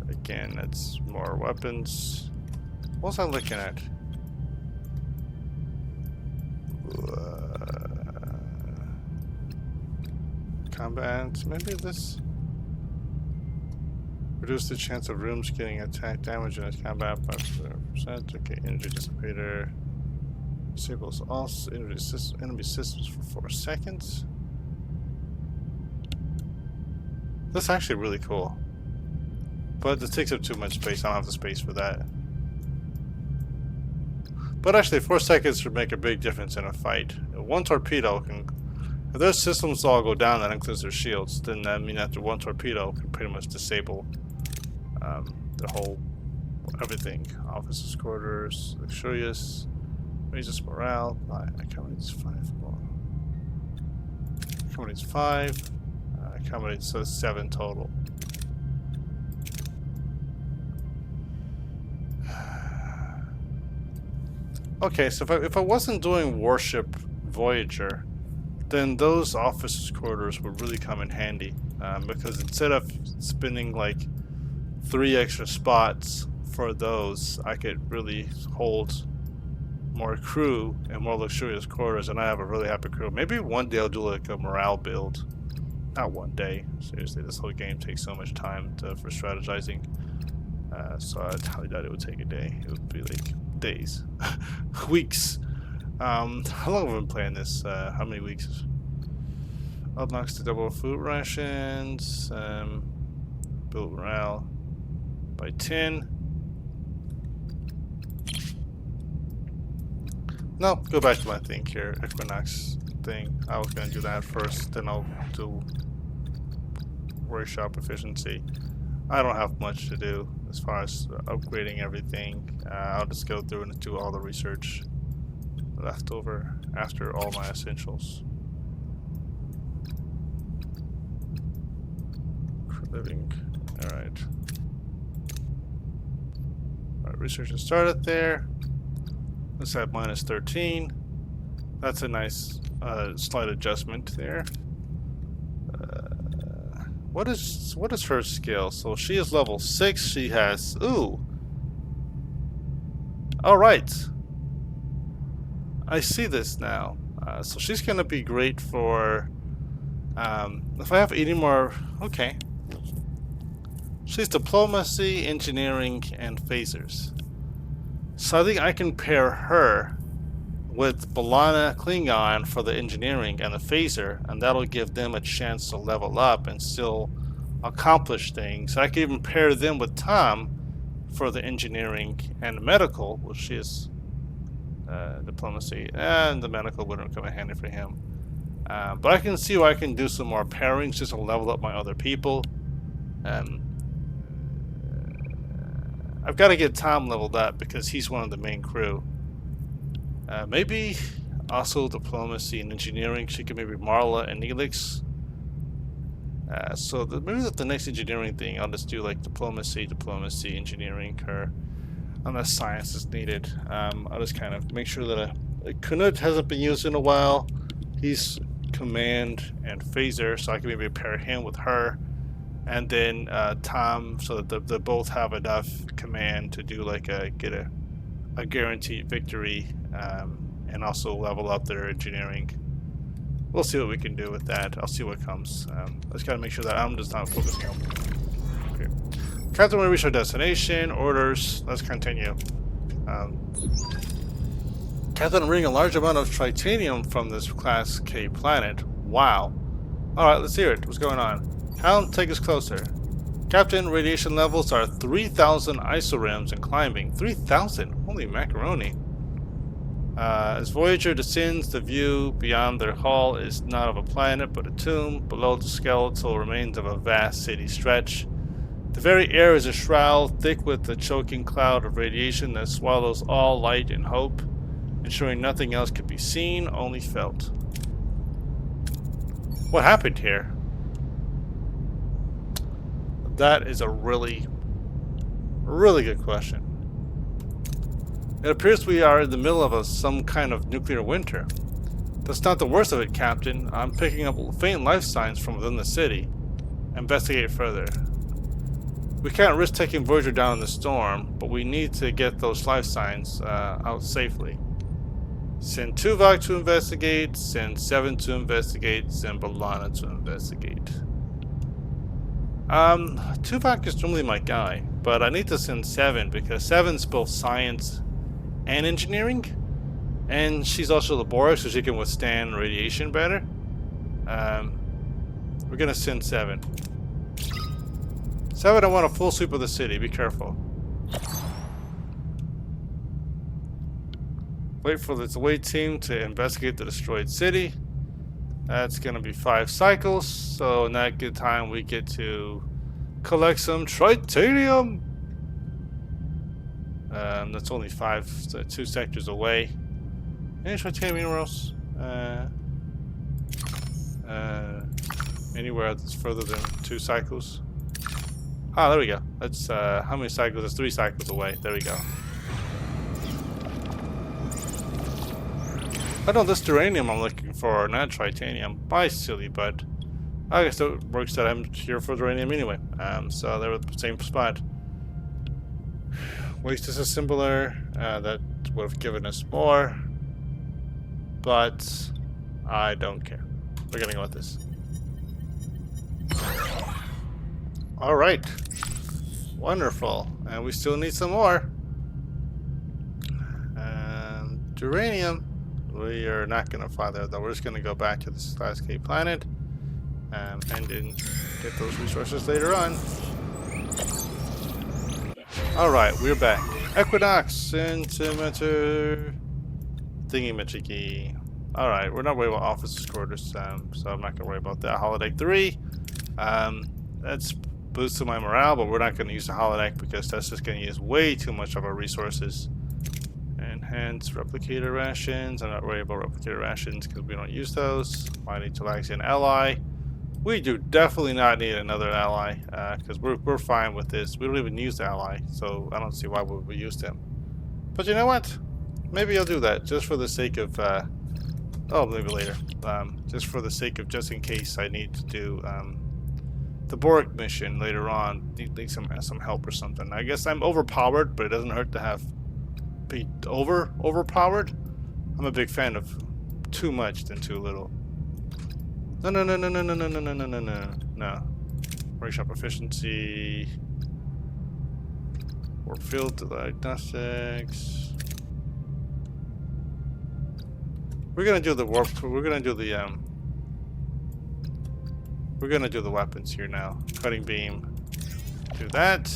Again, that's more weapons. What was I looking at? Combat, maybe this reduce the chance of rooms getting attack damage in its combat by 5%. Okay, energy dissipator disables all enemy systems for 4 seconds. That's actually really cool, but it takes up too much space. I don't have the space for that. But actually, 4 seconds would make a big difference in a fight. One torpedo can. If their systems all go down, that includes their shields, then that means after one torpedo can pretty much disable the whole everything. Officers' quarters, luxurious, raises morale. Accommodates 5 more. Accommodates 5. Accommodates so 7 total. Okay, so if I wasn't doing Warship Voyager, then those officers' quarters would really come in handy, because instead of spending like 3 extra spots for those, I could really hold more crew and more luxurious quarters, and I have a really happy crew. Maybe one day I'll do like a morale build. Not one day. Seriously, this whole game takes so much time for strategizing. So I highly doubt it would take a day. It would be like days, weeks. How long have I been playing this? How many weeks? Unlocks the double food rations. Build morale by 10. No, go back to my thing here, Equinox thing. I was gonna do that first, then I'll do workshop efficiency. I don't have much to do as far as upgrading everything. I'll just go through and do all the research left over after all my essentials. Living. Alright. Alright, research has started there. Let's have -13. That's a nice slight adjustment there. What is her skill? So she is level 6. She has Alright. I see this now. So she's gonna be great for if I have any more. Okay. She's diplomacy, engineering, and phasers. So I think I can pair her with Balana Klingon for the engineering and the phaser, and that'll give them a chance to level up and still accomplish things. I can even pair them with Tom for the engineering and medical, which is diplomacy, and the medical wouldn't come in handy for him. But I can see where I can do some more pairings just to level up my other people. I've got to get Tom leveled up because he's one of the main crew. Maybe also diplomacy and engineering. She could maybe Marla and Neelix. So maybe the next engineering thing, I'll just do like diplomacy, engineering, her, unless science is needed. I'll just kind of make sure that Kunut hasn't been used in a while. He's command and phaser, so I can maybe pair him with her, and then Tom, so that they both have enough command to do like get a guaranteed victory, and also level up their engineering. We'll see what we can do with that. I'll see what comes. Let's gotta make sure that I'm just not focusing on. Okay. Captain, we reach our destination. Orders. Let's continue. Captain, I'm reading a large amount of titanium from this Class K planet. Wow. Alright, let's hear it. What's going on? Helm, take us closer. Captain, radiation levels are 3,000 isorems and climbing. 3,000? Holy macaroni. As Voyager descends, the view beyond their hull is not of a planet but a tomb. Below the skeletal remains of a vast city stretch. The very air is a shroud, thick with the choking cloud of radiation that swallows all light and hope, ensuring nothing else could be seen, only felt. What happened here? That is a really good question. It appears we are in the middle of some kind of nuclear winter. That's not the worst of it, Captain. I'm picking up faint life signs from within the city. Investigate further. We can't risk taking Voyager down in the storm, but we need to get those life signs out safely. Send Tuvok to investigate, send 7 to investigate, send B'Elanna to investigate. Tuvok is normally my guy, but I need to send 7 because 7's both science and engineering, and she's also laborious, so she can withstand radiation better. We're gonna send 7. 7, I want a full sweep of the city. Be careful. Wait for the away team to investigate the destroyed city. That's gonna be 5 cycles, so in that good time we get to collect some titanium. That's only 2 sectors away. Any titanium minerals? Anywhere that's further than 2 cycles? Ah, there we go. That's how many cycles? That's 3 cycles away. There we go. I know this uranium I'm looking for, not titanium. Bye, silly bud. I guess it works that I'm here for uranium anyway. So they're at the same spot. Waste disassembler. That would have given us more. But I don't care. We're gonna go with this. Alright. Wonderful. And we still need some more. Uranium. We are not going to fly there though. We're just going to go back to this Class K planet. And then get those resources later on. Alright, we're back. Equinox, centimeter, thingy-majiggy. Alright, we're not worried about officers' quarters, so I'm not going to worry about that. Holodeck 3. That's boosting my morale, but we're not going to use the holodeck because that's just going to use way too much of our resources. Enhance replicator rations. I'm not worried about replicator rations because we don't use those. Might need to lax an ally. We do definitely not need another ally because we're fine with this. We don't even use the ally, so I don't see why we would use them. But you know what? Maybe I'll do that just for the sake of. Oh, maybe later. Just for the sake of, just in case I need to do the Borg mission later on. Need some help or something. I guess I'm overpowered, but it doesn't hurt to have be overpowered. I'm a big fan of too much than too little. No. Workshop efficiency. Warp field diagnostics. We're gonna do the warp. We're gonna do the weapons here now. Cutting beam. Do that.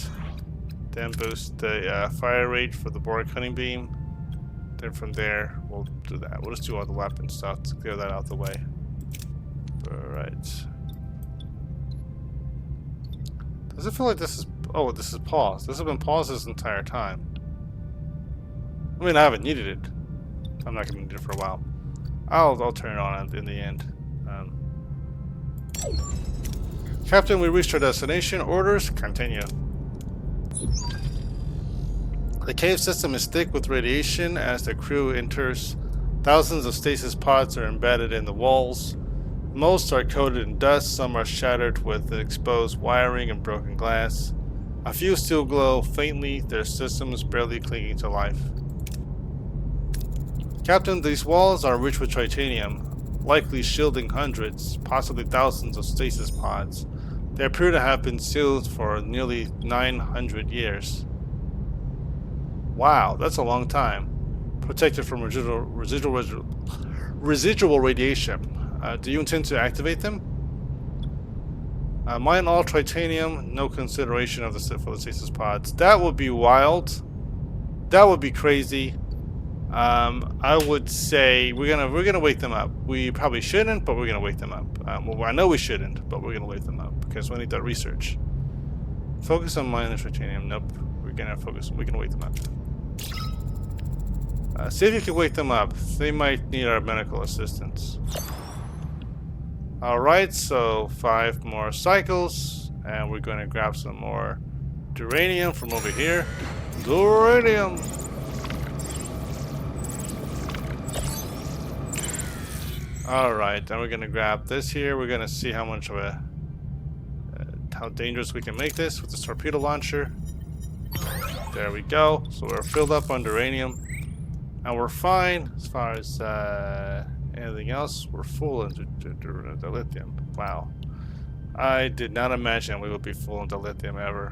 Then boost the fire rate for the Borg cutting beam. Then from there, we'll do that. We'll just do all the weapon stuff to clear that out the way. Alright. Does it feel like this is... Oh, this is paused. This has been paused this entire time. I mean, I haven't needed it. I'm not going to need it for a while. I'll turn it on in the end. Captain, we reached our destination. Orders, continue. The cave system is thick with radiation as the crew enters. Thousands of stasis pods are embedded in the walls. Most are coated in dust, some are shattered with exposed wiring and broken glass. A few still glow faintly, their systems barely clinging to life. Captain, these walls are rich with titanium, likely shielding hundreds, possibly thousands of stasis pods. They appear to have been sealed for nearly 900 years. Wow, that's a long time. Protected from residual radiation. Do you intend to activate them? Mine all titanium, no consideration of for the stasis pods. That would be wild. That would be crazy. I would say we're gonna wake them up. We probably shouldn't, but we're gonna wake them up. Well, I know we shouldn't, but we're gonna wake them up because we need that research. Focus on mine and titanium. Nope. We're gonna focus. We can wake them up. See if you can wake them up. They might need our medical assistance. Alright, so 5 more cycles, and we're going to grab some more duranium from over here. Duranium! Alright, then we're going to grab this here. We're going to see how much of how dangerous we can make this with this torpedo launcher. There we go. So we're filled up on uranium. And we're fine as far as anything else. We're full into the lithium. Wow. I did not imagine we would be full into lithium ever.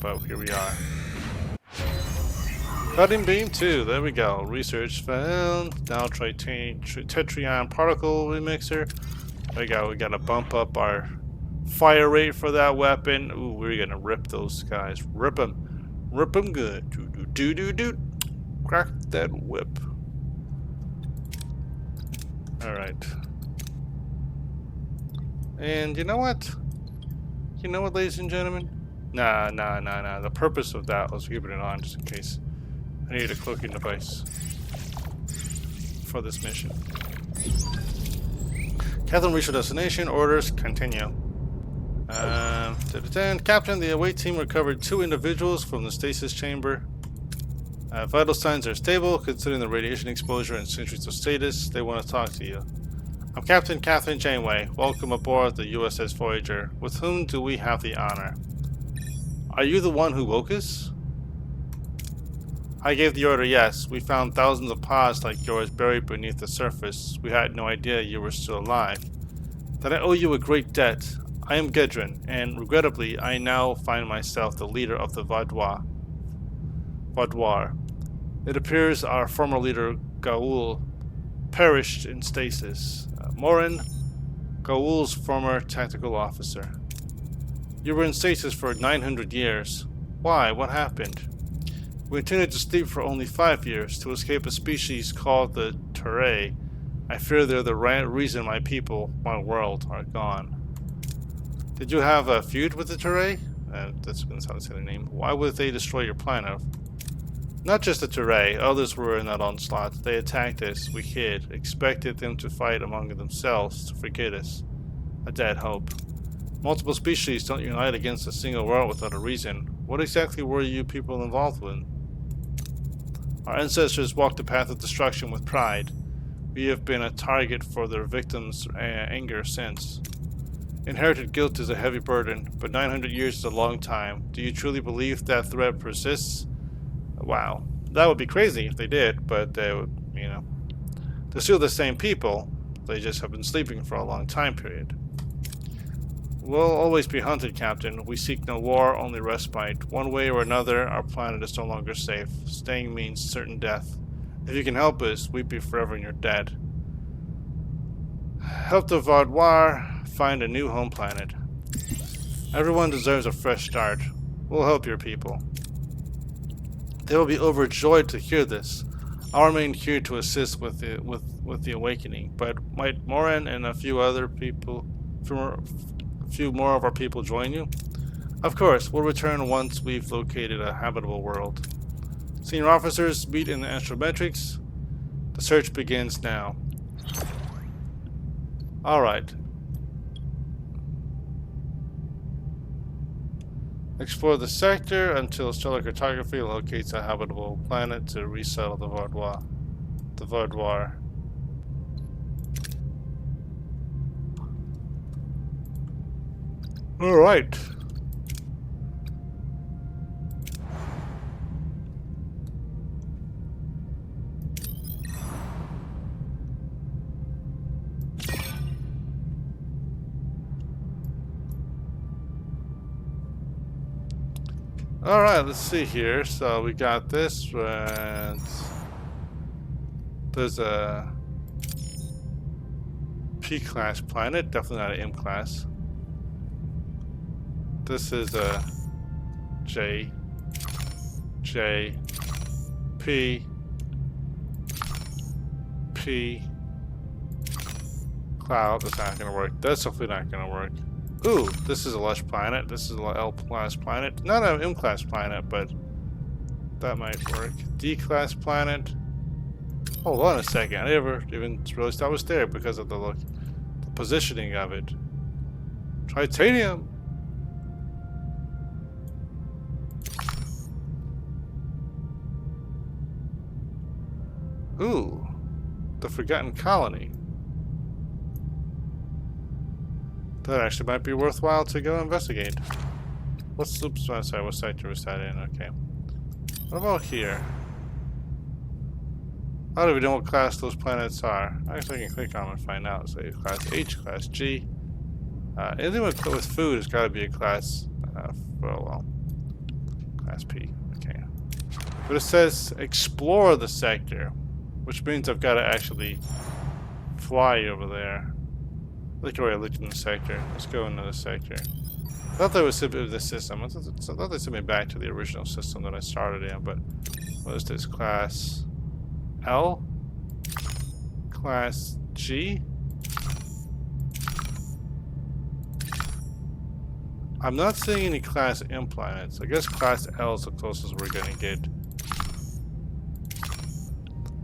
But here we are. Cutting beam 2. There we go. Research found. Now tetrion particle remixer. There we go. We got to bump up our fire rate for that weapon. Ooh, we're going to rip those guys. Rip them. Rip them good. Do. Crack that whip. Alright. And you know what? You know what, ladies and gentlemen? Nah. The purpose of that was keeping it on just in case I needed a cloaking device for this mission. Captain, reach your destination. Orders, continue. Captain, the away team recovered 2 individuals from the stasis chamber. Vital signs are stable, considering the radiation exposure and centuries of status. They want to talk to you. I'm Captain Catherine Janeway. Welcome aboard the USS Voyager. With whom do we have the honor? Are you the one who woke us? I gave the order, yes. We found thousands of pods like yours buried beneath the surface. We had no idea you were still alive. That I owe you a great debt. I am Gedrin, and regrettably, I now find myself the leader of the Vaudois. It appears our former leader, Gaul, perished in stasis. Morin, Gaul's former tactical officer. You were in stasis for 900 years. Why? What happened? We intended to sleep for only 5 years to escape a species called the Turay. I fear they're the reason my people, my world, are gone. Did you have a feud with the Turay? That's how to say their name. Why would they destroy your planet? Not just the Turay, others were in that onslaught. They attacked us, we hid, expected them to fight among themselves to forget us. A dead hope. Multiple species don't unite against a single world without a reason. What exactly were you people involved with? Our ancestors walked the path of destruction with pride. We have been a target for their victims' anger since. Inherited guilt is a heavy burden, but 900 years is a long time. Do you truly believe that threat persists? Wow, that would be crazy if they did, but they would, they're still the same people. They just have been sleeping for a long time period. We'll always be hunted, Captain. We seek no war, only respite. One way or another, our planet is no longer safe. Staying means certain death. If you can help us, we'd be forever in your debt. Help the Vaudois find a new home planet. Everyone deserves a fresh start. We'll help your people. They will be overjoyed to hear this. I'll remain here to assist with the awakening, but might Moran and a few other people, a few more of our people join you? Of course, we'll return once we've located a habitable world. Senior officers, meet in the astrometrics. The search begins now. Alright. Explore the sector until stellar cartography locates a habitable planet to resettle the Vardoir. Alright. Alright, let's see here. So we got this one. There's a P-class planet, definitely not an M-class. This is a J, P, Cloud. That's not gonna work. That's definitely not gonna work. Ooh, this is a lush planet. This is an L-class planet. Not an M-class planet, but that might work. D-class planet. Hold on a second. I never even realized I was there because of the positioning of it. Titanium. Ooh, the Forgotten Colony. That actually might be worthwhile to go investigate. What's oops, sorry, what sector was that in? Okay. What about here? I don't even know what class those planets are. I guess I can click on them and find out. So class H, class G. Anything with food has got to be a class. Well, class P. Okay. But it says explore the sector, which means I've got to actually fly over there. Look where I looked in the sector. Let's go into the sector. I thought that was simply the system. I thought they sent me back to the original system that I started in, but what is this? Class L? Class G? I'm not seeing any class M planets. I guess class L is the closest we're gonna get.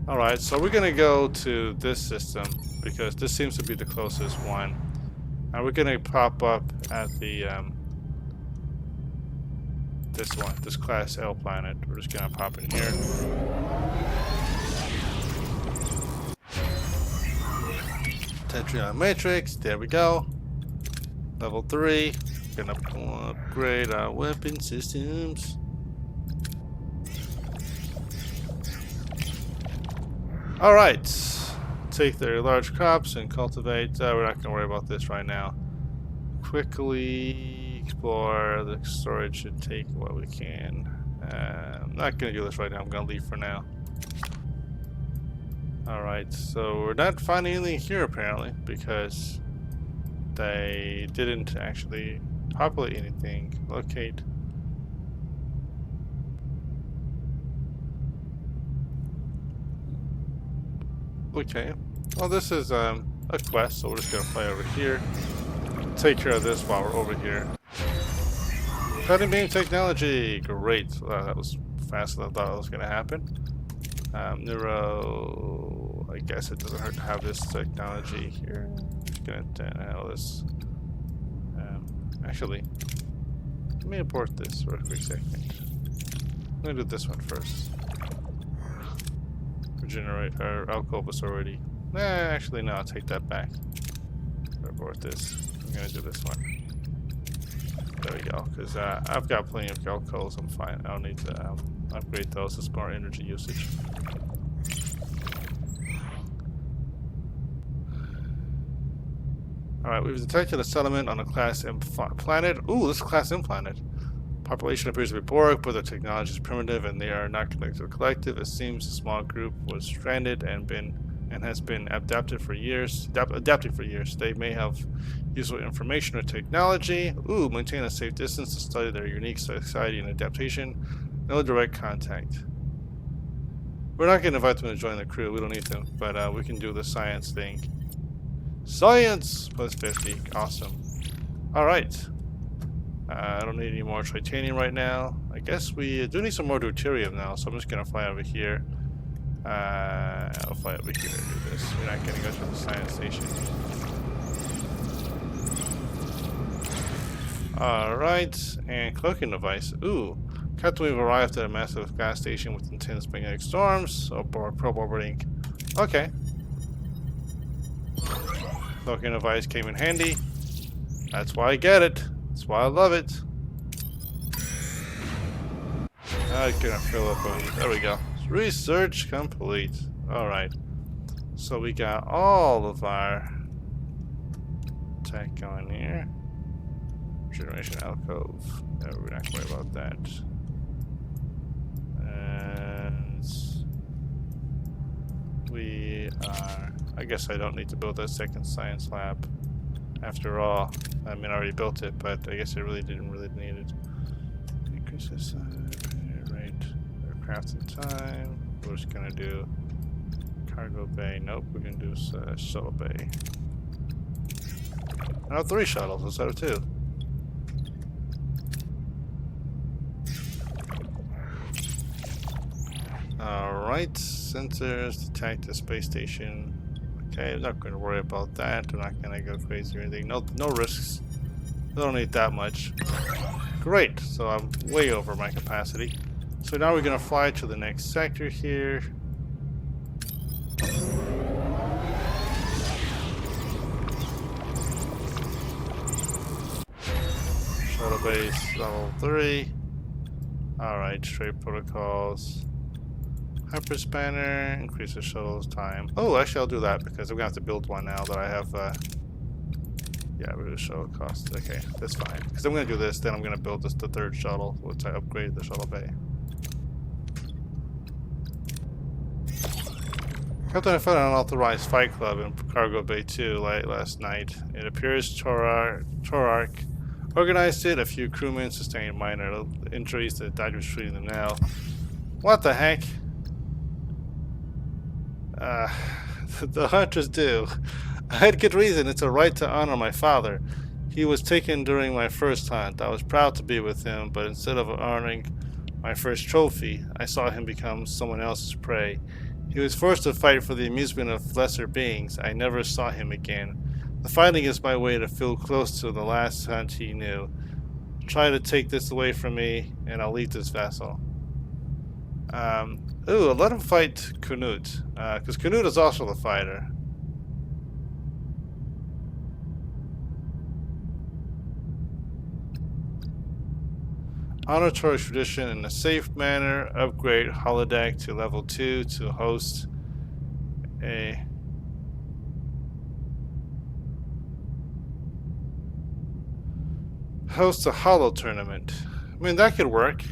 Alright, so we're gonna go to this system because this seems to be the closest one. And we're gonna pop up at the this one, this class L planet. We're just gonna pop in here. Tetrion Matrix, there we go. Level 3. Gonna upgrade our weapon systems. Alright. Take their large crops and cultivate. We're not gonna worry about this right now. Quickly explore the storage and take what we can. I'm not gonna do this right now. I'm gonna leave for now. Alright, so we're not finding anything here apparently because they didn't actually populate anything. Locate. Okay. Well, this is a quest, so we're just gonna fly over here. Take care of this while we're over here. Cutting beam technology, great. That was faster than I thought it was gonna happen. Neuro, I guess it doesn't hurt to have this technology here. Just gonna handle this. Actually, let me import this for a quick second. I'm gonna do this one first. Regenerate our Alcobus already. Nah, actually no, I'll take that back. Abort this. I'm gonna do this one. There we go, because I've got plenty of Alcos, I'm fine. I don't need to upgrade those, it's more energy usage. Alright, we've detected a settlement on a Class M planet. Ooh, this is a Class M planet. Population appears to be Borg, but their technology is primitive and they are not connected to the collective. It seems a small group was stranded and has been adapting for years. They may have useful information or technology. Ooh, maintain a safe distance to study their unique society and adaptation. No direct contact. We're not going to invite them to join the crew. We don't need them. But we can do the science thing. Science! Plus 50. Awesome. Alright. I don't need any more titanium right now. I guess we do need some more deuterium now, so I'm just going to fly over here. I'll fly over here and do this. We're not going to go to the science station. Alright, and cloaking device. Ooh. Captain, we've arrived at a massive gas station with intense magnetic storms. Probe orbiting. Okay. Cloaking device came in handy. That's why I get it. That's why I love it. I'm gonna fill up on. There we go. Research complete. Alright. So we got all of our tech going here. Generation alcove. No, we're not worried about that. And we are. I guess I don't need to build that second science lab. After all, I mean, I already built it, but I guess I really didn't need it. Increase the size, rate, aircraft in time. We're just gonna do cargo bay. Nope, we're gonna do shuttle bay. Now 3 shuttles instead of 2. Alright, sensors detect the space station. Okay, I'm not going to worry about that. I'm not going to go crazy or anything. No risks. I don't need that much. Great, so I'm way over my capacity. So now we're going to fly to the next sector here. Shuttle base level 3. Alright, straight protocols. Hyperspanner, increase the shuttle's time. Oh, actually I'll do that because I'm gonna have to build one now that I have yeah, reduce shuttle cost. Okay, that's fine. Because I'm gonna do this, then I'm gonna build the 3rd shuttle once I upgrade the shuttle bay. Captain, I found an unauthorized fight club in Cargo Bay 2 last night. It appears Torark organized it. A few crewmen sustained minor injuries. The doctor's treating them now. What the heck? The hunters do. I had good reason. It's a right to honor my father. He was taken during my first hunt. I was proud to be with him, but instead of honoring my first trophy, I saw him become someone else's prey. He was forced to fight for the amusement of lesser beings. I never saw him again. The fighting is my way to feel close to the last hunt he knew. Try to take this away from me, and I'll leave this vessel. Ooh, let him fight Canute, because Canute is also the fighter. Honor Tourist tradition in a safe manner. Upgrade holodeck to level 2 to host a holo tournament. I mean, that could work.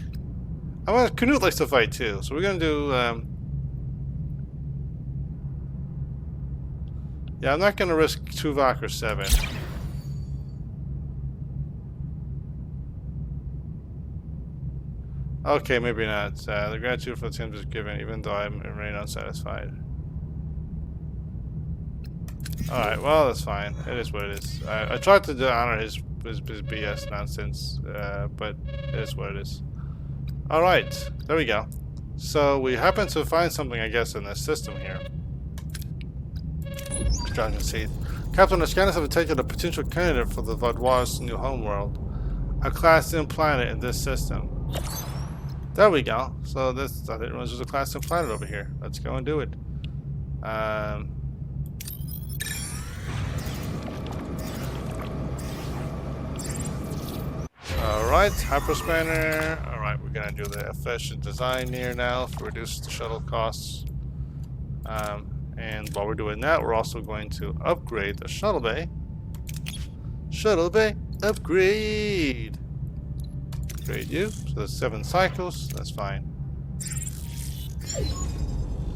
Canute likes to fight too, so we're gonna do. Yeah, I'm not gonna risk Tuvok or 7. Okay, maybe not. The gratitude for the attempt is given, even though I remain unsatisfied. Alright, well, that's fine. It is what it is. I tried to honor his BS nonsense, but it is what it is. Alright, there we go. So we happen to find something, I guess, in this system here. Dragon Seed. Captain, the scanners have detected a potential candidate for the Vaudois' new homeworld. A Class M planet in this system. There we go. So this, I didn't realize there's a Class M planet over here. Let's go and do it. Alright, hyperspanner. Alright, we're gonna do the efficient design here now to reduce the shuttle costs. And while we're doing that, we're also going to upgrade the shuttle bay. Shuttle bay, upgrade! Upgrade you. So there's 7 cycles, that's fine.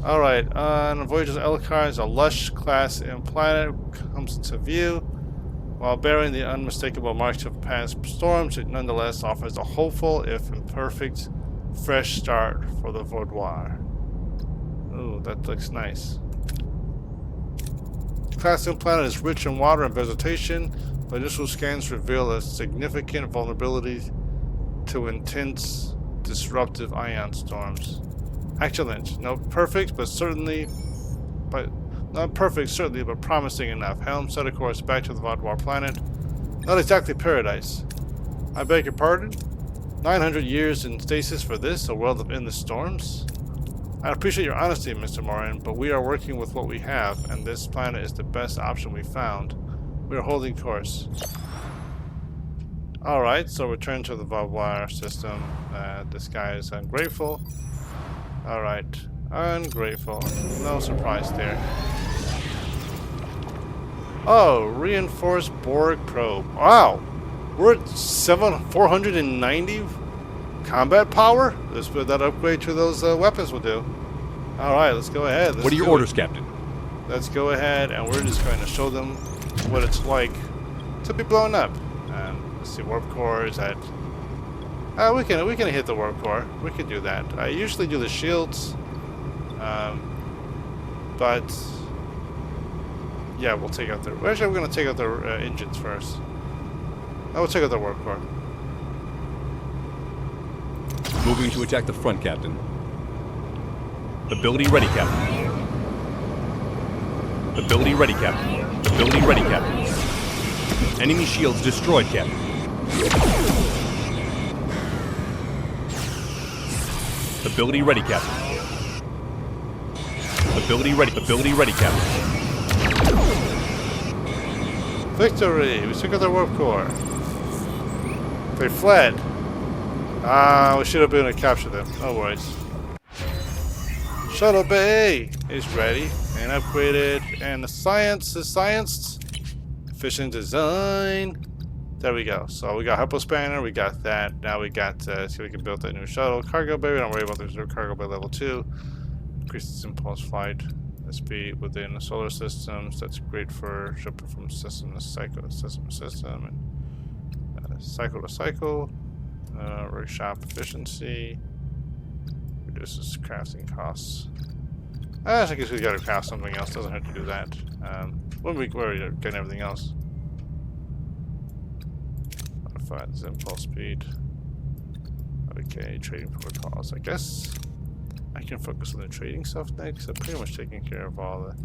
Alright, on Voyager's Elcar's a lush Class M planet comes into view. While bearing the unmistakable marks of past storms, it nonetheless offers a hopeful, if imperfect, fresh start for the Vaudois. Ooh, that looks nice. The Classic planet is rich in water and vegetation, but initial scans reveal a significant vulnerability to intense, disruptive ion storms. Excellent. Not perfect, but promising enough. Helm, set a course back to the Vodwar planet. Not exactly paradise. I beg your pardon? 900 years in stasis for this, a world of endless storms? I appreciate your honesty, Mr. Morin, but we are working with what we have, and this planet is the best option we found. We are holding course. Alright, so return to the Vodwar system. This guy is ungrateful. Alright, ungrateful. No surprise there. Oh, reinforced Borg probe. Wow! We're at 490 combat power? Let's put that upgrade to those weapons will do. Alright, let's go ahead. What are your orders, Captain? Let's go ahead and we're just going to show them what it's like to be blown up. Let's see, warp core is at... we can hit the warp core. We can do that. I usually do the shields. But... yeah, we'll take out the... Actually, we're going to take out the engines first. I will take out the warp core. Moving to attack the front, Captain. Ability ready, Captain. Ability ready, Captain. Ability ready, Captain. Enemy shields destroyed, Captain. Ability ready, Captain. Ability ready. Ability ready, Captain. Victory! We took out their warp core. They fled. We should have been able to capture them. No worries. Shuttle Bay is ready and upgraded, and the science is scienced. Efficient design. There we go. So we got Hypo Spanner, we got that. Now we got, see we can build that new shuttle. Cargo Bay, we don't worry about the reserve cargo bay level 2. Increases impulse flight speed within the solar systems. That's great for jumping from system to cycle, system to system, and cycle to cycle. Workshop efficiency. Reduces crafting costs. I guess we gotta craft something else. Doesn't have to do that. When we're getting everything else. Modify this impulse speed. Okay, trading protocols. I guess I can focus on the trading stuff next. I'm pretty much taking care of all the...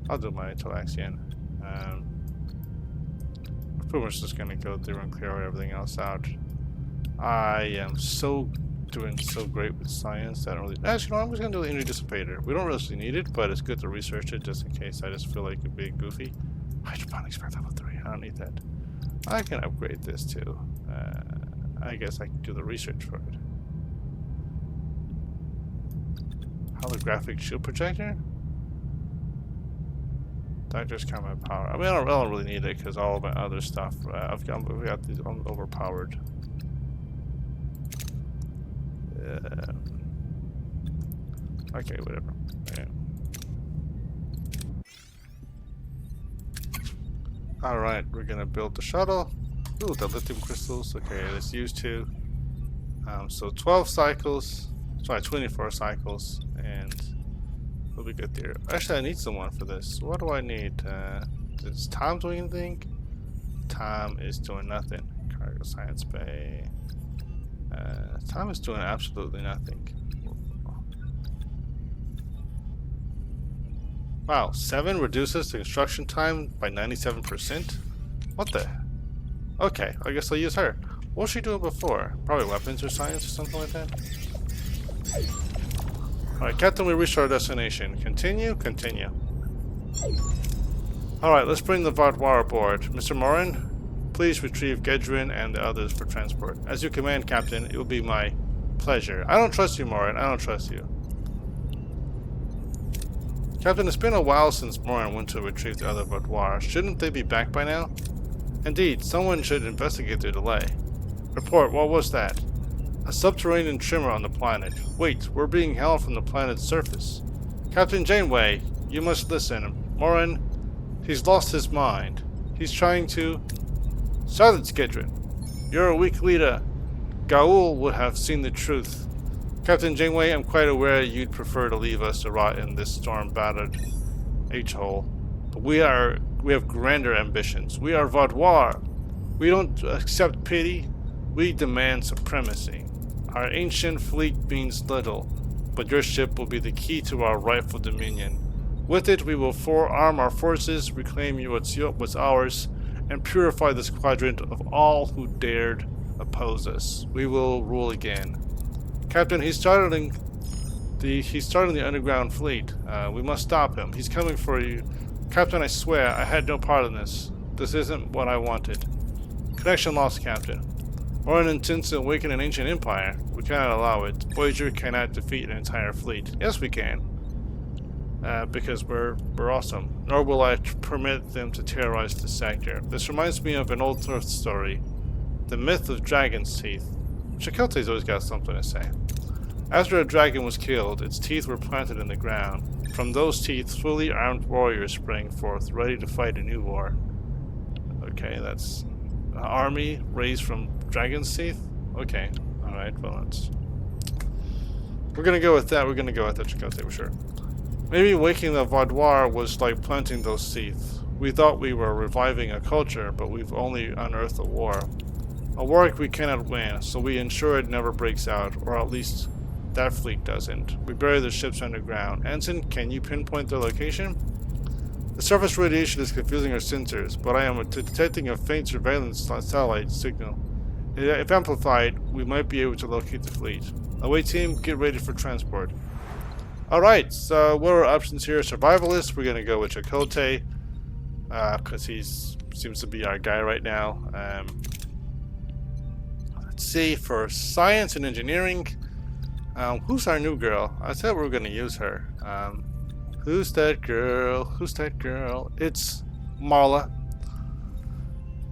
I'll do my Talaxian. I'm pretty much just gonna go through and clear everything else out. I am doing so great with science that I don't really... Actually, no, I'm just gonna do the energy dissipator. We don't really need it, but it's good to research it just in case I just feel like it'd be goofy. Hydroponics for level 3. I don't need that. I can upgrade this too. I guess I can do the research for it. Holographic shield projector? Doctor's combat power. I mean, I don't really need it because all of my other stuff, we got these overpowered. Okay, whatever. Yeah. Alright, we're gonna build the shuttle. Ooh, the lithium crystals. Okay, let's use 2. So 12 cycles. Sorry, 24 cycles. And we'll be good there. Actually, I need someone for this. What do I need? Is Tom doing anything? Tom is doing nothing. Cargo science bay. Tom is doing absolutely nothing. Wow, 7 reduces the construction time by 97%? What the? Okay, I guess I'll use her. What was she doing before? Probably weapons or science or something like that? Alright, Captain, we reached our destination. Continue? Continue. Alright, let's bring the Vodwar aboard. Mr. Morin, please retrieve Gedrin and the others for transport. As you command, Captain, it will be my pleasure. I don't trust you, Morin. I don't trust you. Captain, it's been a while since Morin went to retrieve the other Vodwar. Shouldn't they be back by now? Indeed, someone should investigate their delay. Report, what was that? A subterranean tremor on the planet. Wait, we're being held from the planet's surface. Captain Janeway, you must listen. Morin, he's lost his mind. He's trying to... Silence, Gedrin. You're a weak leader. Gaul would have seen the truth. Captain Janeway, I'm quite aware you'd prefer to leave us to rot in this storm-battered H-hole. But we have grander ambitions. We are Vaudoir. We don't accept pity. We demand supremacy. Our ancient fleet means little, but your ship will be the key to our rightful dominion. With it, we will forearm our forces, reclaim what's ours, and purify this quadrant of all who dared oppose us. We will rule again. Captain, he's starting the underground fleet. We must stop him. He's coming for you. Captain, I swear, I had no part in this. This isn't what I wanted. Connection lost, Captain. Orin intends to awaken an ancient empire. We cannot allow it. Voyager cannot defeat an entire fleet. Yes, we can. Because we're awesome. Nor will I permit them to terrorize the sector. This reminds me of an old Earth story. The myth of dragon's teeth. Chakotay's always got something to say. After a dragon was killed, its teeth were planted in the ground. From those teeth, fully armed warriors sprang forth, ready to fight a new war. Okay, that's an army raised from dragon's teeth? Okay, alright, well that's... We're gonna go with that, Chakotay, for sure. Maybe waking the Vaudoir was like planting those teeth. We thought we were reviving a culture, but we've only unearthed a war. A war we cannot win, so we ensure it never breaks out, or at least that fleet doesn't. We bury the ships underground. Ensign, can you pinpoint their location? The surface radiation is confusing our sensors, but I am detecting a faint surveillance satellite signal. If amplified, we might be able to locate the fleet. Away team, get ready for transport. Alright, so what are our options here? Survivalist, we're gonna go with Chakotay, because he seems to be our guy right now. Let's see, for science and engineering, who's our new girl? I said we were gonna use her. Who's that girl? Who's that girl? It's Marla.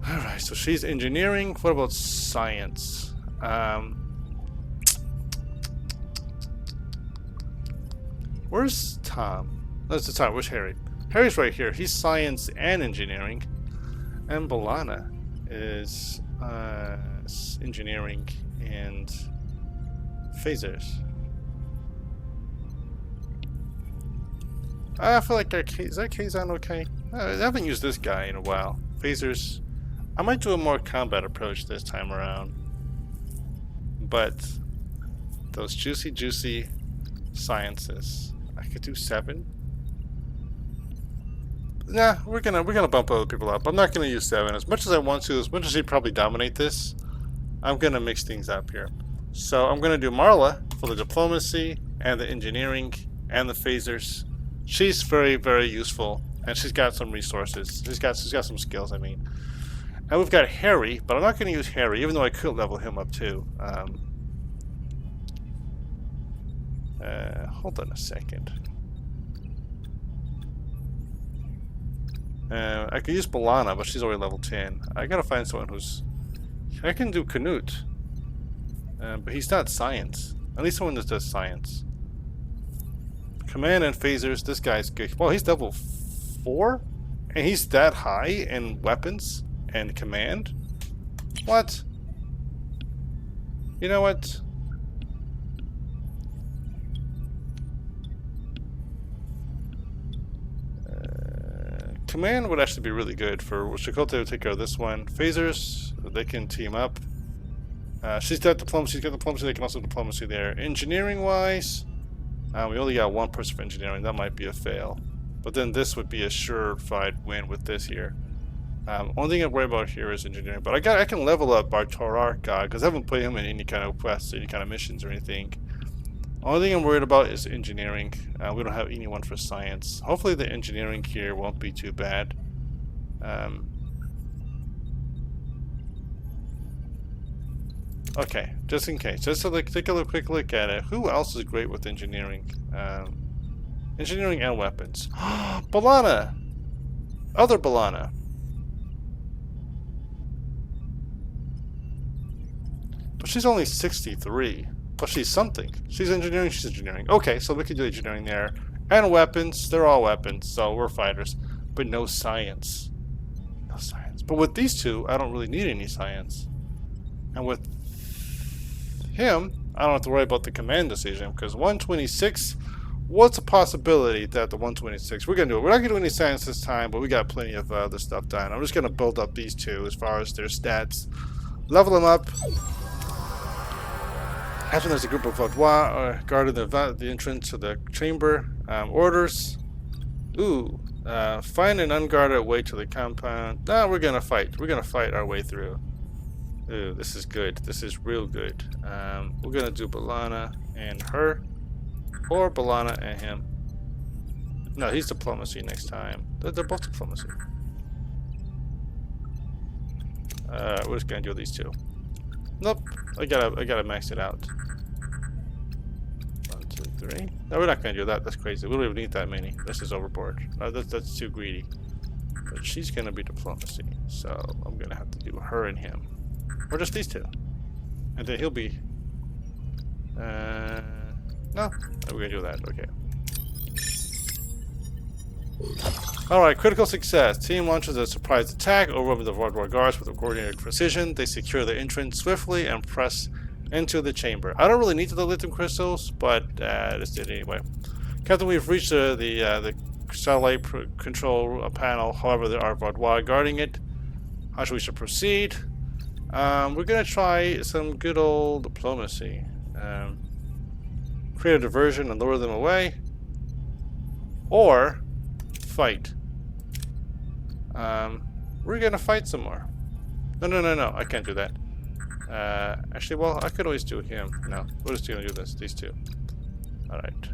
Alright, so she's engineering. What about science? Where's Tom? That's the Tom. Where's Harry? Harry's right here. He's science and engineering. And Balana is engineering and phasers. I feel like is that Kazan okay? I haven't used this guy in a while. Phasers. I might do a more combat approach this time around. But those juicy sciences. I could do 7. Nah, we're gonna bump other people up. I'm not gonna use 7 as much as I want to. As much as he'd probably dominate this, I'm gonna mix things up here. So I'm gonna do Marla for the diplomacy and the engineering and the phasers. She's very, very useful, and she's got some resources. She's got some skills. I mean, and we've got Harry, but I'm not gonna use Harry, even though I could level him up too. Hold on a second. I could use Balana, but she's already level 10. I gotta find someone who's... I can do Canute. But he's not science. At least someone that does science. Command and phasers, this guy's good. Well, he's level 4? And he's that high in weapons and command? What? You know what? Command would actually be really good for Chakotay to take care of this one. Phasers, they can team up. She's got diplomacy, they can also diplomacy there. Engineering wise, we only got one person for engineering, that might be a fail. But then this would be a surefire win with this here. Only thing I worry about here is engineering, but I can level up our Torark guy, because I haven't put him in any kind of quests, any kind of missions or anything. Only thing I'm worried about is engineering. We don't have anyone for science. Hopefully the engineering here won't be too bad. Okay, just in case. Just to take a quick look at it. Who else is great with engineering? Engineering and weapons. Balana! Other Balana. But she's only 63. But she's something. She's engineering. Okay, so we can do engineering there. And weapons, they're all weapons, so we're fighters. But no science. No science. But with these two, I don't really need any science. And with him, I don't have to worry about the command decision, because 126, what's a possibility that the 126, we're going to do it. We're not going to do any science this time, but we got plenty of other stuff done. I'm just going to build up these two as far as their stats. Level them up. After there's a group of Vaudois guarding the entrance to the chamber. Orders. Ooh. Find an unguarded way to the compound. No, we're gonna fight. We're gonna fight our way through. Ooh, this is good. This is real good. We're gonna do Balana and her. Or Balana and him. No, he's diplomacy next time. They're both diplomacy. We're just gonna do these two. Nope. I gotta max it out. 1, 2, 3. No, we're not gonna do that. That's crazy. We don't even need that many. This is overboard. That's too greedy. But she's gonna be diplomacy, so I'm gonna have to do her and him, or just these two, and then he'll be. No, we're gonna do that. Okay. Alright, critical success. Team launches a surprise attack, overwhelming the Vaudois guards with a coordinated precision. They secure the entrance swiftly and press into the chamber. I don't really need the lithium crystals, but I just did anyway. Captain, we've reached the satellite control panel. However, there are Vaudois guarding it. How should we proceed? We're going to try some good old diplomacy. Create a diversion and lure them away. Or fight. We're gonna fight some more. No, I can't do that. Actually, well, I could always do him. No, we're just gonna do this, these two. Alright.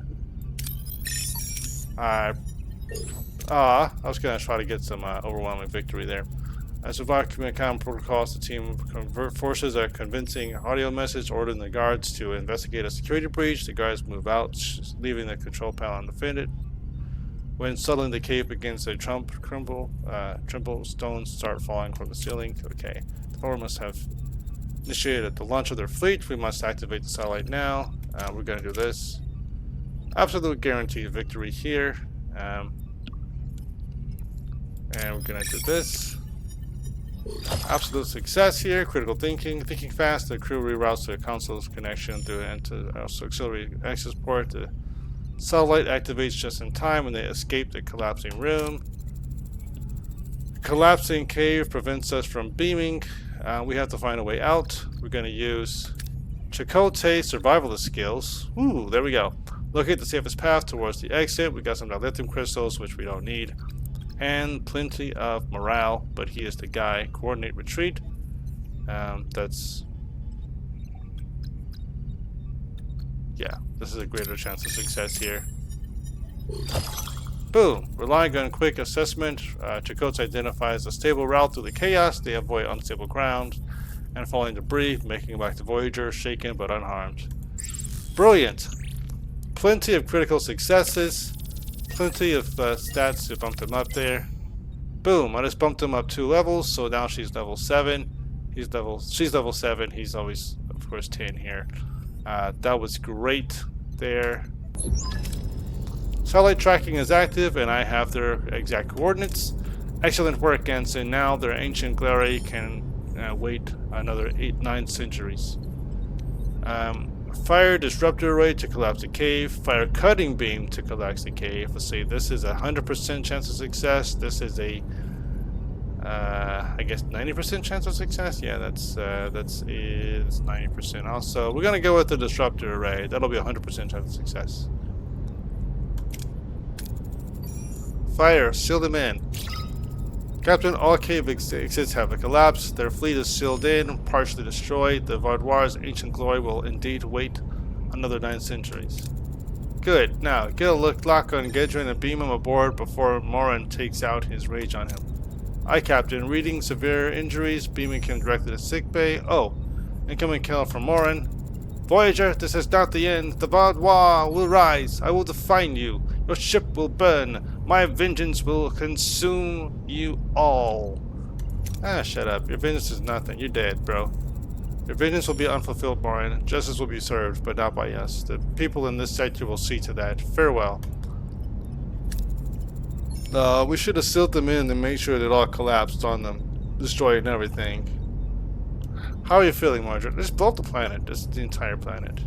I was gonna try to get some overwhelming victory there. As survived command protocols, the team forces a convincing audio message ordering the guards to investigate a security breach. The guards move out, leaving the control panel undefended. When suddenly the cave begins to tremble, stones start falling from the ceiling. Okay, the Thor must have initiated the launch of their fleet. We must activate the satellite now. We're going to do this. Absolute guaranteed victory here. And we're going to do this. Absolute success here. Critical thinking fast. The crew reroutes to a console's connection through also auxiliary access port. The satellite activates just in time when they escape the collapsing room. The collapsing cave prevents us from beaming. We have to find a way out. We're going to use Chakotay survivalist skills. Ooh, there we go. Locate the safest path towards the exit. We got some lithium crystals, which we don't need. And plenty of morale, but he is the guy. Coordinate retreat. Yeah, this is a greater chance of success here. Boom! Relying on quick assessment, Chakotay identifies a stable route through the chaos. They avoid unstable ground and falling debris, making it back to Voyager, shaken but unharmed. Brilliant! Plenty of critical successes. Plenty of stats to bump them up there. Boom! I just bumped them up 2 levels, so now she's level 7. She's level 7. He's always, of course, 10 here. That was great there. Satellite tracking is active, and I have their exact coordinates. Excellent work, Anson. Now their ancient glory can wait another 8-9 centuries. Fire disruptor array to collapse the cave. Fire cutting beam to collapse the cave. Let's see. This is a 100% chance of success. This is a I guess 90% chance of success. Yeah, that's 90%. Also, we're gonna go with the disruptor array. That'll be 100% chance of success. Fire, seal them in. Captain, all cave exits have collapsed. Their fleet is sealed in, partially destroyed. The Vaudois' ancient glory will indeed wait another 9 centuries. Good. Now, get a lock on Gedrin and beam him aboard before Morin takes out his rage on him. Aye, Captain. Reading severe injuries, beaming him directly to sickbay. Oh, incoming kill from Morin. Voyager, this is not the end. The Vaudois will rise. I will define you. Your ship will burn. My vengeance will consume you all. Ah, shut up. Your vengeance is nothing. You're dead, bro. Your vengeance will be unfulfilled, Morin. Justice will be served, but not by us. The people in this sector will see to that. Farewell. We should have sealed them in and made sure that it all collapsed on them. Destroyed and everything. How are you feeling, Margaret? Just blow up the planet. Just the entire planet.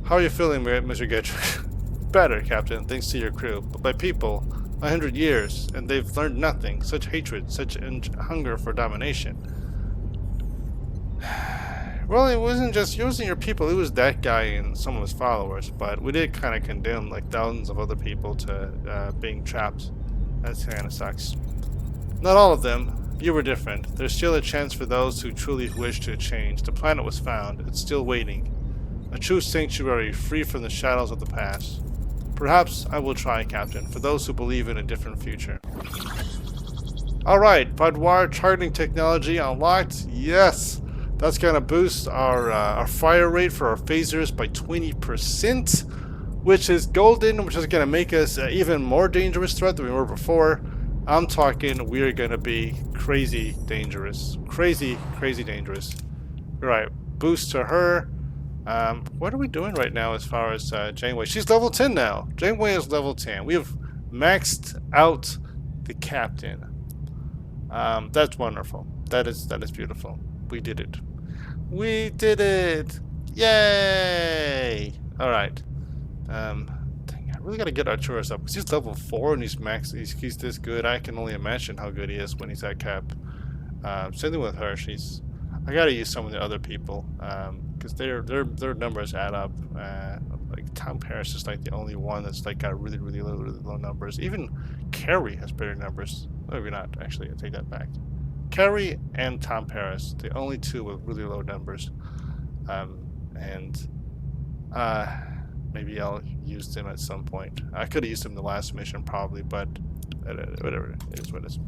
How are you feeling, Mr. Gettrick? Better, Captain, thanks to your crew. But my people, 100 years, and they've learned nothing. Such hatred, such hunger for domination. Well, it wasn't just using your people, it was that guy and some of his followers, but we did kind of condemn like thousands of other people to being trapped. That kind of sucks. Not all of them. You were different. There's still a chance for those who truly wish to change. The planet was found. It's still waiting. A true sanctuary, free from the shadows of the past. Perhaps I will try, Captain, for those who believe in a different future. Alright, Vaudouar targeting technology unlocked. Yes! That's going to boost our fire rate for our phasers by 20%, which is golden, which is going to make us an even more dangerous threat than we were before. I'm talking we are going to be crazy dangerous. Crazy, crazy dangerous. Alright, boost to her. What are we doing right now as far as Janeway? She's level 10 now. Janeway is level 10. We have maxed out the captain. That's wonderful. That is beautiful. We did it. We did it! Yay! Alright. Dang, I really gotta get Arturus up because he's level 4 and he's max. He's this good. I can only imagine how good he is when he's at cap. Same thing with her. I gotta use some of the other people because their numbers add up. Like Tom Paris is like the only one that's like got really low numbers. Even Carrie has better numbers. Maybe not. Actually, I take that back. Carrie and Tom Paris, the only two with really low numbers. Maybe I'll use them at some point. I could have used them in the last mission probably, but whatever. It is what it is.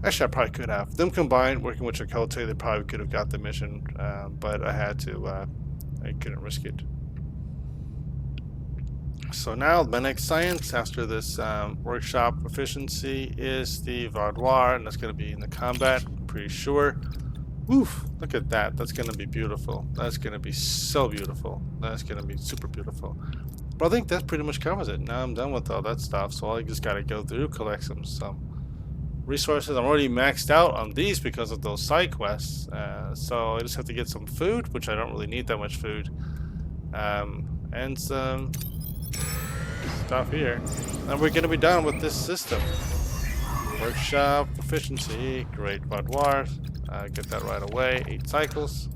Actually, I probably could have. Them combined, working with Chakotay, they probably could have got the mission, but I had to. I couldn't risk it. So now the next science after this workshop efficiency is the Vaudouar, and that's going to be in the combat, I'm pretty sure. Oof, look at that. That's going to be beautiful. That's going to be so beautiful. That's going to be super beautiful. But I think that pretty much covers it. Now I'm done with all that stuff, so I just got to go through, collect some resources. I'm already maxed out on these because of those side quests, so I just have to get some food, which I don't really need that much food, and some stuff here, and we're gonna be done with this system. Workshop efficiency, great Vaudouar. Get that right away. 8 cycles.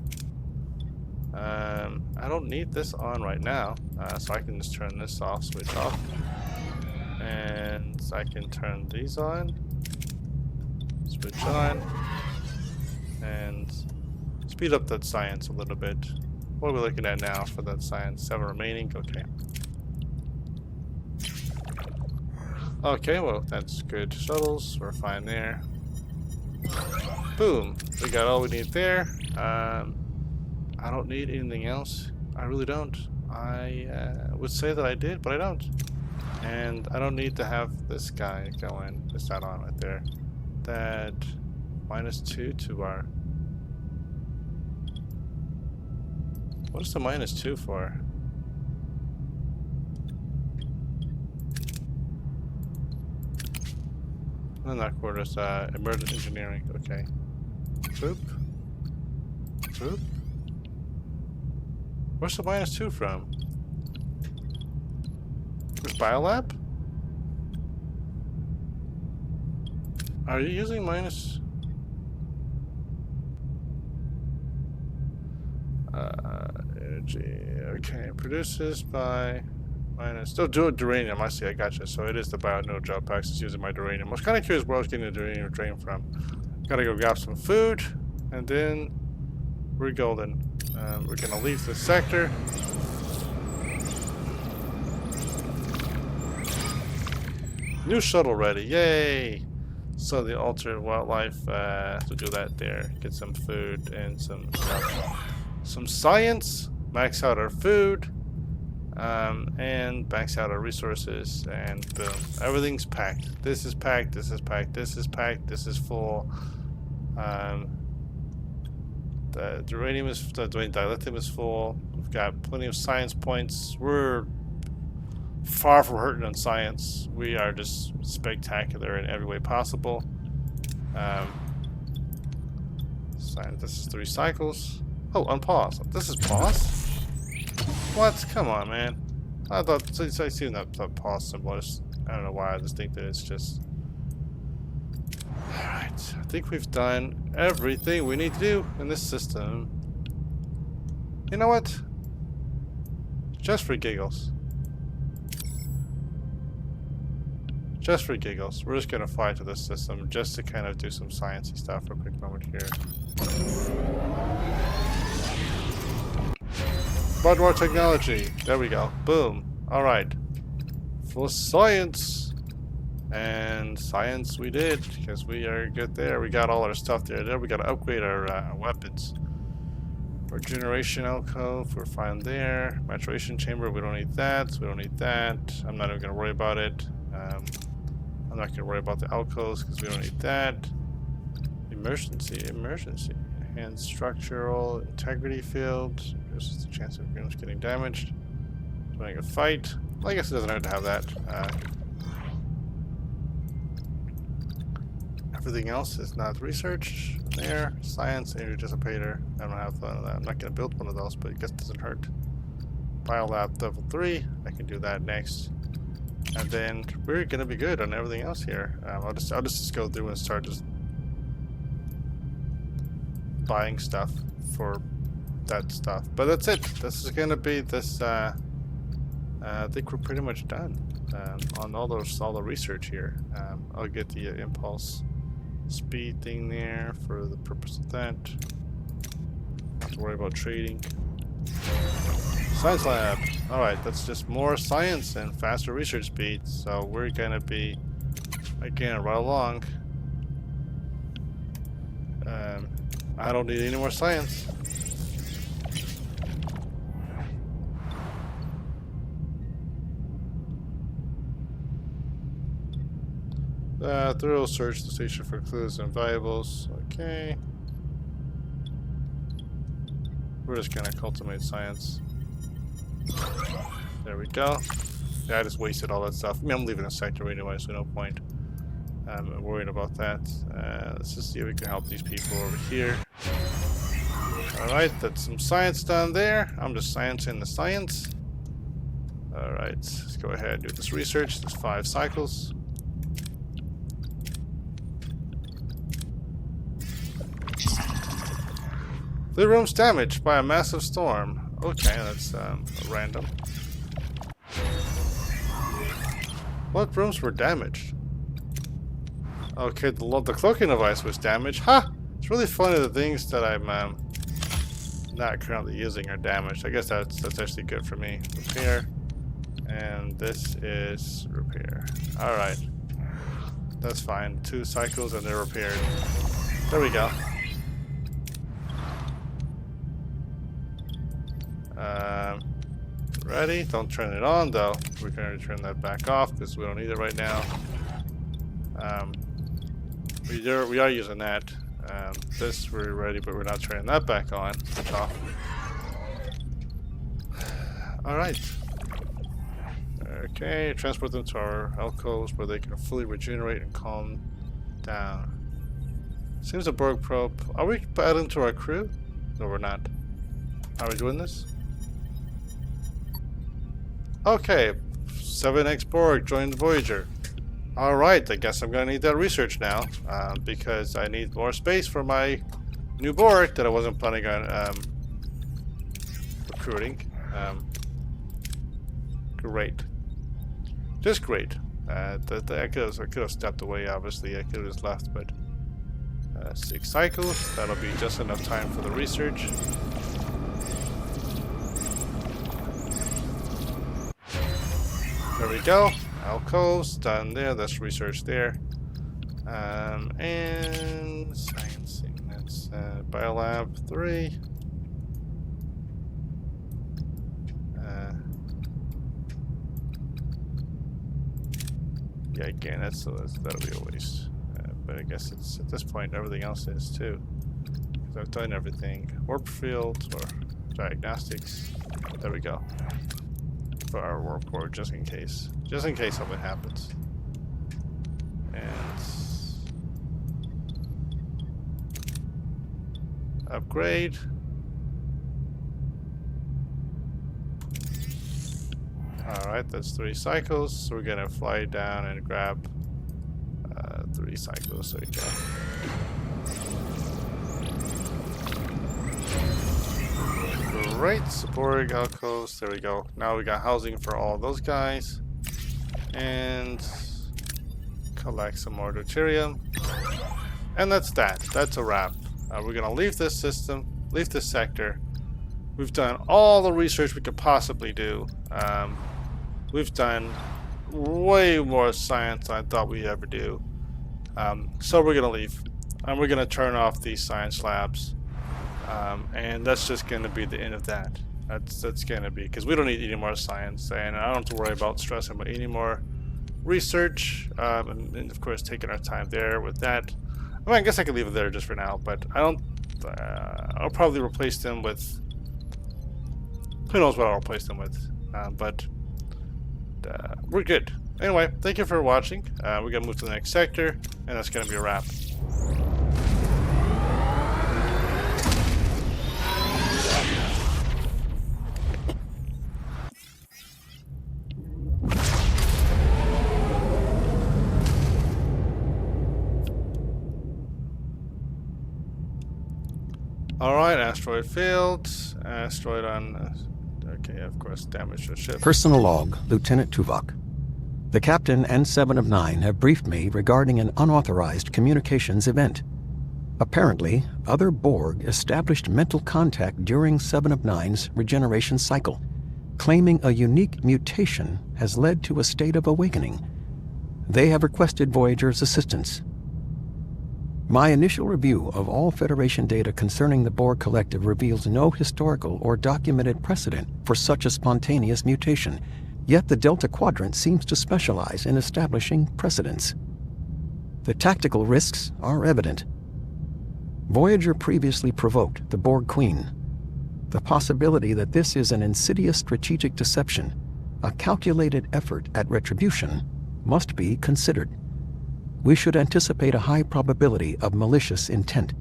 I don't need this on right now, so I can just turn this off, switch off, and I can turn these on, switch on, and speed up that science a little bit. What are we looking at now for that science? 7 remaining. Okay. Okay, well, that's good. Shuttles, we're fine there. Boom. We got all we need there. I don't need anything else. I really don't. I would say that I did, but I don't. And I don't need to have this guy going. It's not on right there. That -2 to our... What is the -2 for? Not quarters, emergent engineering, okay. Troop? Troop? Where's the -2 from? This biolab? Are you using minus... energy, okay, produces by... Still do it duranium. I see. I gotcha. So it is the bio drop packs that's using my duranium. I was kind of curious where I was getting the duranium drain from. Gotta go grab some food, and then we're golden. We're gonna leave this sector. New shuttle ready. Yay! So the altered wildlife. To do that there. Get some food and some science. Max out our food. And max out our resources, and boom, everything's packed. This is packed, this is packed, this is packed, this is full. The dilithium is full. We've got plenty of science points. We're far from hurting on science. We are just spectacular in every way possible. Science, this is 3 cycles. Oh, unpause. This is pause. What? Come on, man. I thought since I seen that pause symbol, I don't know why. I just think that it's just. Alright, I think we've done everything we need to do in this system. You know what? Just for giggles. Just for giggles. We're just gonna fly to this system just to kind of do some sciencey stuff for a quick moment here. But more technology. There we go. Boom. Alright. For science. And science we did, because we are good there. We got all our stuff there. We gotta upgrade our weapons. Regeneration alcove, we're fine there. Maturation chamber, we don't need that. So we don't need that. I'm not even gonna worry about it. I'm not gonna worry about the alcoves because we don't need that. Emergency. Enhanced structural integrity field. There's the chance of units getting damaged. Winning a fight. Well, I guess it doesn't hurt to have that. Everything else is not research. There, science, energy dissipator. I don't have fun of that. I'm not going to build one of those, but I guess it doesn't hurt. Biolab level 3. I can do that next, and then we're going to be good on everything else here. I'll just go through and start just buying stuff for that stuff. But that's it. This is going to be this. I think we're pretty much done on all the research here. I'll get the impulse speed thing there for the purpose of that. Not have to worry about trading. Science lab. Alright, that's just more science and faster research speed. So we're gonna be again right along. I don't need any more science. Thorough search the station for clues and valuables. Okay. We're just gonna cultivate science. There we go. Yeah, I just wasted all that stuff. I mean, I'm leaving a sector anyway, so no point. I'm worried about that. Let's just see if we can help these people over here. Alright, that's some science done there. I'm just sciencing the science. Alright, let's go ahead and do this research. There's 5 cycles. The room's damaged by a massive storm. Okay, that's random. What rooms were damaged? Okay, the cloaking device was damaged. Ha! It's really funny the things that I'm not currently using are damaged. I guess that's actually good for me. Repair. And this is repair. Alright. That's fine. 2 cycles and they're repaired. There we go. Ready? Don't turn it on though. We're going to turn that back off because we don't need it right now. We are using that. This we're ready, but we're not turning that back on. Switch off. Alright. Okay, transport them to our alcoves where they can fully regenerate and calm down. Seems a Borg probe. Are we adding to our crew? No, we're not. Are we doing this? Okay, 7X Borg joined Voyager. Alright, I guess I'm gonna need that research now, because I need more space for my new Borg that I wasn't planning on recruiting. Great. Just great. I could have stepped away, obviously. I could have just left, but 6 cycles. That'll be just enough time for the research. There we go. Alcoves done there. That's research there. And sciencing. That's Biolab 3. Yeah, again, that'll be a waste. But I guess it's at this point everything else is too. Because I've done everything. Warp field or diagnostics. There we go. For our warp core, just in case. Just in case something happens. And upgrade. Alright, that's 3 cycles. So we're gonna fly down and grab 3 cycles. There you go. Great, support alcoves. There we go. Now we got housing for all those guys. And collect some more deuterium. And that's that. That's a wrap. We're gonna leave this system, leave this sector. We've done all the research we could possibly do. We've done way more science than I thought we'd ever do. So we're gonna leave. And we're gonna turn off these science labs. And that's just gonna be the end of that. That's gonna be, because we don't need any more science, and I don't have to worry about stressing about any more research, and of course taking our time there with that. I mean, I guess I could leave it there just for now, but I don't. I'll probably replace them with. Who knows what I'll replace them with? But we're good. Anyway, thank you for watching. We're gonna move to the next sector, and that's gonna be a wrap. Alright, asteroid field. Asteroid on. Okay, of course, damage the ship. Personal log, Lieutenant Tuvok. The captain and 7 of 9 have briefed me regarding an unauthorized communications event. Apparently, other Borg established mental contact during 7 of 9's regeneration cycle, claiming a unique mutation has led to a state of awakening. They have requested Voyager's assistance. My initial review of all Federation data concerning the Borg Collective reveals no historical or documented precedent for such a spontaneous mutation, yet the Delta Quadrant seems to specialize in establishing precedents. The tactical risks are evident. Voyager previously provoked the Borg Queen. The possibility that this is an insidious strategic deception, a calculated effort at retribution, must be considered. We should anticipate a high probability of malicious intent.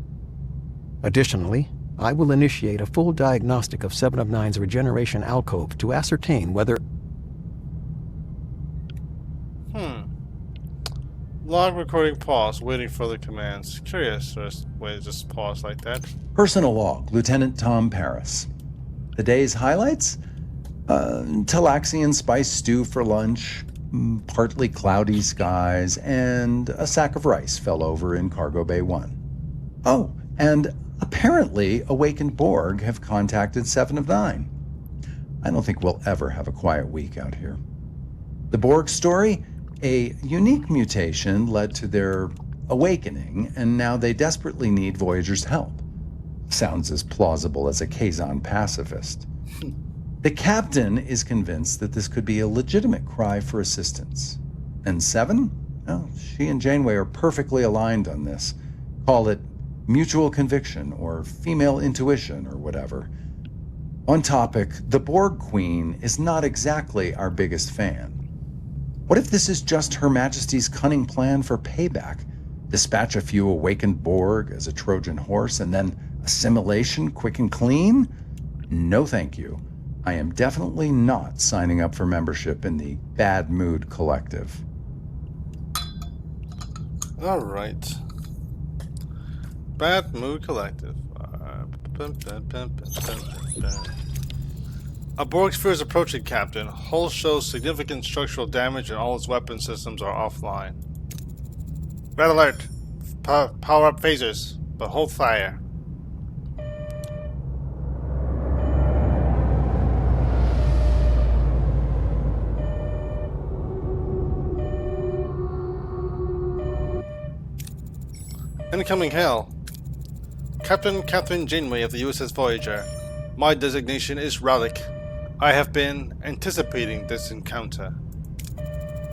Additionally, I will initiate a full diagnostic of 7 of 9's regeneration alcove to ascertain whether... Log recording pause, waiting for the commands. Curious, way to just pause like that. Personal log, Lieutenant Tom Paris. The day's highlights? Talaxian spice stew for lunch, partly cloudy skies, and a sack of rice fell over in Cargo Bay 1. Oh, and apparently awakened Borg have contacted 7 of 9. I don't think we'll ever have a quiet week out here. The Borg story? A unique mutation led to their awakening, and now they desperately need Voyager's help. Sounds as plausible as a Kazon pacifist. The captain is convinced that this could be a legitimate cry for assistance. And 7? Well, she and Janeway are perfectly aligned on this. Call it mutual conviction or female intuition or whatever. On topic, the Borg Queen is not exactly our biggest fan. What if this is just Her Majesty's cunning plan for payback? Dispatch a few awakened Borg as a Trojan horse and then assimilation quick and clean? No thank you. I am definitely not signing up for membership in the Bad Mood Collective. Alright. Bad Mood Collective. A Borg sphere is approaching, Captain. Hull shows significant structural damage and all its weapon systems are offline. Red alert. Power up phasers, but hold fire. Incoming hail. Captain Catherine Janeway of the USS Voyager. My designation is Relic. I have been anticipating this encounter.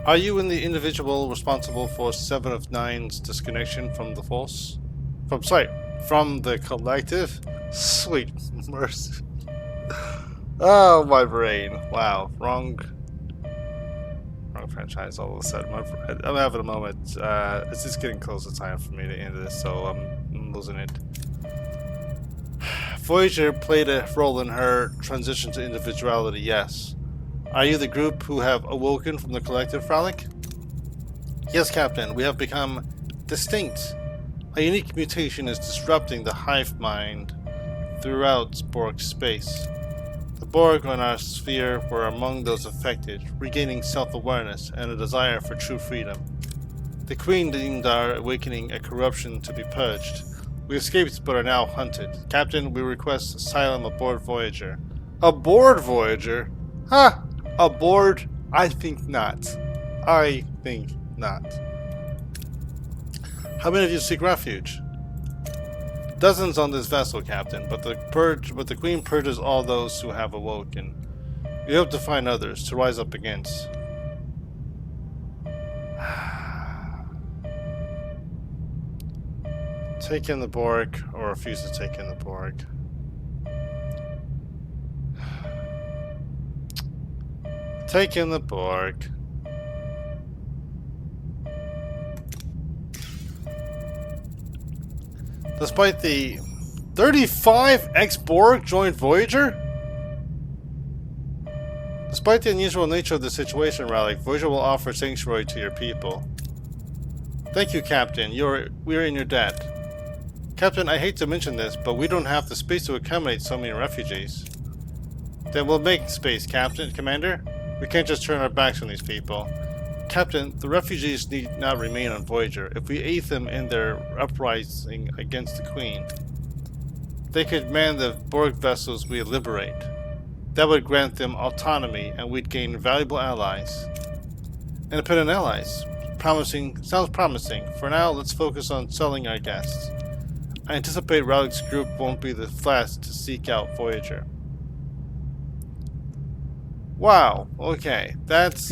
Are you in the individual responsible for 7 of 9's disconnection from the Force? From the Collective? Sweet mercy. Oh, my brain. Wow, wrong franchise all of a sudden. I'm having a moment. It's just getting close to time for me to end this, so I'm losing it. Voyager played a role in her transition to individuality, yes. Are you the group who have awoken from the collective frolic? Yes, Captain, we have become distinct. A unique mutation is disrupting the hive mind throughout Borg space. The Borg on our sphere were among those affected, regaining self-awareness and a desire for true freedom. The Queen deemed our awakening a corruption to be purged. We escaped but are now hunted. Captain, we request asylum aboard Voyager. Aboard Voyager? Huh! Aboard? I think not. I think not. How many of you seek refuge? Dozens on this vessel, Captain, but the Queen purges all those who have awoken. We hope to find others to rise up against. Take in the Borg, or refuse to take in the Borg. Take in the Borg. Despite the 35 ex-Borg joined Voyager? Despite the unusual nature of the situation, Relic, Voyager will offer sanctuary to your people. Thank you, Captain. We are in your debt. Captain, I hate to mention this, but we don't have the space to accommodate so many refugees. Then we'll make space, Commander. We can't just turn our backs on these people. Captain, the refugees need not remain on Voyager. If we aid them in their uprising against the Queen, they could man the Borg vessels we liberate. That would grant them autonomy, and we'd gain valuable allies. Independent allies. Sounds promising. For now, let's focus on selling our guests. I anticipate Relic's group won't be the last to seek out Voyager. Wow. Okay, that's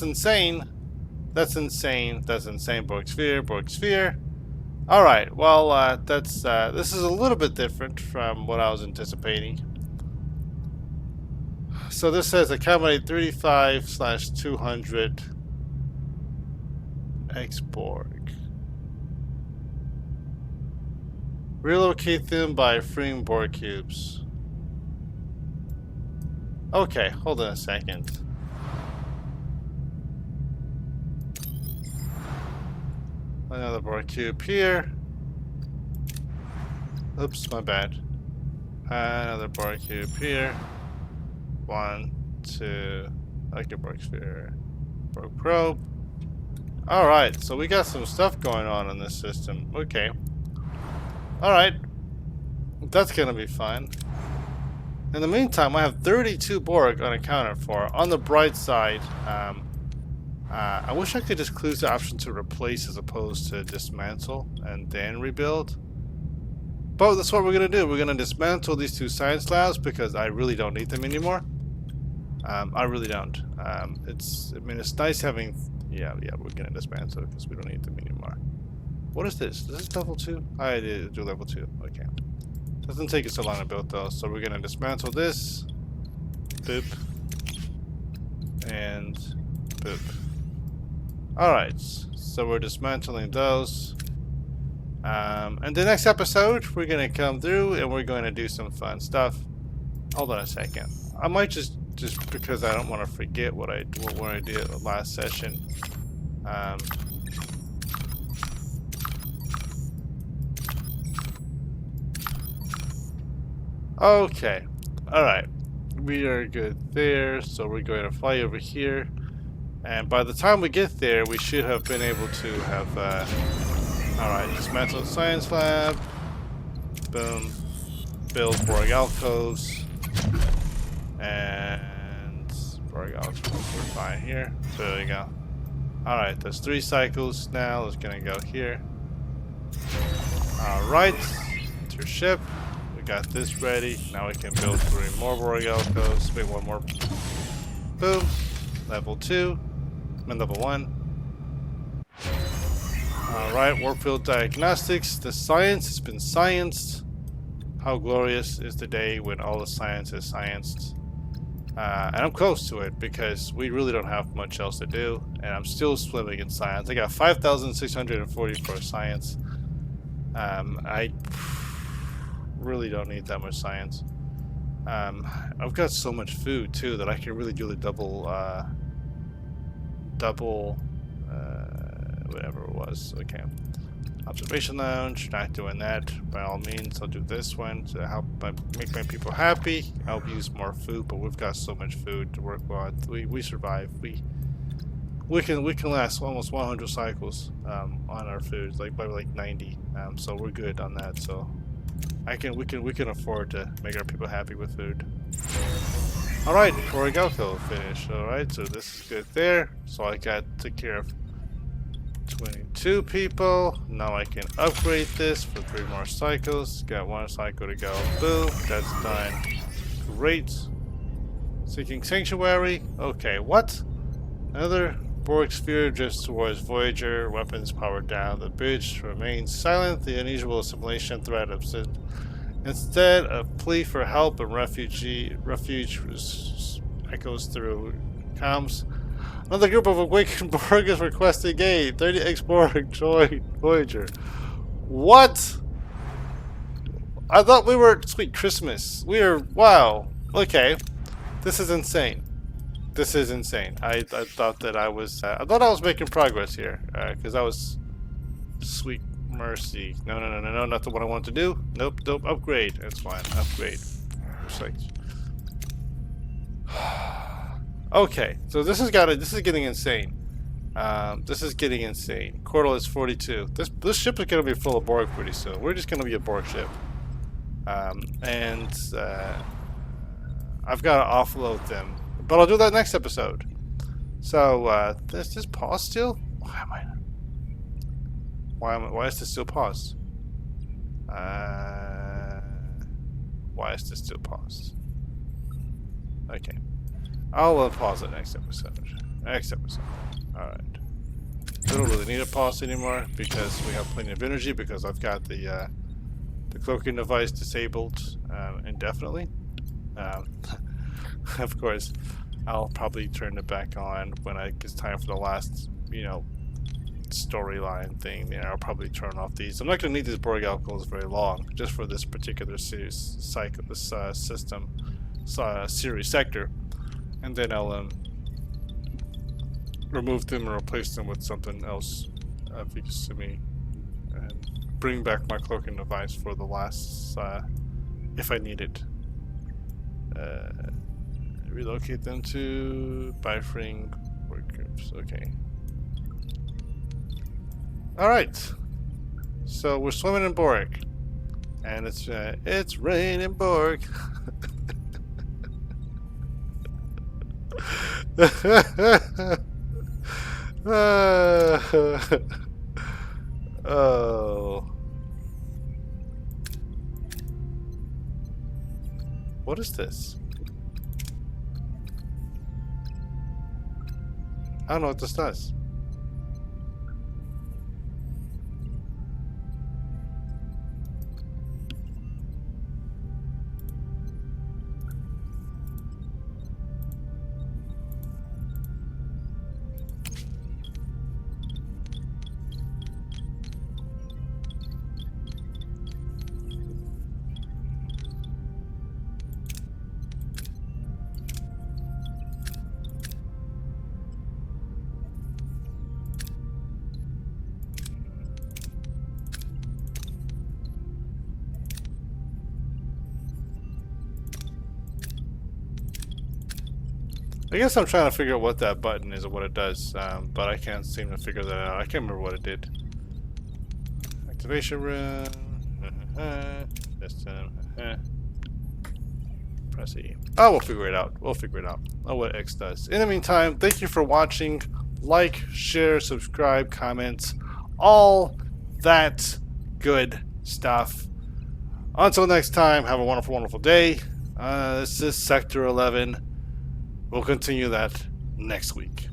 insane. That's insane. Borg sphere. All right. Well, this is a little bit different from what I was anticipating. So this says accommodate 35/200 ex-Borg. Relocate them by freeing Borg cubes. Okay, hold on a second. Another Borg cube here. Oops, my bad. Another Borg cube here. 1, 2. Okay, Borg sphere. Borg probe. Alright, so we got some stuff going on in this system. Okay. Alright. That's gonna be fun. In the meantime, I have 32 Borg unaccounted for. On the bright side, I wish I could just choose the option to replace as opposed to dismantle and then rebuild. But that's what we're going to do. We're going to dismantle these 2 science labs because I really don't need them anymore. I really don't. It's nice having... Yeah, we're going to dismantle because we don't need them anymore. What is this? Is this level 2? I did do level 2. Okay. Doesn't take us so long to build those. So we're going to dismantle this. Boop. And boop. Alright, so we're dismantling those. And the next episode, we're going to come through and we're going to do some fun stuff. Hold on a second. I might just because I don't want to forget what I did last session. Okay. Alright. We are good there, so we're going to fly over here. And by the time we get there, we should have been able to have, alright, dismantle the science lab. Boom. Build Borg alcoves. And Borg alcoves, we're fine here. So there you go. Alright, there's 3 cycles now. It's gonna go here. Alright. To ship. We got this ready. Now we can build 3 more Borg alcoves. Wait, 1 more. Boom. Level 2. And level 1. Alright, Warfield Diagnostics. The science has been scienced. How glorious is the day when all the science is scienced. And I'm close to it because we really don't have much else to do. And I'm still swimming in science. I got 5,640 for science. I really don't need that much science. I've got so much food too that I can really do the double, whatever it was. Okay. Observation lounge, not doing that. By all means, I'll do this one to help make my people happy. I'll use more food, but we've got so much food to work on. We survive. We can last almost 100 cycles on our food, like probably like 90. So we're good on that. So we can afford to make our people happy with food. All right, Origalco finished. All right, so this is good there. So I got took care of 22 people. Now I can upgrade this for 3 more cycles. Got 1 cycle to go. Boom, that's done. Great. Seeking Sanctuary. Okay, what? Another Borg sphere drifts towards Voyager. Weapons powered down. The bridge remains silent. The unusual assimilation threat upset. Instead, a plea for help and refuge echoes through comms. Another group of awakened Borg is requesting aid. 30x Borg join Voyager. What? I thought we were Sweet Christmas. We are wow. Okay, this is insane. This is insane. I thought that I was making progress here because I was Sweet Mercy. No, not the one I want to do. Nope. Upgrade. That's fine. Upgrade. Perfect. Okay, so this is getting insane. This is getting insane. Cordal is 42. This ship is gonna be full of Borg pretty soon. We're just gonna be a Borg ship. And I've got to offload them, but I'll do that next episode. So does this pause still? Why is this still paused? Why is this still paused? Okay. I'll pause it next episode. Alright. I don't really need a pause anymore because we have plenty of energy because I've got the cloaking device disabled indefinitely. Of course, I'll probably turn it back on when it's time for the last, storyline thing. I'll probably turn off these. I'm not going to need these Borg alcohols very long, just for this particular series, series sector. And then I'll remove them and replace them with something else, if you can see me, and bring back my cloaking device for the last, if I need it. Relocate them to bifring work groups. Okay. All right. So we're swimming in Borg, and it's raining Borg. Oh. What is this? I don't know what this does. I guess I'm trying to figure out what that button is or what it does, but I can't seem to figure that out. I can't remember what it did. Activation room. Press E. Oh, we'll figure it out. Oh, what X does. In the meantime, thank you for watching. Like, share, subscribe, comment, all that good stuff. Until next time, have a wonderful, wonderful day. This is Sector 11. We'll continue that next week.